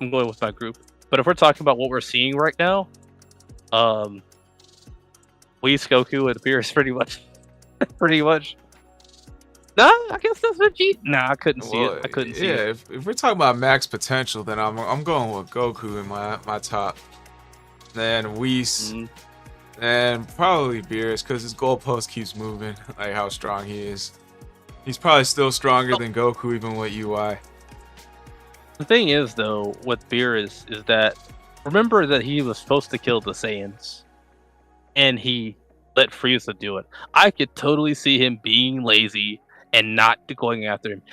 I'm going with my group. But if we're talking about what we're seeing right now, Whis, Goku, and Beerus pretty much. Nah, I guess that's Vegeta. Nah, I couldn't see it. I couldn't see it. If we're talking about max potential, then I'm going with Goku in my top. Then Whis, and probably Beerus because his goalpost keeps moving. Like how strong he is. He's probably still stronger than Goku even with UI. The thing is, though, with Beerus is that remember that he was supposed to kill the Saiyans, and he let Frieza do it. I could totally see him being lazy and not going after him.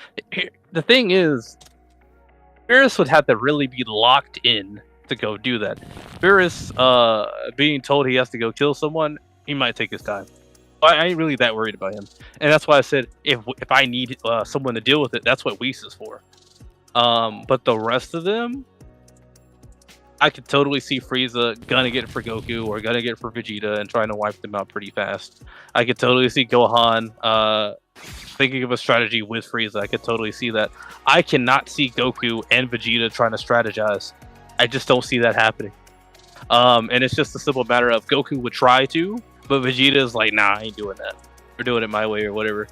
The thing is, Beerus would have to really be locked in to go do that. Beerus, being told he has to go kill someone, he might take his time. I ain't really that worried about him, and that's why I said if I need someone to deal with it, that's what Whis is for. But the rest of them, I could totally see Frieza gonna get for Goku or gonna get for Vegeta and trying to wipe them out pretty fast. I could totally see Gohan thinking of a strategy with Frieza. I could totally see that. I cannot see Goku and Vegeta trying to strategize. I just don't see that happening. And it's just a simple matter of Goku would try to, but Vegeta's like, nah, I ain't doing that. We're doing it my way or whatever.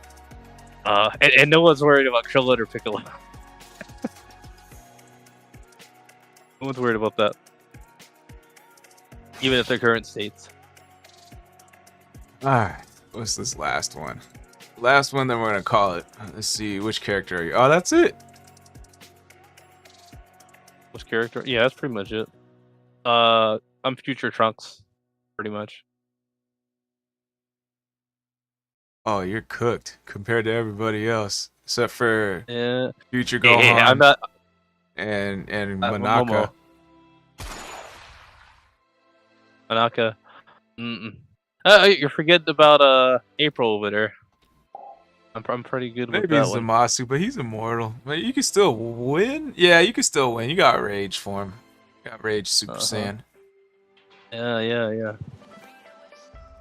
And no one's worried about Krillin or Piccolo. No one's worried about that. Even if they're current states. Alright, what's this last one? Last one, then we're gonna call it. Let's see, which character are you? Oh, that's it. Which character? Yeah, that's pretty much it. I'm Future Trunks, pretty much. Oh, you're cooked compared to everybody else. except for Yeah. Future Hey, Gohan I'm not. and Momo. Manaka. Manaka. Mm-mm. You forgetting about April over there. I'm pretty good with Maybe that it's one. Zamasu, but he's immortal. But you can still win. Yeah, you can still win. You got Rage form. You got Rage Super Saiyan. Yeah.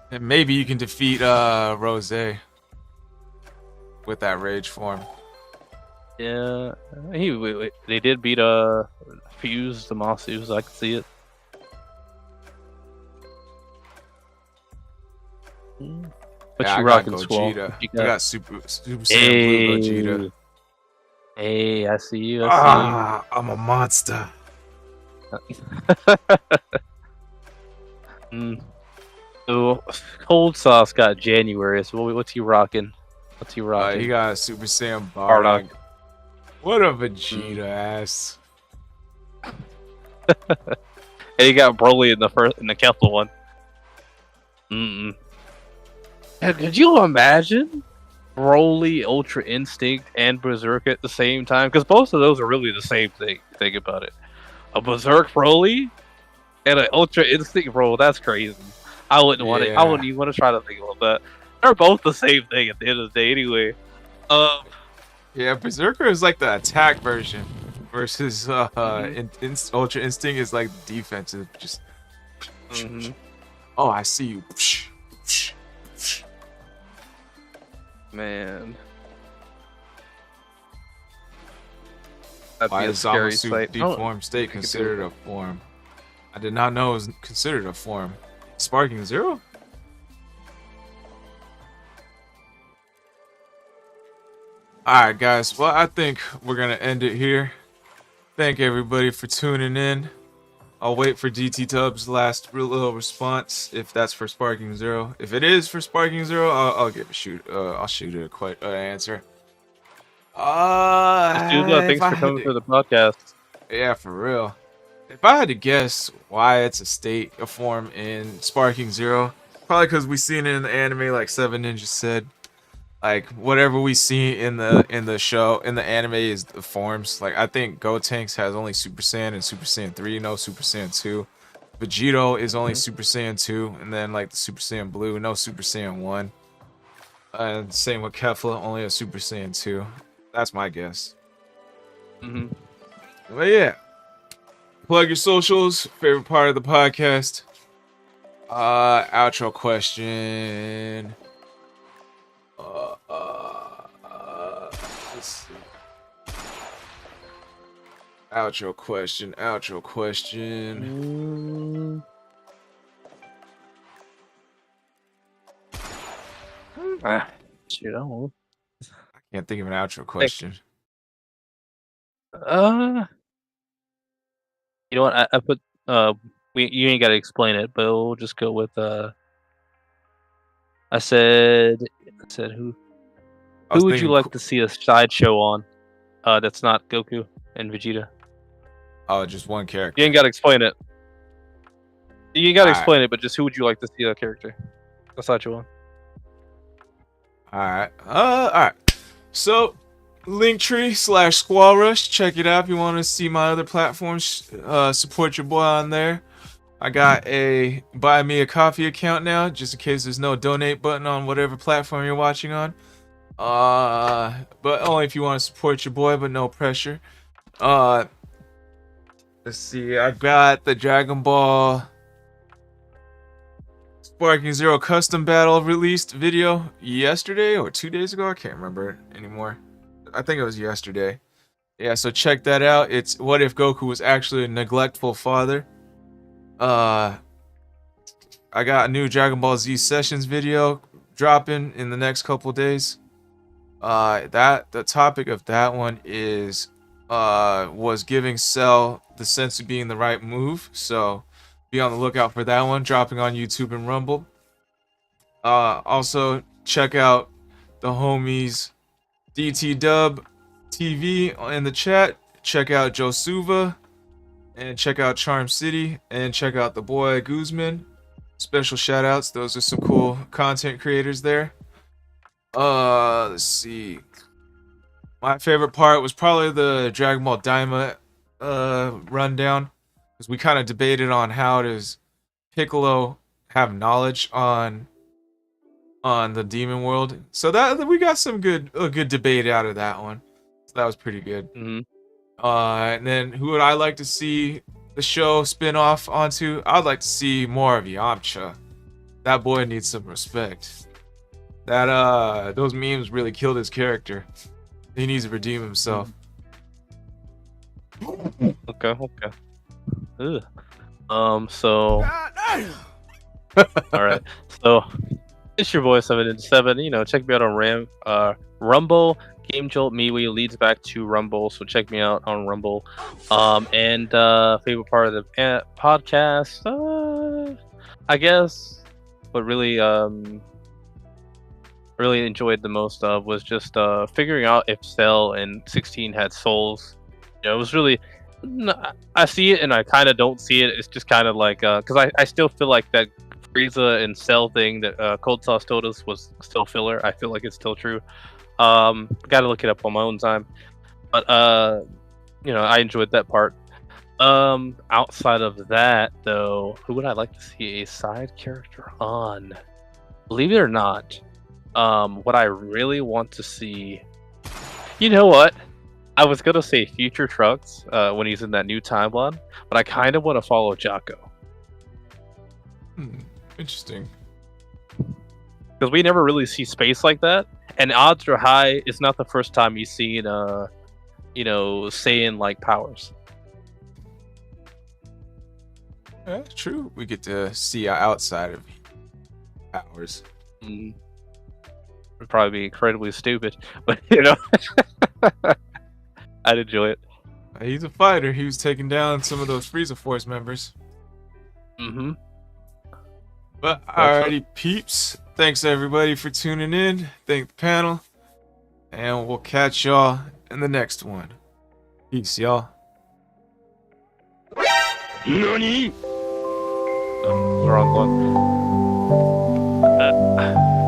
And maybe you can defeat Rose with that Rage form. Yeah. They did beat Fuse the Masus. I can see it. What Yeah, you I got rocking, Squall? Gogeta. You I got Super Saiyan Blue Gogeta. Hey, I see you. I'm a monster. So, Cold Sauce got January. So what's he rocking? What's he rocking? He got Super Saiyan Bardock. Bardock. What a Vegeta ass. And he got Broly in the Kefla one. Could you imagine Broly, Ultra Instinct, and Berserk at the same time? Because both of those are really the same thing. Think about it. A Berserk Broly and an Ultra Instinct Bro. That's crazy. I wouldn't want it. I wouldn't even want to try to think about that. They're both the same thing at the end of the day, anyway. Yeah, Berserker is like the attack version versus Ultra Instinct is like defensive. Just oh, I see you. Man, Why that'd be a is scary Zamasu sight. deformed state considered a form? I did not know it was considered a form. Sparking Zero? Alright guys, well I think we're gonna end it here. Thank everybody for tuning in. I'll wait for DT Tubbs' last real little response if that's for Sparking Zero. If it is for Sparking Zero, I'll give a shoot. I'll shoot it a quite answer. Thanks for coming for the podcast. Yeah, for real. If I had to guess why it's a form in Sparking Zero, probably because we seen it in the anime, like Seven Ninjas said. Like whatever we see in the show, in the anime is the forms. Like I think Gotenks has only Super Saiyan and Super Saiyan 3, no Super Saiyan 2. Vegito is only Super Saiyan 2, and then like the Super Saiyan Blue, no Super Saiyan 1. And same with Kefla, only a Super Saiyan 2. That's my guess. But yeah. Plug your socials, favorite part of the podcast. Outro question. Let's see. Outro question. Shoot, I don't know. I can't think of an outro question. You know what? I put you ain't gotta explain it, but we'll just go with I said who would you like to see a sideshow on? That's not Goku and Vegeta. Oh, just one character. You ain't gotta explain it. You ain't gotta explain it, but just who would you like to see a character? A sideshow on. Alright. So Linktree/Squall Rush. Check it out if you want to see my other platforms. Support your boy on there. I got a buy me a coffee account now, just in case there's no donate button on whatever platform you're watching on. But only if you want to support your boy, but no pressure. Let's see. I got the Dragon Ball Sparking Zero custom battle released video yesterday or 2 days ago. I can't remember anymore. I think it was yesterday. Yeah, so check that out. It's what if Goku was actually a neglectful father. I got a new Dragon Ball Z Sessions video dropping in the next couple days. The topic of that one is was giving Cell the sense of being the right move. So be on the lookout for that one, dropping on YouTube and Rumble. Also check out the homies DT Dub TV in the chat. Check out Josuva and check out Charm City and check out the boy Guzman. Special shout outs. Those are some cool content creators there. Let's see. My favorite part was probably the Dragon Ball Daima rundown, because we kind of debated on how does Piccolo have knowledge on the demon world. So that we got a good debate out of that one. So that was pretty good. And then who would I like to see the show spin off onto? I'd like to see more of Yamcha. That boy needs some respect. That those memes really killed his character. He needs to redeem himself. Okay. Ugh. So. All right. So it's your boy 7 You know, check me out on Rumble. Game Jolt MeWe leads back to Rumble, so check me out on Rumble. And favorite part of the podcast, I guess, what really enjoyed the most of was just figuring out if Cell and 16 had souls. You know, it was really. I see it and I kind of don't see it. It's just kind of like because I still feel like that Frieza and Cell thing that Cold Sauce told us was still filler. I feel like it's still true. Gotta look it up on my own time. But you know, I enjoyed that part. Outside of that, though, who would I like to see a side character on? Believe it or not, what I really want to see. You know what? I was gonna say Future Trunks when he's in that new timeline, but I kind of want to follow Jocko. Interesting. Because we never really see space like that, and odds are high it's not the first time you've seen, you know, Saiyan like powers. Yeah, true. We get to see outside of powers. Would probably be incredibly stupid, but you know, I'd enjoy it. He's a fighter. He was taking down some of those Frieza Force members. But alrighty, peeps. Thanks everybody for tuning in. Thank the panel. And we'll catch y'all in the next one. Peace, y'all. NANI? Wrong one.